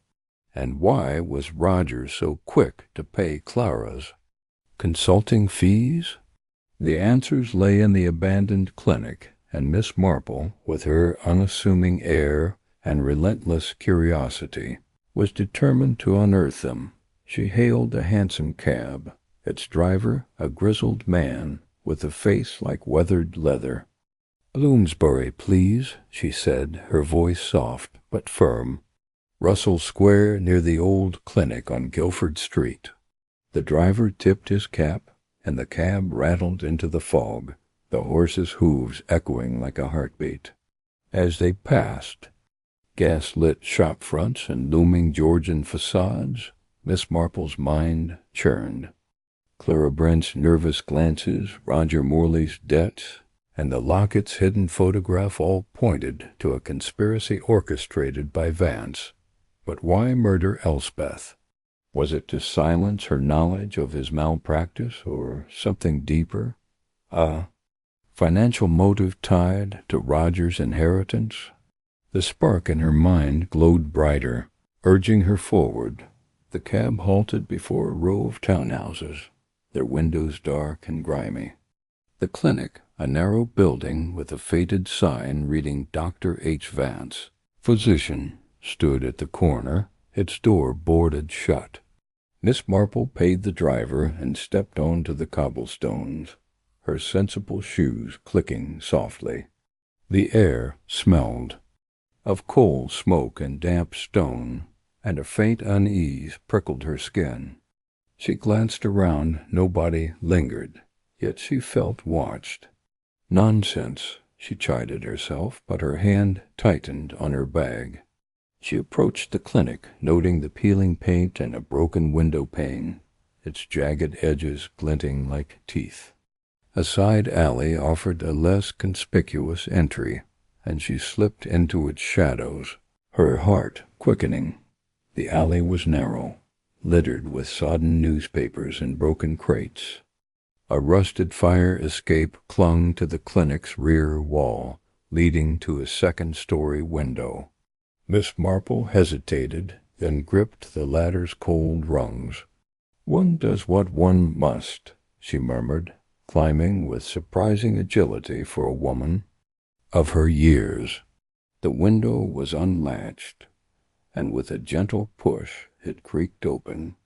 And why was Roger so quick to pay Clara's consulting fees? The answers lay in the abandoned clinic, and Miss Marple, with her unassuming air and relentless curiosity, was determined to unearth them. She hailed a hansom cab, its driver a grizzled man with a face like weathered leather. "Bloomsbury, please," she said, her voice soft but firm. "Russell Square, near the old clinic on Guilford Street." The driver tipped his cap, and the cab rattled into the fog, the horse's hooves echoing like a heartbeat. As they passed gas-lit shop fronts and looming Georgian facades, Miss Marple's mind churned. Clara Brent's nervous glances, Roger Morley's debts, and the Locket's hidden photograph all pointed to a conspiracy orchestrated by Vance. But why murder Elspeth? Was it to silence her knowledge of his malpractice, or something deeper? A financial motive tied to Roger's inheritance? The spark in her mind glowed brighter, urging her forward. The cab halted before a row of townhouses, their windows dark and grimy. The clinic, a narrow building with a faded sign reading Dr. H. Vance, physician, stood at the corner, its door boarded shut. Miss Marple paid the driver and stepped onto the cobblestones, her sensible shoes clicking softly. The air smelled of coal smoke and damp stone, and a faint unease prickled her skin. She glanced around. Nobody lingered, yet she felt watched. Nonsense, she chided herself, but her hand tightened on her bag. She approached the clinic, noting the peeling paint and a broken window pane, its jagged edges glinting like teeth. A side alley offered a less conspicuous entry, and she slipped into its shadows, her heart quickening. The alley was narrow, littered with sodden newspapers and broken crates. A rusted fire escape clung to the clinic's rear wall, leading to a second-story window. Miss Marple hesitated, then gripped the ladder's cold rungs. "One does what one must," she murmured, climbing with surprising agility for a woman of her years. The window was unlatched, and with a gentle push it creaked open.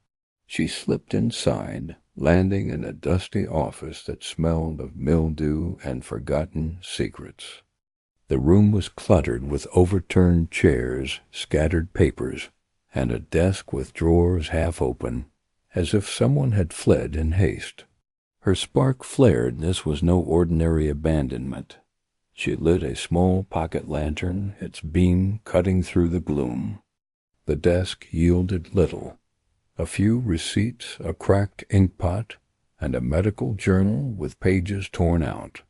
She slipped inside, landing in a dusty office that smelled of mildew and forgotten secrets. The room was cluttered with overturned chairs, scattered papers, and a desk with drawers half open, as if someone had fled in haste. Her spark flared. This was no ordinary abandonment. She lit a small pocket lantern, its beam cutting through the gloom. The desk yielded little. A few receipts, a cracked inkpot, and a medical journal with pages torn out.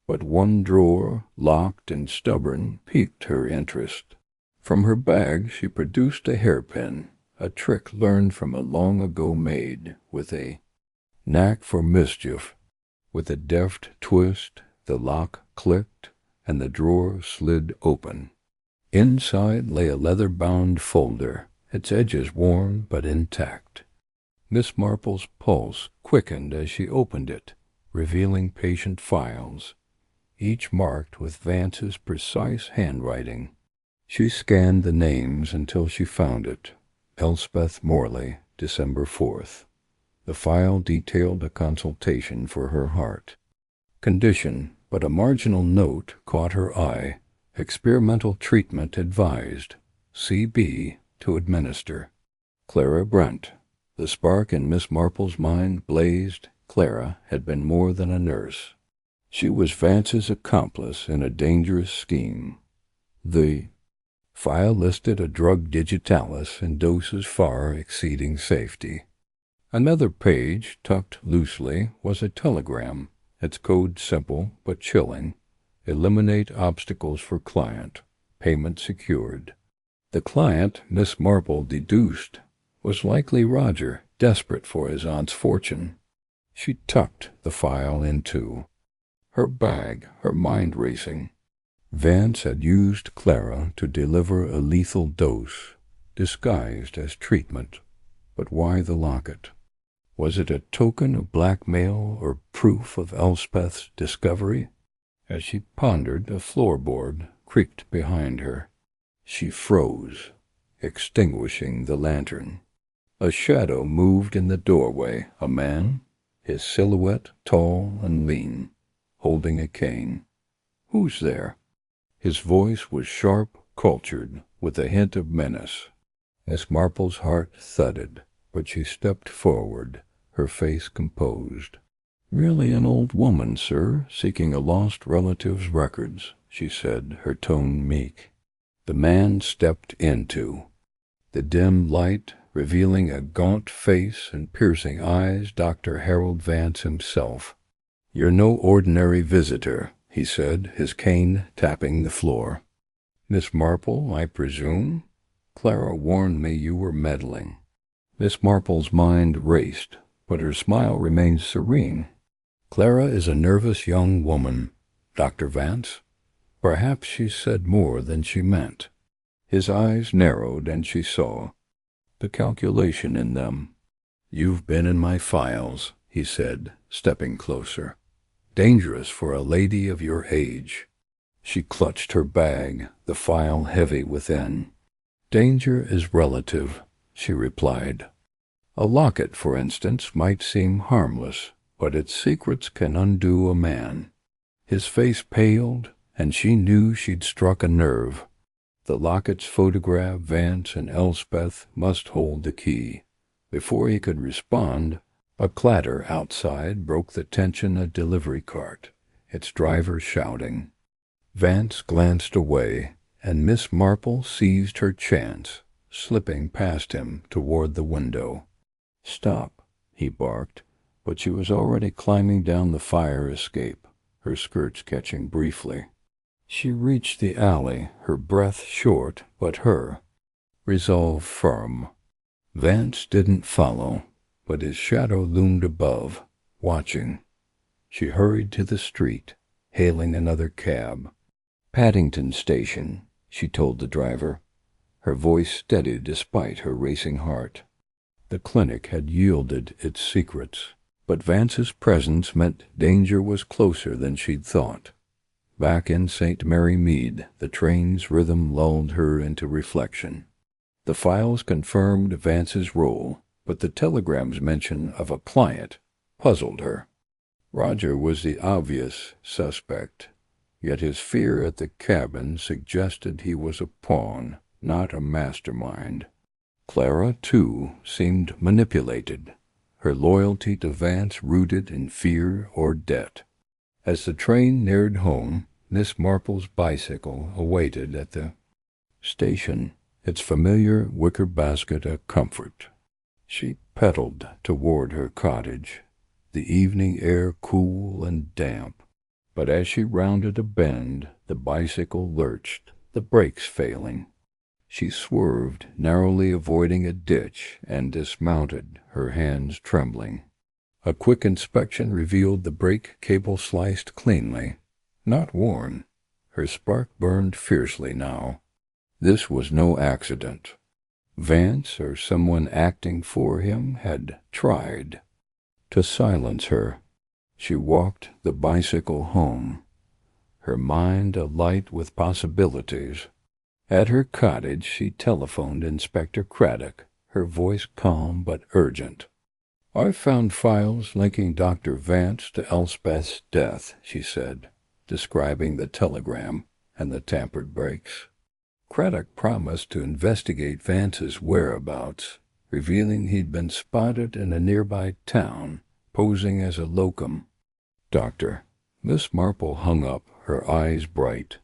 But one drawer, locked and stubborn, piqued her interest. From her bag she produced a hairpin, a trick learned from a long-ago maid, with a knack for mischief. With a deft twist, the lock clicked, and the drawer slid open. Inside lay a leather-bound folder, its edges worn but intact. Miss Marple's pulse quickened as she opened it, revealing patient files, each marked with Vance's precise handwriting. She scanned the names until she found it. Elspeth Morley, December 4th. The file detailed a consultation for her heart condition, but a marginal note caught her eye. Experimental treatment advised. C.B. to administer. Clara Brent. The spark in Miss Marple's mind blazed. Clara had been more than a nurse. She was Vance's accomplice in a dangerous scheme. The file listed a drug digitalis in doses far exceeding safety. Another page, tucked loosely, was a telegram, its code simple but chilling. Eliminate obstacles for client. Payment secured. The client, Miss Marple deduced, was likely Roger, desperate for his aunt's fortune. She tucked the file into her bag, her mind racing. Vance had used Clara to deliver a lethal dose, disguised as treatment. But why the locket? Was it a token of blackmail or proof of Elspeth's discovery? As she pondered, a floorboard creaked behind her. She froze, extinguishing the lantern. A shadow moved in the doorway, a man, his silhouette tall and lean, holding a cane. "Who's there?" His voice was sharp, cultured, with a hint of menace. Miss Marple's heart thudded, but she stepped forward, her face composed. "Really an old woman, sir, seeking a lost relative's records," she said, her tone meek. The man stepped into the dim light, revealing a gaunt face and piercing eyes. Dr. Harold Vance himself. "You're no ordinary visitor," he said, his cane tapping the floor. "Miss Marple, I presume? Clara warned me you were meddling." Miss Marple's mind raced, but her smile remained serene. "Clara is a nervous young woman, Dr. Vance." Perhaps she said more than she meant. His eyes narrowed, and she saw the calculation in them. "You've been in my files," he said, stepping closer. "Dangerous for a lady of your age." She clutched her bag, the file heavy within. "Danger is relative," she replied. "A locket, for instance, might seem harmless, but its secrets can undo a man." His face paled, and she knew she'd struck a nerve. The locket's photograph, Vance and Elspeth must hold the key. Before he could respond, a clatter outside broke the tension. A delivery cart, its driver shouting. Vance glanced away, and Miss Marple seized her chance, slipping past him toward the window. "Stop," he barked, but she was already climbing down the fire escape, her skirts catching briefly. She reached the alley, her breath short, but her resolve firm. Vance didn't follow, but his shadow loomed above, watching. She hurried to the street, hailing another cab. "Paddington Station," she told the driver, her voice steady despite her racing heart. The clinic had yielded its secrets, but Vance's presence meant danger was closer than she'd thought. Back in St. Mary Mead, the train's rhythm lulled her into reflection. The files confirmed Vance's role, but the telegram's mention of a client puzzled her. Roger was the obvious suspect, yet his fear at the cabin suggested he was a pawn, not a mastermind. Clara, too, seemed manipulated, her loyalty to Vance rooted in fear or debt. As the train neared home, Miss Marple's bicycle awaited at the station, its familiar wicker basket a comfort. She pedaled toward her cottage, the evening air cool and damp. But as she rounded a bend, the bicycle lurched, the brakes failing. She swerved, narrowly avoiding a ditch, and dismounted, her hands trembling. A quick inspection revealed the brake cable sliced cleanly, not worn. Her spark burned fiercely now. This was no accident. Vance, or someone acting for him, had tried to silence her. She walked the bicycle home, her mind alight with possibilities. At her cottage she telephoned Inspector Craddock, her voice calm but urgent. "I've found files linking Dr. Vance to Elspeth's death," she said, describing the telegram and the tampered brakes. Craddock promised to investigate Vance's whereabouts, revealing he'd been spotted in a nearby town, posing as a locum. "Doctor." Miss Marple hung up, her eyes bright.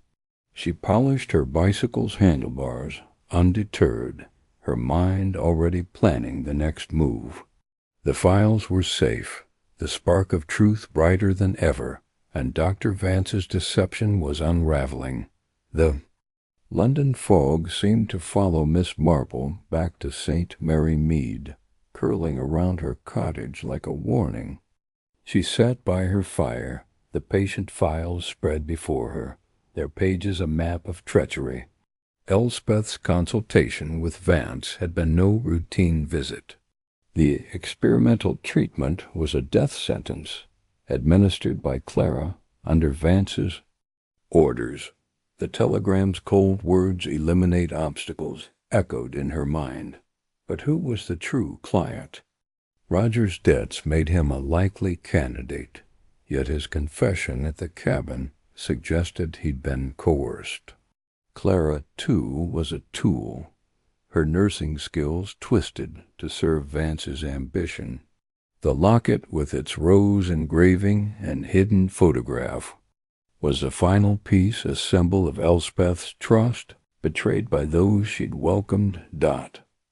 She polished her bicycle's handlebars, undeterred, her mind already planning the next move. The files were safe, the spark of truth brighter than ever, and Dr. Vance's deception was unraveling. The London fog seemed to follow Miss Marple back to St. Mary Mead, curling around her cottage like a warning. She sat by her fire, the patient files spread before her, their pages a map of treachery. Elspeth's consultation with Vance had been no routine visit. The experimental treatment was a death sentence, administered by Clara under Vance's orders. The telegram's cold words, "eliminate obstacles," echoed in her mind. But who was the true client? Roger's debts made him a likely candidate, yet his confession at the cabin suggested he'd been coerced. Clara, too, was a tool, her nursing skills twisted to serve Vance's ambition. The locket, with its rose engraving and hidden photograph, was the final piece, a symbol of Elspeth's trust, betrayed by those she'd welcomed.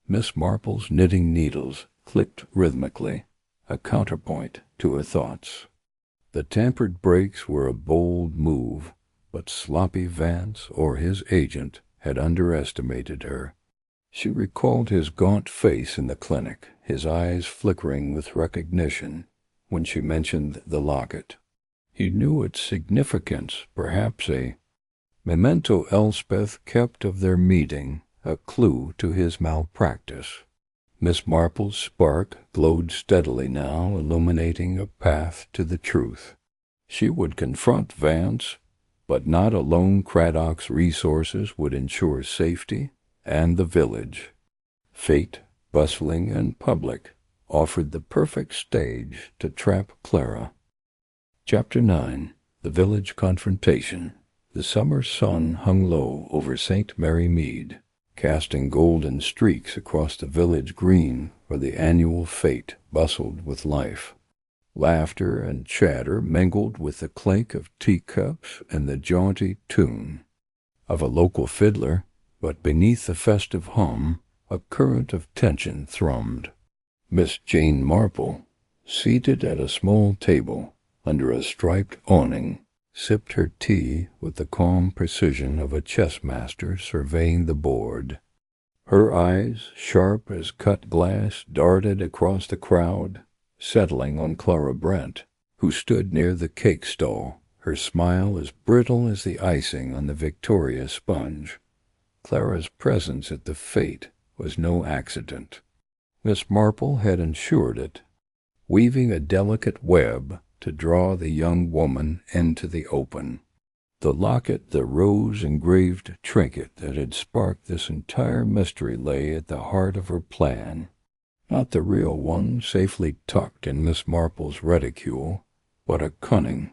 Miss Marple's knitting needles clicked rhythmically, a counterpoint to her thoughts. The tampered brakes were a bold move, but sloppy Vance or his agent had underestimated her. She recalled his gaunt face in the clinic, his eyes flickering with recognition when she mentioned the locket. He knew its significance, perhaps a memento Elspeth kept of their meeting, a clue to his malpractice. Miss Marple's spark glowed steadily now, illuminating a path to the truth. She would confront Vance, but not alone. Craddock's resources would ensure safety, and the village, fate, bustling and public, offered the perfect stage to trap Clara. Chapter 9. The Village Confrontation. The summer sun hung low over St. Mary Mead, casting golden streaks across the village green where the annual fete bustled with life. Laughter and chatter mingled with the clink of teacups and the jaunty tune of a local fiddler, but beneath the festive hum a current of tension thrummed. Miss Jane Marple, seated at a small table under a striped awning, sipped her tea with the calm precision of a chess master surveying the board. Her eyes, sharp as cut glass, darted across the crowd, settling on Clara Brent, who stood near the cake stall, her smile as brittle as the icing on the Victoria sponge. Clara's presence at the fete was no accident. Miss Marple had ensured it, weaving a delicate web to draw the young woman into the open. The locket, the rose-engraved trinket that had sparked this entire mystery, lay at the heart of her plan. Not the real one, safely tucked in Miss Marple's reticule, but a cunning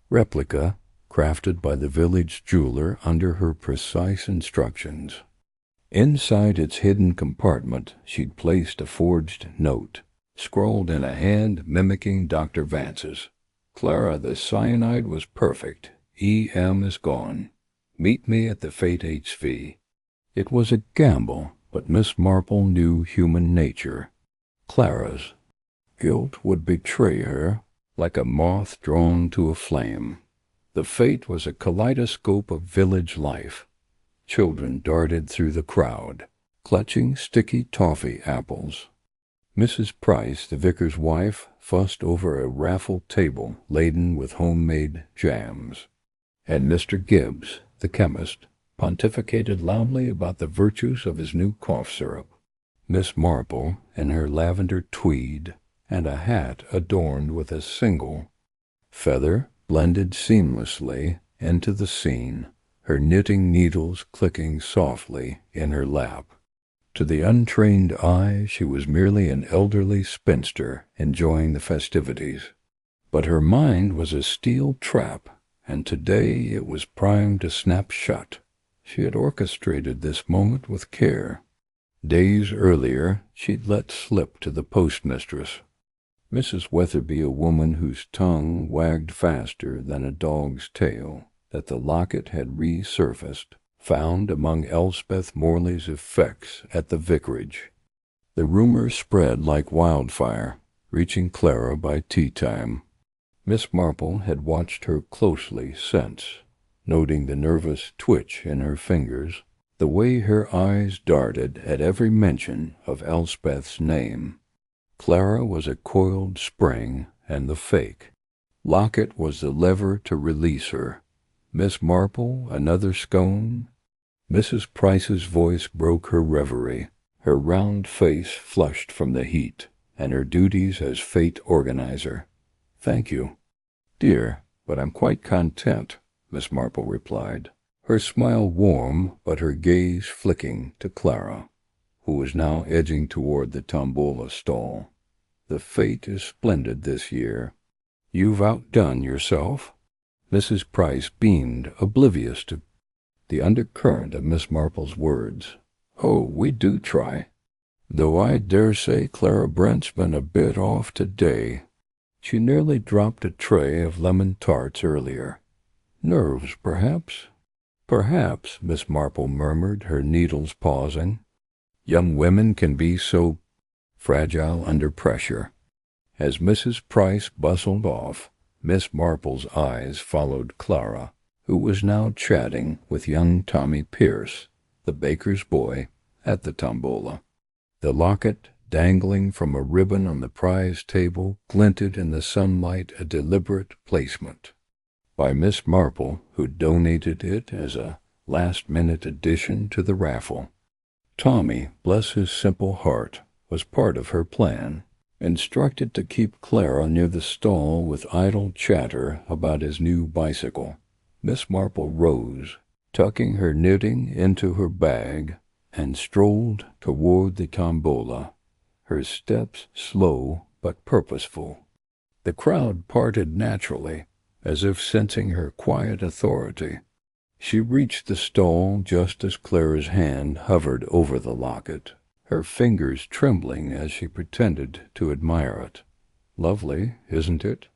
replica crafted by the village jeweler under her precise instructions. Inside its hidden compartment she'd placed a forged note, scrawled in a hand mimicking Dr. Vance's. Clara, the cyanide was perfect. E.M. is gone. Meet me at the Fate HV. It was a gamble, but Miss Marple knew human nature. Clara's guilt would betray her like a moth drawn to a flame. The Fate was a kaleidoscope of village life. Children darted through the crowd, clutching sticky toffee apples. Mrs. Price, the vicar's wife, fussed over a raffle table laden with homemade jams, and Mr. Gibbs, the chemist, pontificated loudly about the virtues of his new cough syrup. Miss Marple, in her lavender tweed and a hat adorned with a single feather, blended seamlessly into the scene, her knitting needles clicking softly in her lap. To the untrained eye she was merely an elderly spinster enjoying the festivities. But her mind was a steel trap, and today it was primed to snap shut. She had orchestrated this moment with care. Days earlier she'd let slip to the postmistress, Mrs. Weatherby, a woman whose tongue wagged faster than a dog's tail, that the locket had resurfaced, found among Elspeth Morley's effects at the vicarage. The rumor spread like wildfire, reaching Clara by tea-time. Miss Marple had watched her closely since, noting the nervous twitch in her fingers, the way her eyes darted at every mention of Elspeth's name. Clara was a coiled spring and the fake. Locket was the lever to release her. Miss Marple, another scone? Mrs. Price's voice broke her reverie, her round face flushed from the heat, and her duties as fate organizer. "Thank you, dear, but I'm quite content," Miss Marple replied, her smile warm but her gaze flicking to Clara, who was now edging toward the tombola stall. "The fate is splendid this year. You've outdone yourself." Mrs. Price beamed, oblivious to the undercurrent of Miss Marple's words. "Oh, we do try. Though I dare say Clara Brent's been a bit off today. She nearly dropped a tray of lemon tarts earlier. Nerves, perhaps?" "Perhaps," Miss Marple murmured, her needles pausing. "Young women can be so fragile under pressure." As Mrs. Price bustled off, Miss Marple's eyes followed Clara, who was now chatting with young Tommy Pierce, the baker's boy, at the tombola. The locket, dangling from a ribbon on the prize table, glinted in the sunlight, a deliberate placement by Miss Marple, who donated it as a last-minute addition to the raffle. Tommy, bless his simple heart, was part of her plan, instructed to keep Clara near the stall with idle chatter about his new bicycle. Miss Marple rose, tucking her knitting into her bag, and strolled toward the tombola, her steps slow but purposeful. The crowd parted naturally, as if sensing her quiet authority. She reached the stall just as Clara's hand hovered over the locket, her fingers trembling as she pretended to admire it. "Lovely, isn't it?"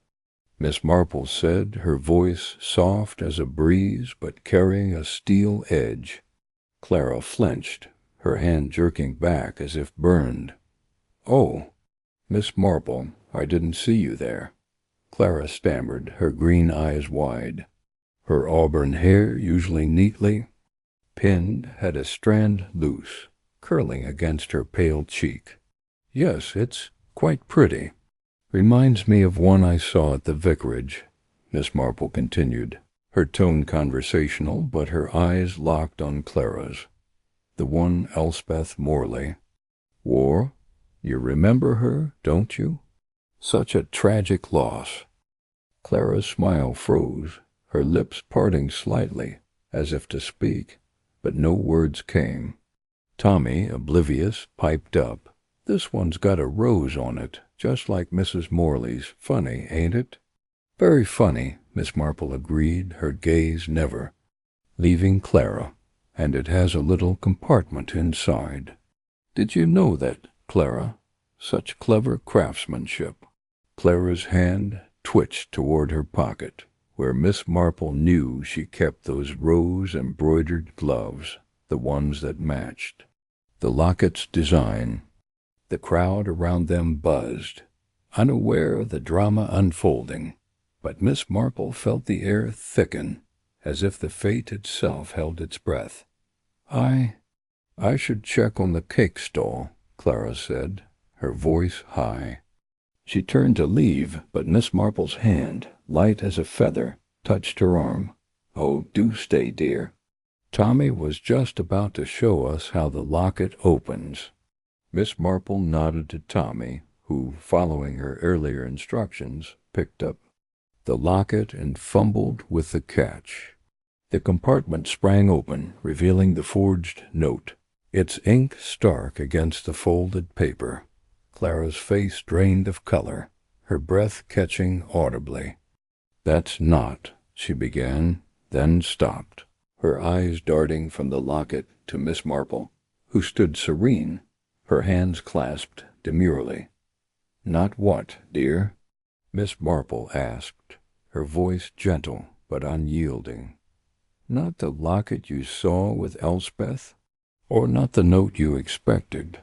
Miss Marple said, her voice soft as a breeze but carrying a steel edge. Clara flinched, her hand jerking back as if burned. "Oh, Miss Marple, I didn't see you there." Clara stammered, her green eyes wide. Her auburn hair, usually neatly pinned, had a strand loose, curling against her pale cheek. "Yes, it's quite pretty. Reminds me of one I saw at the vicarage," Miss Marple continued, her tone conversational, but her eyes locked on Clara's. "The one Elspeth Morley wore. You remember her, don't you? Such a tragic loss." Clara's smile froze, her lips parting slightly, as if to speak, but no words came. Tommy, oblivious, piped up, "This one's got a rose on it, just like Mrs. Morley's. Funny, ain't it?" "Very funny," Miss Marple agreed, her gaze never leaving Clara. "And it has a little compartment inside. Did you know that, Clara? Such clever craftsmanship." Clara's hand twitched toward her pocket, where Miss Marple knew she kept those rose-embroidered gloves, the ones that matched the locket's design. The crowd around them buzzed, unaware of the drama unfolding, but Miss Marple felt the air thicken, as if the fate itself held its breath. I should check on the cake stall," Clara said, her voice high. She turned to leave, but Miss Marple's hand, light as a feather, touched her arm. "Oh, do stay, dear. Tommy was just about to show us how the locket opens." Miss Marple nodded to Tommy, who, following her earlier instructions, picked up the locket and fumbled with the catch. The compartment sprang open, revealing the forged note, its ink stark against the folded paper. Clara's face drained of color, her breath catching audibly. "That's not," she began, then stopped, her eyes darting from the locket to Miss Marple, who stood serene, her hands clasped demurely. "Not what, dear?" Miss Marple asked, her voice gentle but unyielding. "Not the locket you saw with Elspeth, or not the note you expected?"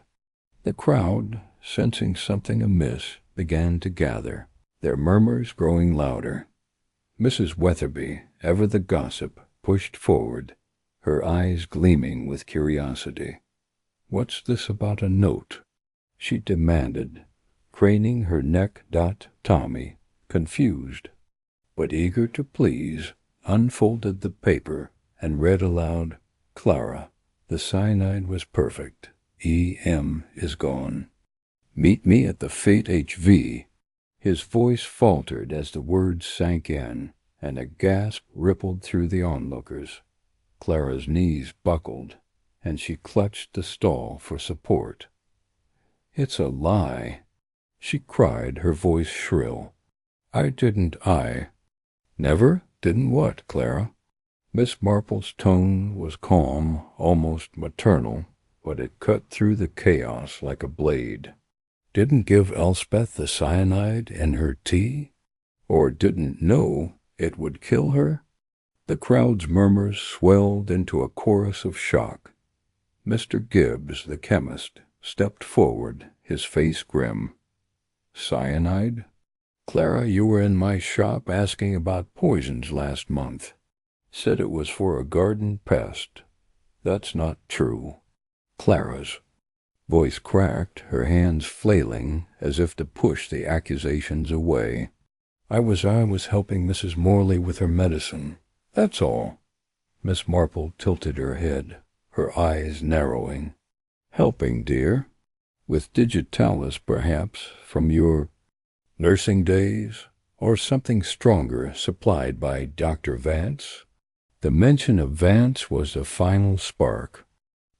The crowd, sensing something amiss, began to gather, their murmurs growing louder. Mrs. Weatherby, ever the gossip, pushed forward, her eyes gleaming with curiosity. "What's this about a note?" she demanded, craning her neck. Tommy, confused, but eager to please, unfolded the paper and read aloud, "Clara, the cyanide was perfect. E.M. is gone. Meet me at the Fate H.V." His voice faltered as the words sank in, and a gasp rippled through the onlookers. Clara's knees buckled, and she clutched the stall for support. "It's a lie," she cried, her voice shrill. I never? Didn't what, Clara?" Miss Marple's tone was calm, almost maternal, but it cut through the chaos like a blade. "Didn't give Elspeth the cyanide in her tea? Or didn't know it would kill her?" The crowd's murmurs swelled into a chorus of shock. Mr. Gibbs, the chemist, stepped forward, his face grim. "Cyanide?" Clara, you were in my shop asking about poisons last month. Said it was for a garden pest. That's not true. Clara's voice cracked, her hands flailing as if to push the accusations away. I was helping Mrs. Morley with her medicine. That's all. Miss Marple tilted her head, her eyes narrowing. Helping, dear? With digitalis, perhaps, from your nursing days, or something stronger supplied by Dr. Vance? The mention of Vance was the final spark.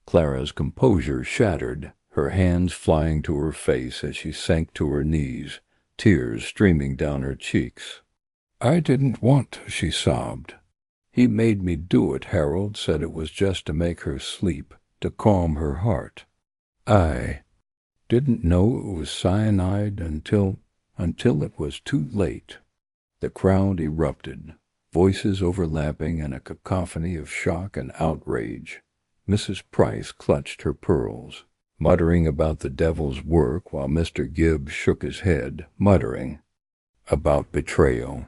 Clara's composure shattered, her hands flying to her face as she sank to her knees, tears streaming down her cheeks. I didn't want to, she sobbed. He made me do it. Harold said it was just to make her sleep, to calm her heart. I didn't know it was cyanide until it was too late. The crowd erupted, voices overlapping in a cacophony of shock and outrage. Mrs. Price clutched her pearls, muttering about the devil's work, while Mr. Gibbs shook his head, muttering about betrayal.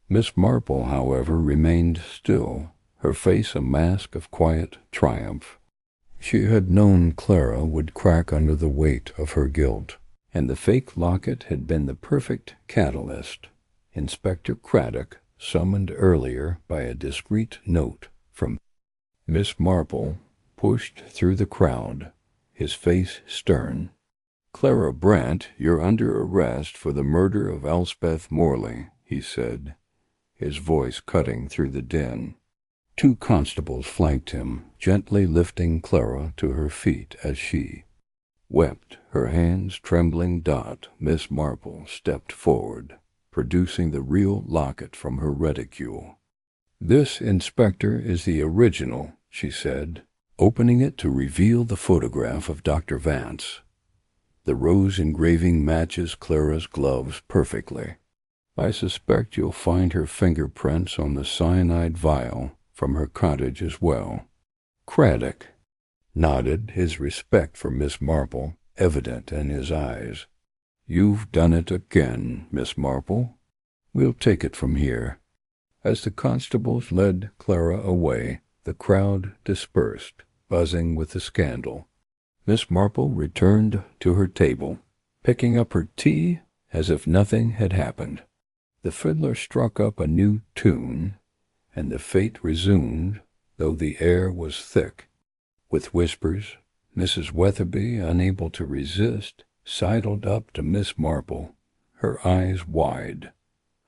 Miss Marple, however, remained still, her face a mask of quiet triumph. She had known Clara would crack under the weight of her guilt, and the fake locket had been the perfect catalyst. Inspector Craddock, summoned earlier by a discreet note from Miss Marple, pushed through the crowd, his face stern. Clara Brant, you're under arrest for the murder of Elspeth Morley, he said, his voice cutting through the din. 2 constables flanked him, gently lifting Clara to her feet as she wept, her hands trembling. Miss Marple stepped forward, producing the real locket from her reticule. This, Inspector, is the original, she said, opening it to reveal the photograph of Dr. Vance. The rose engraving matches Clara's gloves perfectly. I suspect you'll find her fingerprints on the cyanide vial from her cottage as well. Craddock nodded, his respect for Miss Marple evident in his eyes. You've done it again, Miss Marple. We'll take it from here. As the constables led Clara away, the crowd dispersed, buzzing with the scandal. Miss Marple returned to her table, picking up her tea as if nothing had happened. The fiddler struck up a new tune, and the fete resumed, though the air was thick with whispers. Mrs. Weatherby, unable to resist, sidled up to Miss Marple, her eyes wide.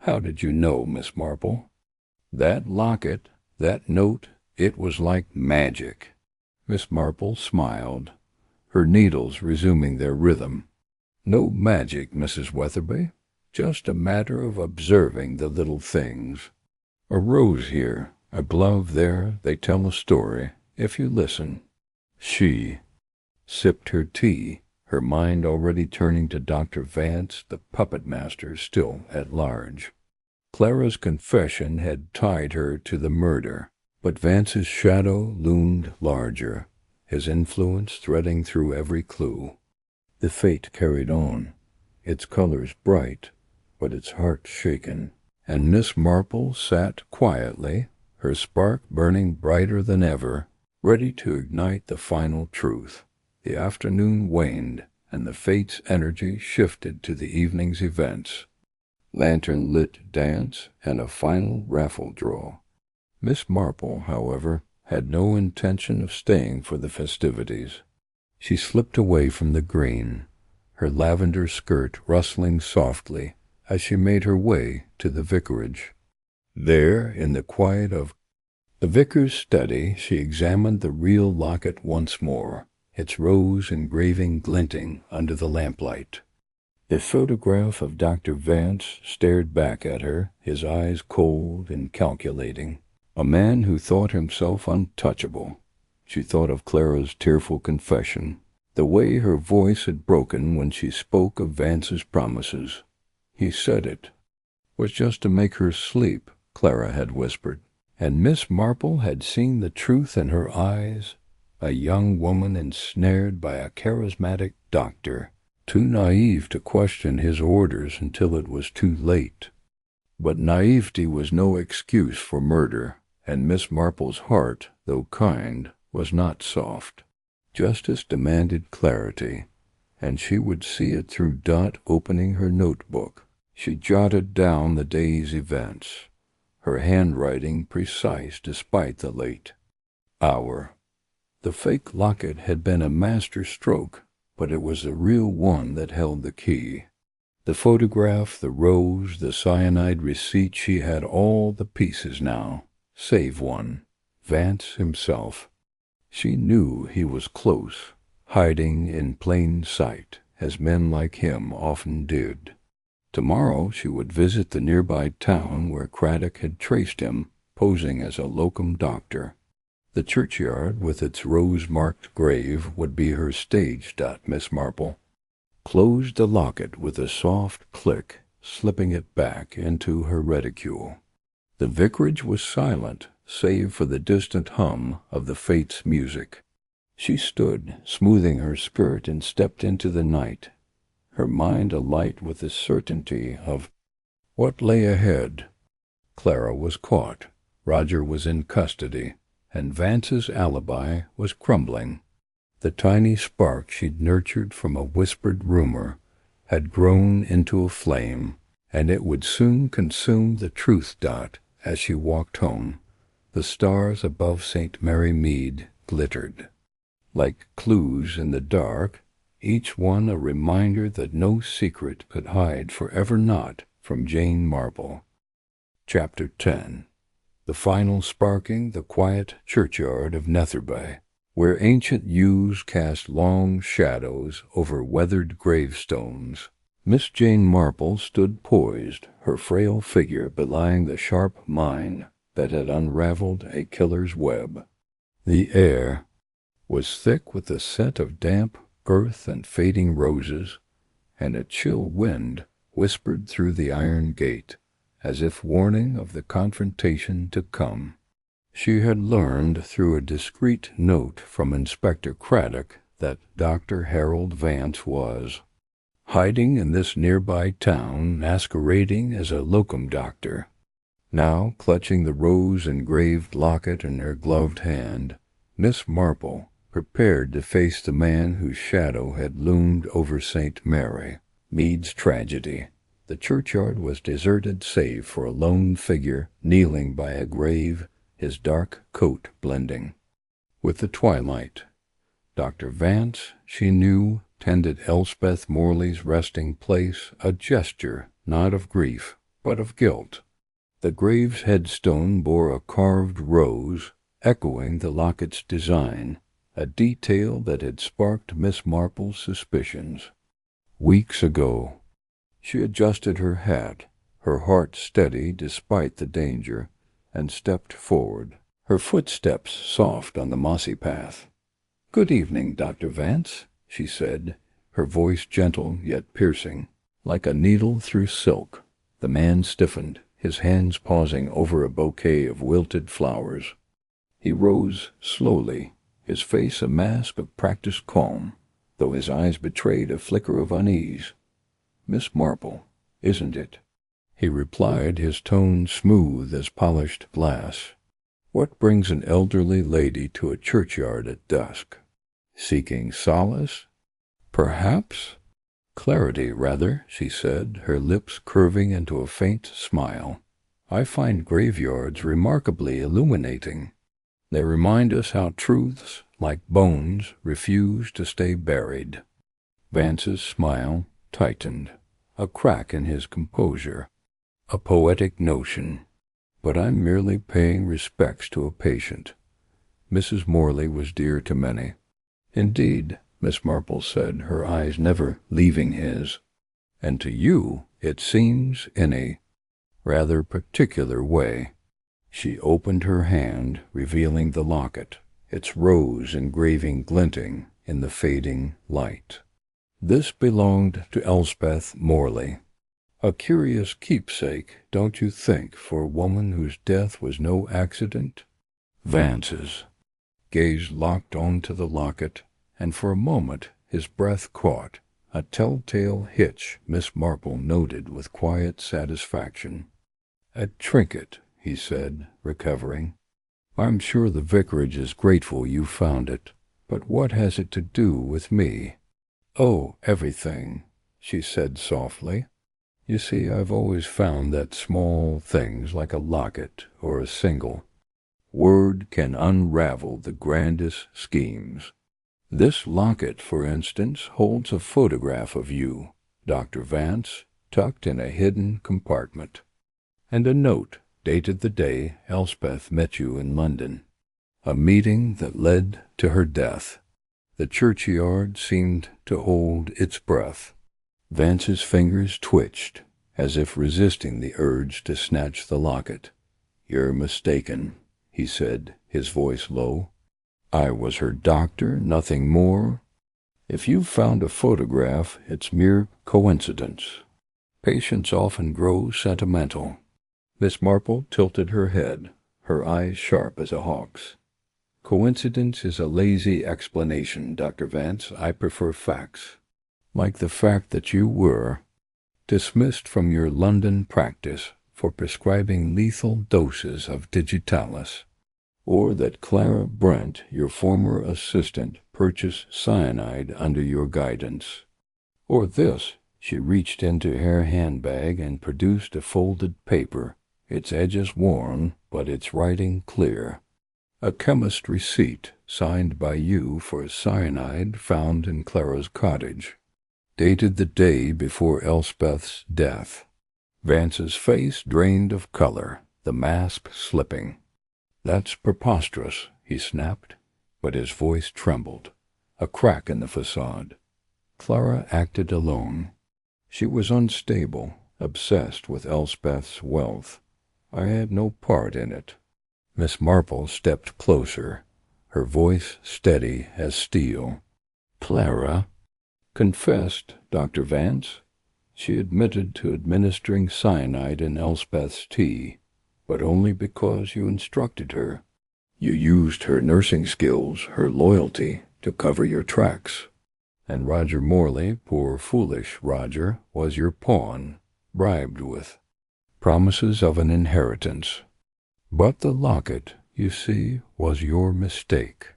How did you know, Miss Marple? That locket, that note, it was like magic. Miss Marple smiled, her needles resuming their rhythm. No magic, Mrs. Weatherby. Just a matter of observing the little things. A rose here, a glove there, they tell a story, if you listen. She sipped her tea, her mind already turning to Dr. Vance, the puppet master still at large. Clara's confession had tied her to the murder, but Vance's shadow loomed larger, his influence threading through every clue. The fate carried on, its colors bright, but its heart shaken, and Miss Marple sat quietly, her spark burning brighter than ever, ready to ignite the final truth. The afternoon waned, and the fate's energy shifted to the evening's events. Lantern-lit dance and a final raffle draw. Miss Marple, however, had no intention of staying for the festivities. She slipped away from the green, her lavender skirt rustling softly as she made her way to the vicarage. There, in the quiet of the vicar's study, she examined the real locket once more, its rose engraving glinting under the lamplight. The photograph of Dr. Vance stared back at her, his eyes cold and calculating. A man who thought himself untouchable. She thought of Clara's tearful confession, the way her voice had broken when she spoke of Vance's promises. He said it was just to make her sleep, Clara had whispered, and Miss Marple had seen the truth in her eyes, a young woman ensnared by a charismatic doctor, too naive to question his orders until it was too late. But naivety was no excuse for murder, and Miss Marple's heart, though kind, was not soft. Justice demanded clarity, and she would see it through Dot opening her notebook. She jotted down the day's events, her handwriting precise despite the late hour. The fake locket had been a master stroke, but it was the real one that held the key. The photograph, the rose, the cyanide receipt, she had all the pieces now, save one, Vance himself. She knew he was close, hiding in plain sight, as men like him often did. Tomorrow she would visit the nearby town where Craddock had traced him, posing as a locum doctor. The churchyard with its rose-marked grave would be her stage. Miss Marple closed the locket with a soft click, slipping it back into her reticule. The vicarage was silent, save for the distant hum of the Fates' music. She stood, smoothing her skirt, and stepped into the night, her mind alight with the certainty of what lay ahead. Clara was caught, Roger was in custody, and Vance's alibi was crumbling. The tiny spark she'd nurtured from a whispered rumor had grown into a flame, and it would soon consume the truth. As she walked home, the stars above St. Mary Mead glittered. Like clues in the dark, each one a reminder that no secret could hide forever not from Jane Marple. Chapter 10. The final sparking, the quiet churchyard of Netherby, where ancient yews cast long shadows over weathered gravestones. Miss Jane Marple stood poised, her frail figure belying the sharp mind that had unraveled a killer's web. The air was thick with the scent of damp earth and fading roses, and a chill wind whispered through the iron gate, as if warning of the confrontation to come. She had learned through a discreet note from Inspector Craddock that Dr. Harold Vance was hiding in this nearby town, masquerading as a locum doctor. Now, clutching the rose-engraved locket in her gloved hand, Miss Marple prepared to face the man whose shadow had loomed over St. Mary. Mead's tragedy. The churchyard was deserted save for a lone figure kneeling by a grave, his dark coat blending with the twilight. Dr. Vance, she knew, tended Elspeth Morley's resting place, a gesture not of grief, but of guilt. The grave's headstone bore a carved rose, echoing the locket's design, a detail that had sparked Miss Marple's suspicions. Weeks ago, she adjusted her hat, her heart steady despite the danger, and stepped forward, her footsteps soft on the mossy path. "Good evening, Dr. Vance," she said, her voice gentle yet piercing, like a needle through silk. The man stiffened, his hands pausing over a bouquet of wilted flowers. He rose slowly, his face a mask of practiced calm, though his eyes betrayed a flicker of unease. "Miss Marple, isn't it?" he replied, his tone smooth as polished glass. "What brings an elderly lady to a churchyard at dusk? Seeking solace? Perhaps?" "Clarity, rather," she said, her lips curving into a faint smile. "I find graveyards remarkably illuminating. They remind us how truths, like bones, refuse to stay buried." Vance's smile tightened, a crack in his composure. "A poetic notion. But I'm merely paying respects to a patient. Mrs. Morley was dear to many." "Indeed," Miss Marple said, her eyes never leaving his. "And to you, it seems, in a rather particular way." She opened her hand, revealing the locket, its rose engraving glinting in the fading light. This belonged to Elspeth Morley. A curious keepsake, don't you think, for a woman whose death was no accident? Vance's gaze locked onto the locket, and for a moment his breath caught, a telltale hitch Miss Marple noted with quiet satisfaction. "A trinket," he said, recovering. "I'm sure the vicarage is grateful you found it, but what has it to do with me?" "Oh, everything," she said softly. "You see, I've always found that small things like a locket or a single word can unravel the grandest schemes. This locket, for instance, holds a photograph of you, Dr. Vance, tucked in a hidden compartment, and a note dated the day Elspeth met you in London, a meeting that led to her death. The churchyard seemed to hold its breath." Vance's fingers twitched, as if resisting the urge to snatch the locket. "You're mistaken," he said, his voice low. "I was her doctor, nothing more. If you've found a photograph, it's mere coincidence. Patients often grow sentimental." Miss Marple tilted her head, her eyes sharp as a hawk's. "Coincidence is a lazy explanation, Dr. Vance. I prefer facts. Like the fact that you were dismissed from your London practice for prescribing lethal doses of digitalis, or that Clara Brent, your former assistant, purchased cyanide under your guidance. Or this." She reached into her handbag and produced a folded paper, its edges worn, but its writing clear. "A chemist's receipt signed by you for cyanide found in Clara's cottage, dated the day before Elspeth's death." Vance's face drained of color, the mask slipping. "That's preposterous," he snapped, but his voice trembled. A crack in the facade. Clara acted alone. She was unstable, obsessed with Elspeth's wealth. I had no part in it. Miss Marple stepped closer, her voice steady as steel. "Clara confessed, Dr. Vance. She admitted to administering cyanide in Elspeth's tea, but only because you instructed her. You used her nursing skills, her loyalty, to cover your tracks. And Roger Morley, poor foolish Roger, was your pawn, bribed with promises of an inheritance. But the locket, you see, was your mistake.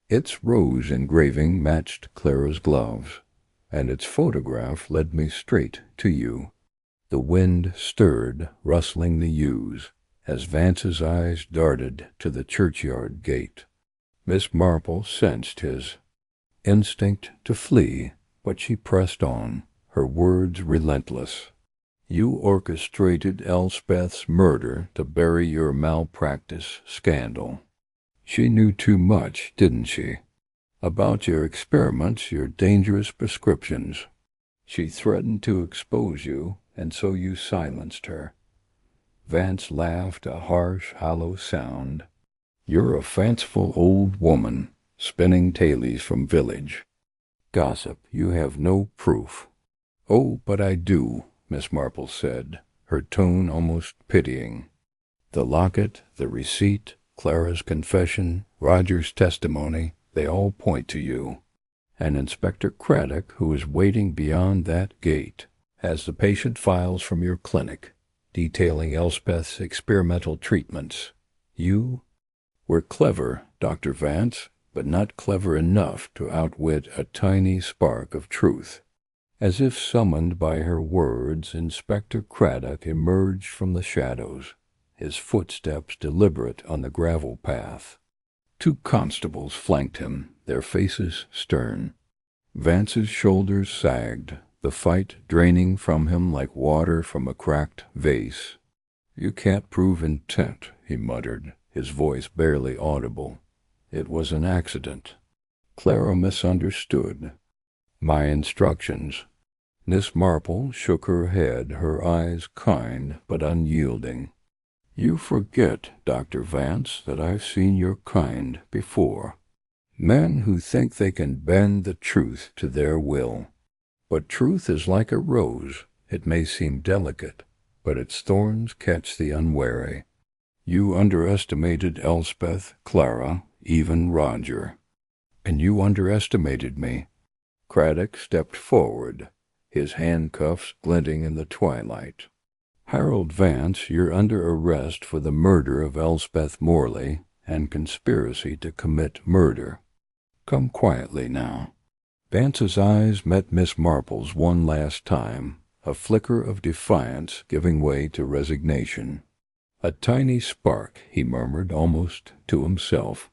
Its rose engraving matched Clara's gloves, and its photograph led me straight to you." The wind stirred, rustling the yews, as Vance's eyes darted to the churchyard gate. Miss Marple sensed his instinct to flee, but she pressed on, her words relentless. "You orchestrated Elspeth's murder to bury your malpractice scandal. She knew too much, didn't she? About your experiments, your dangerous prescriptions. She threatened to expose you, and so you silenced her." Vance laughed, a harsh, hollow sound. "You're a fanciful old woman, spinning tales from village gossip. You have no proof." "Oh, but I do," Miss Marple said, her tone almost pitying. "The locket, the receipt, Clara's confession, Roger's testimony, they all point to you. And Inspector Craddock, who is waiting beyond that gate, has the patient files from your clinic, detailing Elspeth's experimental treatments. You were clever, Dr. Vance, but not clever enough to outwit a tiny spark of truth." As if summoned by her words, Inspector Craddock emerged from the shadows, his footsteps deliberate on the gravel path. 2 constables flanked him, their faces stern. Vance's shoulders sagged, the fight draining from him like water from a cracked vase. "You can't prove intent," he muttered, his voice barely audible. "It was an accident. Clara misunderstood my instructions." Miss Marple shook her head, her eyes kind but unyielding. "You forget, Dr. Vance, that I've seen your kind before. Men who think they can bend the truth to their will. But truth is like a rose. It may seem delicate, but its thorns catch the unwary. You underestimated Elspeth, Clara, even Roger. And you underestimated me. Craddock stepped forward, his handcuffs glinting in the twilight. "Harold Vance, you're under arrest for the murder of Elspeth Morley and conspiracy to commit murder. Come quietly now." Vance's eyes met Miss Marple's one last time, a flicker of defiance giving way to resignation. "A tiny spark," he murmured almost to himself.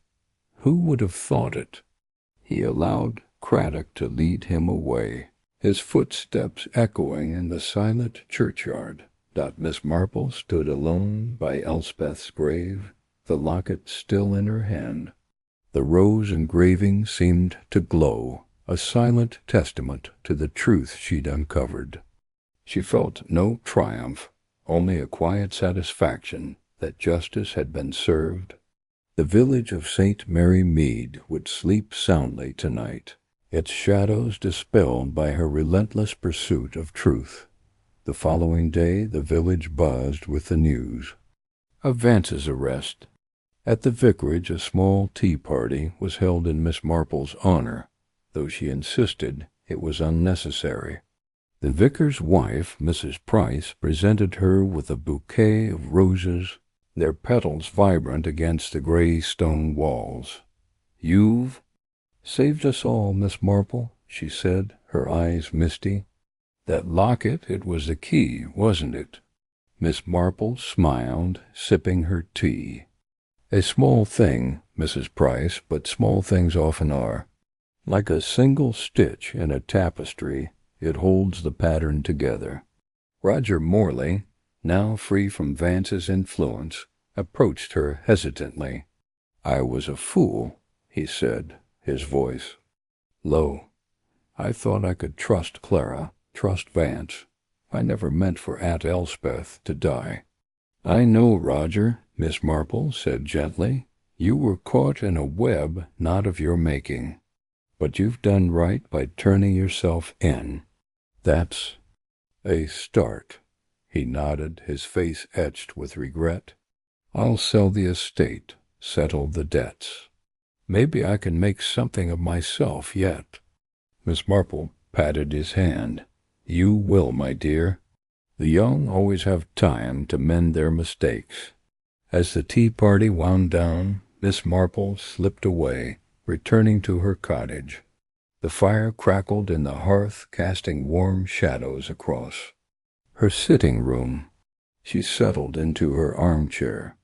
"Who would have thought it?" He allowed Craddock to lead him away, his footsteps echoing in the silent churchyard. Miss Marple stood alone by Elspeth's grave, the locket still in her hand. The rose engraving seemed to glow, a silent testament to the truth she'd uncovered. She felt no triumph, only a quiet satisfaction that justice had been served. The village of St. Mary Mead would sleep soundly tonight, its shadows dispelled by her relentless pursuit of truth. The following day the village buzzed with the news of Vance's arrest. At the vicarage a small tea party was held in Miss Marple's honor, though she insisted it was unnecessary. The vicar's wife, Mrs. Price, presented her with a bouquet of roses, their petals vibrant against the gray stone walls. "You've saved us all, Miss Marple," she said, her eyes misty. "That locket, it was the key, wasn't it?" Miss Marple smiled, sipping her tea. "A small thing, Mrs. Price, but small things often are. Like a single stitch in a tapestry, it holds the pattern together." Roger Morley, now free from Vance's influence, approached her hesitantly. "I was a fool," he said, his voice low. "I thought I could trust Clara, trust Vance. I never meant for Aunt Elspeth to die." "I know, Roger," Miss Marple said gently. "You were caught in a web not of your making. But you've done right by turning yourself in. That's a start." He nodded, his face etched with regret. "I'll sell the estate, settle the debts. Maybe I can make something of myself yet." Miss Marple patted his hand. "You will, my dear. The young always have time to mend their mistakes." As the tea party wound down, Miss Marple slipped away, returning to her cottage. The fire crackled in the hearth, casting warm shadows across her sitting room. She settled into her armchair,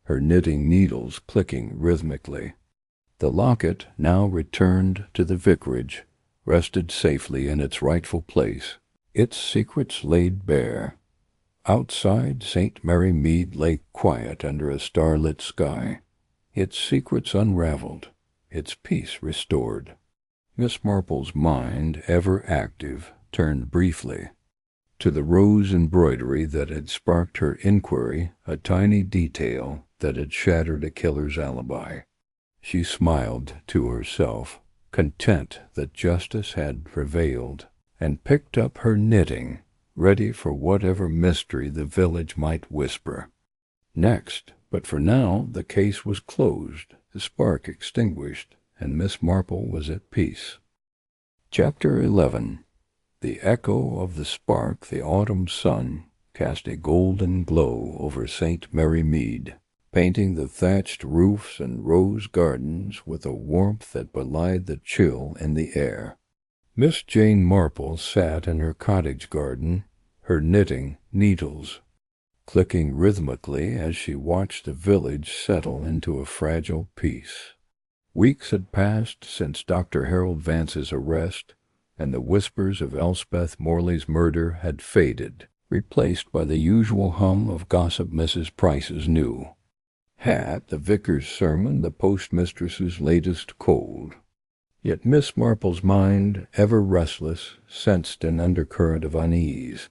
her knitting needles clicking rhythmically. The locket, now returned to the vicarage, rested safely in its rightful place, its secrets laid bare. Outside, St. Mary Mead lay quiet under a starlit sky, its secrets unraveled, its peace restored. Miss Marple's mind, ever active, turned briefly to the rose embroidery that had sparked her inquiry, a tiny detail that had shattered a killer's alibi. She smiled to herself, content that justice had prevailed, and picked up her knitting, ready for whatever mystery the village might whisper next. But for now the case was closed, the spark extinguished, and Miss Marple was at peace. Chapter 11. The echo of the spark, the autumn sun, cast a golden glow over St. Mary Mead, painting the thatched roofs and rose gardens with a warmth that belied the chill in the air. Miss Jane Marple sat in her cottage garden, her knitting needles clicking rhythmically as she watched the village settle into a fragile peace. Weeks had passed since Dr. Harold Vance's arrest, and the whispers of Elspeth Morley's murder had faded, replaced by the usual hum of gossip Mrs. Price's new hat, the vicar's sermon, the postmistress's latest cold. Yet Miss Marple's mind, ever restless, sensed an undercurrent of unease.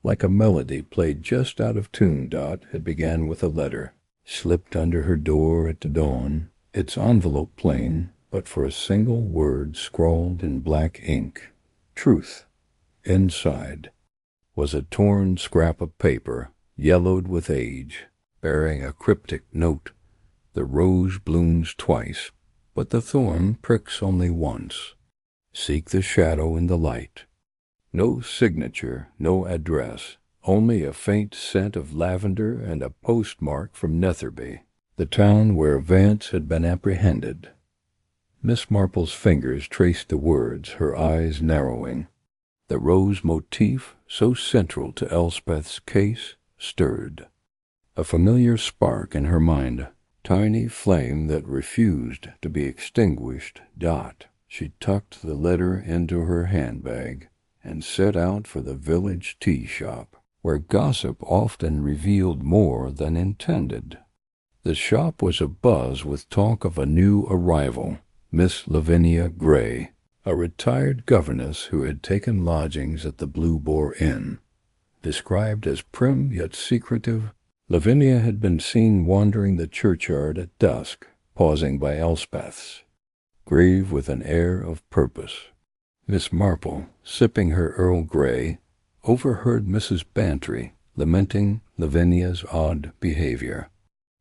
Like a melody played just out of tune, it began with a letter, slipped under her door at dawn, its envelope plain, but for a single word scrawled in black ink. Truth. Inside was a torn scrap of paper, yellowed with age, bearing a cryptic note. The rose blooms twice, but the thorn pricks only once. Seek the shadow in the light. No signature, no address, only a faint scent of lavender and a postmark from Netherby, the town where Vance had been apprehended. Miss Marple's fingers traced the words, her eyes narrowing. The rose motif, so central to Elspeth's case, stirred. A familiar spark in her mind, tiny flame that refused to be extinguished. She tucked the letter into her handbag and set out for the village tea shop, where gossip often revealed more than intended. The shop was abuzz with talk of a new arrival, Miss Lavinia Gray, a retired governess who had taken lodgings at the Blue Boar Inn. Described as prim yet secretive, Lavinia had been seen wandering the churchyard at dusk, pausing by Elspeth's grave with an air of purpose. Miss Marple, sipping her Earl Grey, overheard Mrs. Bantry lamenting Lavinia's odd behavior.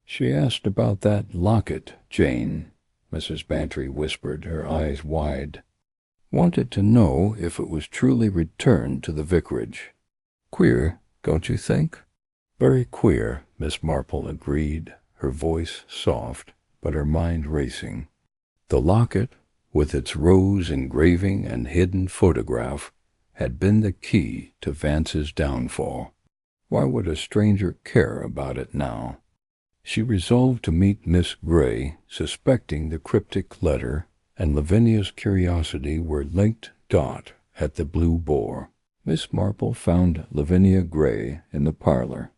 "She asked about that locket, Jane," Mrs. Bantry whispered, her eyes wide. "Wanted to know if it was truly returned to the vicarage. Queer, don't you think?" "Very queer," Miss Marple agreed, her voice soft, but her mind racing. The locket, with its rose engraving and hidden photograph, had been the key to Vance's downfall. Why would a stranger care about it now? She resolved to meet Miss Gray, suspecting the cryptic letter and Lavinia's curiosity were linked. At the Blue Boar. Miss Marple found Lavinia Gray in the parlor,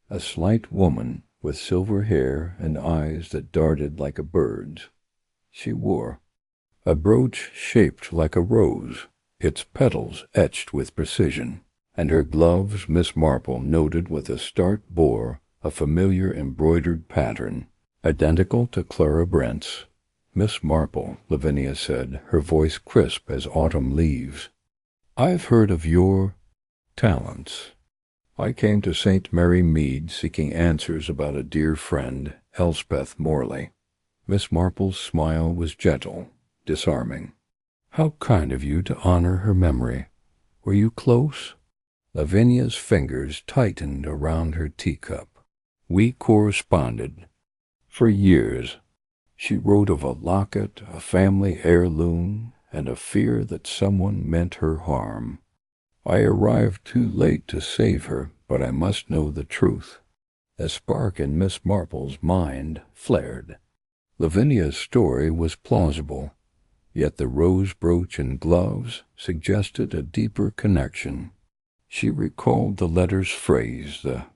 a slight woman with silver hair and eyes that darted like a bird's. She wore a brooch shaped like a rose, its petals etched with precision, and her gloves, Miss Marple noted with a start, bore a familiar embroidered pattern, identical to Clara Brent's. "Miss Marple," Lavinia said, her voice crisp as autumn leaves, "I've heard of your talents. I came to St. Mary Mead seeking answers about a dear friend, Elspeth Morley." Miss Marple's smile was gentle, disarming. "How kind of you to honor her memory. Were you close?" Lavinia's fingers tightened around her teacup. "We corresponded. For years. She wrote of a locket, a family heirloom, and a fear that someone meant her harm. I arrived too late to save her, but I must know the truth." A spark in Miss Marple's mind flared. Lavinia's story was plausible, yet the rose brooch and gloves suggested a deeper connection. She recalled the letter's phrase, "The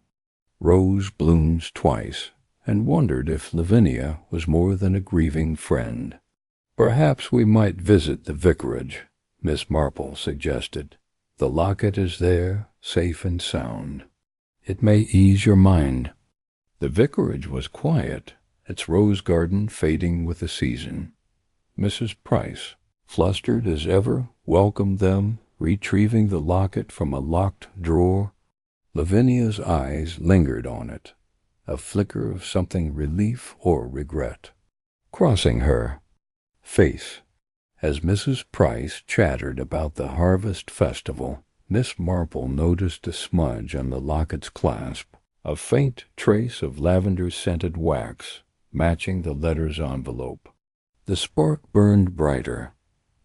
rose blooms twice," and wondered if Lavinia was more than a grieving friend. "Perhaps we might visit the vicarage," Miss Marple suggested. "The locket is there, safe and sound. It may ease your mind." The vicarage was quiet, its rose garden fading with the season. Mrs. Price, flustered as ever, welcomed them, retrieving the locket from a locked drawer. Lavinia's eyes lingered on it, a flicker of something relief or regret. Crossing her face, as Mrs. Price chattered about the harvest festival, Miss Marple noticed a smudge on the locket's clasp, a faint trace of lavender-scented wax, matching the letter's envelope. The spark burned brighter.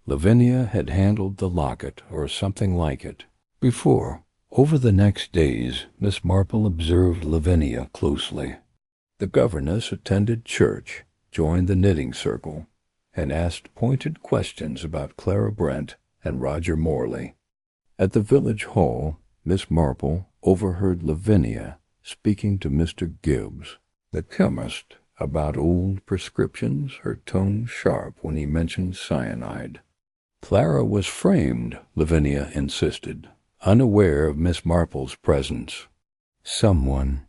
Lavinia had handled the locket, or something like it, before. Over the next days, Miss Marple observed Lavinia closely. The governess attended church, joined the knitting circle, and asked pointed questions about Clara Brent and Roger Morley. At the village hall, Miss Marple overheard Lavinia speaking to Mr. Gibbs, the chemist, about old prescriptions, her tone sharp when he mentioned cyanide. Clara was framed, Lavinia insisted, unaware of Miss Marple's presence. Someone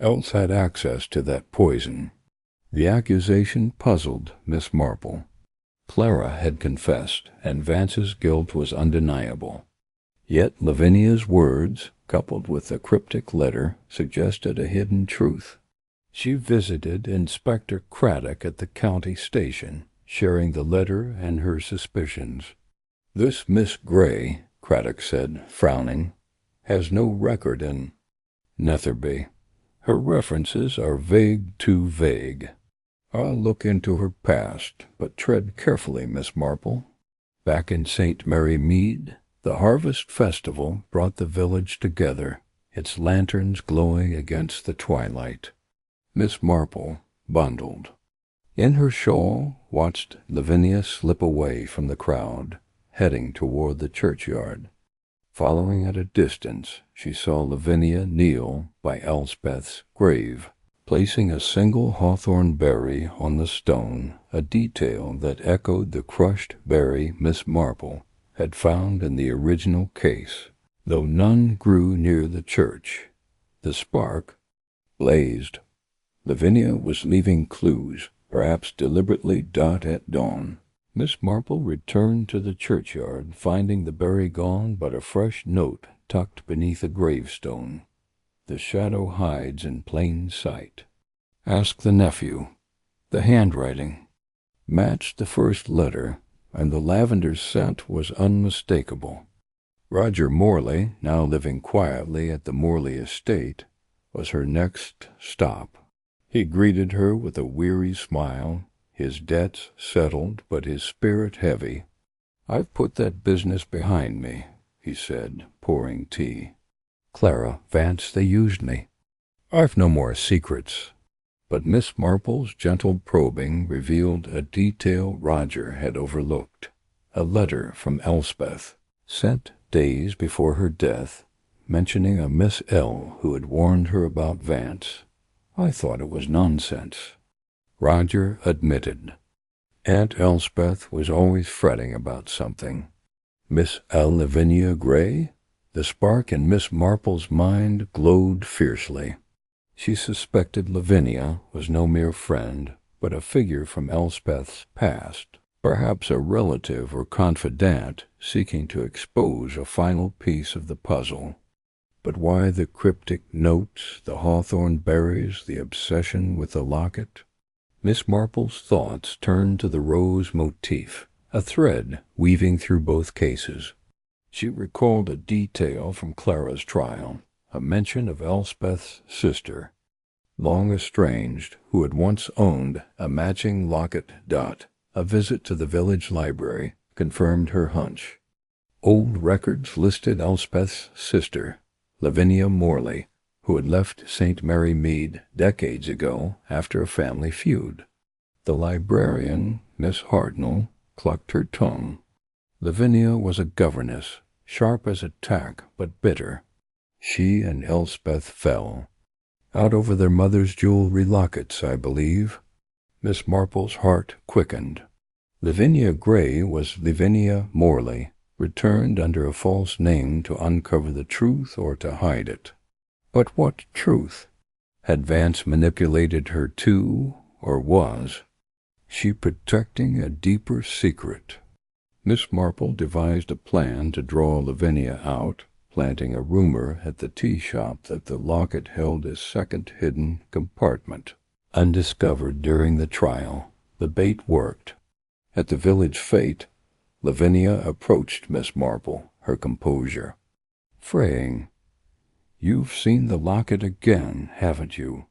else had access to that poison. The accusation puzzled Miss Marple. Clara had confessed, and Vance's guilt was undeniable. Yet Lavinia's words, coupled with the cryptic letter, suggested a hidden truth. She visited Inspector Craddock at the county station, sharing the letter and her suspicions. "This Miss Gray," Craddock said, frowning, "has no record in Netherby. Her references are vague, too vague. I'll look into her past, but tread carefully, Miss Marple." Back in St. Mary Mead, the harvest festival brought the village together, its lanterns glowing against the twilight. Miss Marple, bundled in her shawl, watched Lavinia slip away from the crowd, heading toward the churchyard. Following at a distance, she saw Lavinia kneel by Elspeth's grave, placing a single hawthorn berry on the stone, a detail that echoed the crushed berry Miss Marple had found in the original case, though none grew near the church. The spark blazed. Lavinia was leaving clues, perhaps deliberately at dawn. Miss Marple returned to the churchyard, finding the berry gone, but a fresh note tucked beneath a gravestone. The shadow hides in plain sight. Ask the nephew. The handwriting matched the first letter, and the lavender scent was unmistakable. Roger Morley, now living quietly at the Morley estate, was her next stop. He greeted her with a weary smile, his debts settled, but his spirit heavy. "I've put that business behind me," he said, pouring tea. "Clara, Vance, they used me. I've no more secrets." But Miss Marple's gentle probing revealed a detail Roger had overlooked. A letter from Elspeth, sent days before her death, mentioning a Miss L. who had warned her about Vance. "I thought it was nonsense," Roger admitted. Aunt Elspeth was always fretting about something. Miss Lavinia Gray? The spark in Miss Marple's mind glowed fiercely. She suspected Lavinia was no mere friend, but a figure from Elspeth's past, perhaps a relative or confidant seeking to expose a final piece of the puzzle. But why the cryptic notes, the hawthorn berries, the obsession with the locket? Miss Marple's thoughts turned to the rose motif, a thread weaving through both cases. She recalled a detail from Clara's trial, a mention of Elspeth's sister, long estranged, who had once owned a matching locket. A visit to the village library confirmed her hunch. Old records listed Elspeth's sister, Lavinia Morley, who had left St. Mary Mead decades ago after a family feud. The librarian, Miss Hartnell, clucked her tongue. Lavinia was a governess, sharp as a tack, but bitter. She and Elspeth fell out over their mother's jewelry lockets, I believe. Miss Marple's heart quickened. Lavinia Gray was Lavinia Morley, returned under a false name to uncover the truth or to hide it. But what truth? Had Vance manipulated her too, or was she protecting a deeper secret? Miss Marple devised a plan to draw Lavinia out, planting a rumor at the tea shop that the locket held a second hidden compartment, undiscovered during the trial. The bait worked. At the village fete, Lavinia approached Miss Marple, her composure fraying. "You've seen the locket again, haven't you?"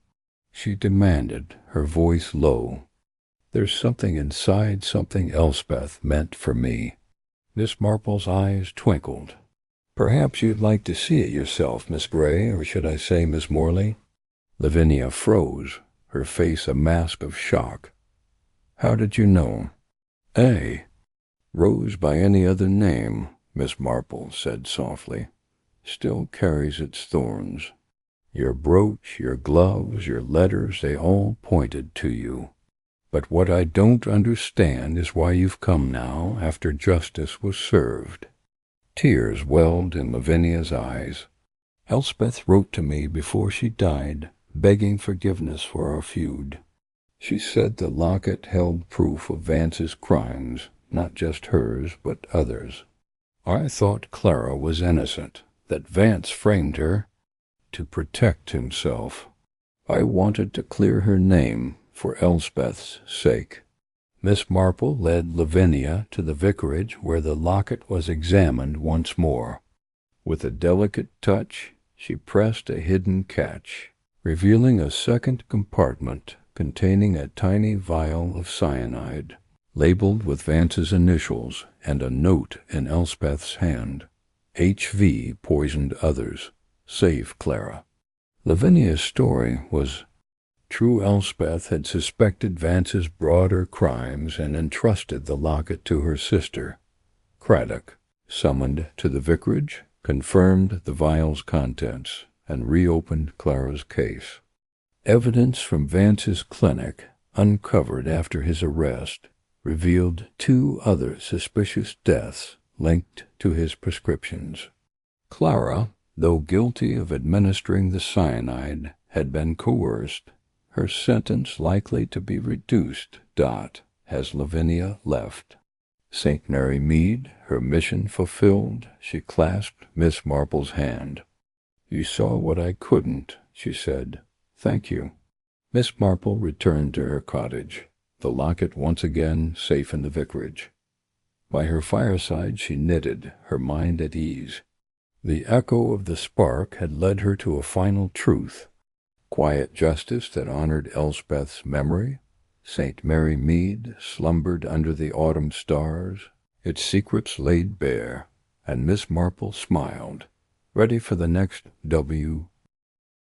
she demanded, her voice low. "There's something inside something Elspeth meant for me." Miss Marple's eyes twinkled. "Perhaps you'd like to see it yourself, Miss Gray, or should I say Miss Morley?" Lavinia froze, her face a mask of shock. "How did you know?" "Rose by any other name," Miss Marple said softly, "still carries its thorns. Your brooch, your gloves, your letters, they all pointed to you. But what I don't understand is why you've come now, after justice was served." Tears welled in Lavinia's eyes. "Elspeth wrote to me before she died, begging forgiveness for our feud. She said the locket held proof of Vance's crimes, not just hers, but others. I thought Clara was innocent, that Vance framed her to protect himself. I wanted to clear her name for Elspeth's sake." Miss Marple led Lavinia to the vicarage, where the locket was examined once more. With a delicate touch, she pressed a hidden catch, revealing a second compartment containing a tiny vial of cyanide, labeled with Vance's initials and a note in Elspeth's hand. H.V. poisoned others. Save Clara. Lavinia's story was true. Elspeth had suspected Vance's broader crimes and entrusted the locket to her sister. Craddock, summoned to the vicarage, confirmed the vial's contents and reopened Clara's case. Evidence from Vance's clinic, uncovered after his arrest, revealed 2 other suspicious deaths linked to his prescriptions. Clara, though guilty of administering the cyanide, had been coerced, her sentence likely to be reduced, as Lavinia left. St. Mary Mead, her mission fulfilled, she clasped Miss Marple's hand. "You saw what I couldn't," she said. "Thank you." Miss Marple returned to her cottage, the locket once again safe in the vicarage. By her fireside she knitted, her mind at ease. The echo of the spark had led her to a final truth. Quiet justice that honored Elspeth's memory. St. Mary Mead slumbered under the autumn stars, its secrets laid bare, and Miss Marple smiled, ready for the next W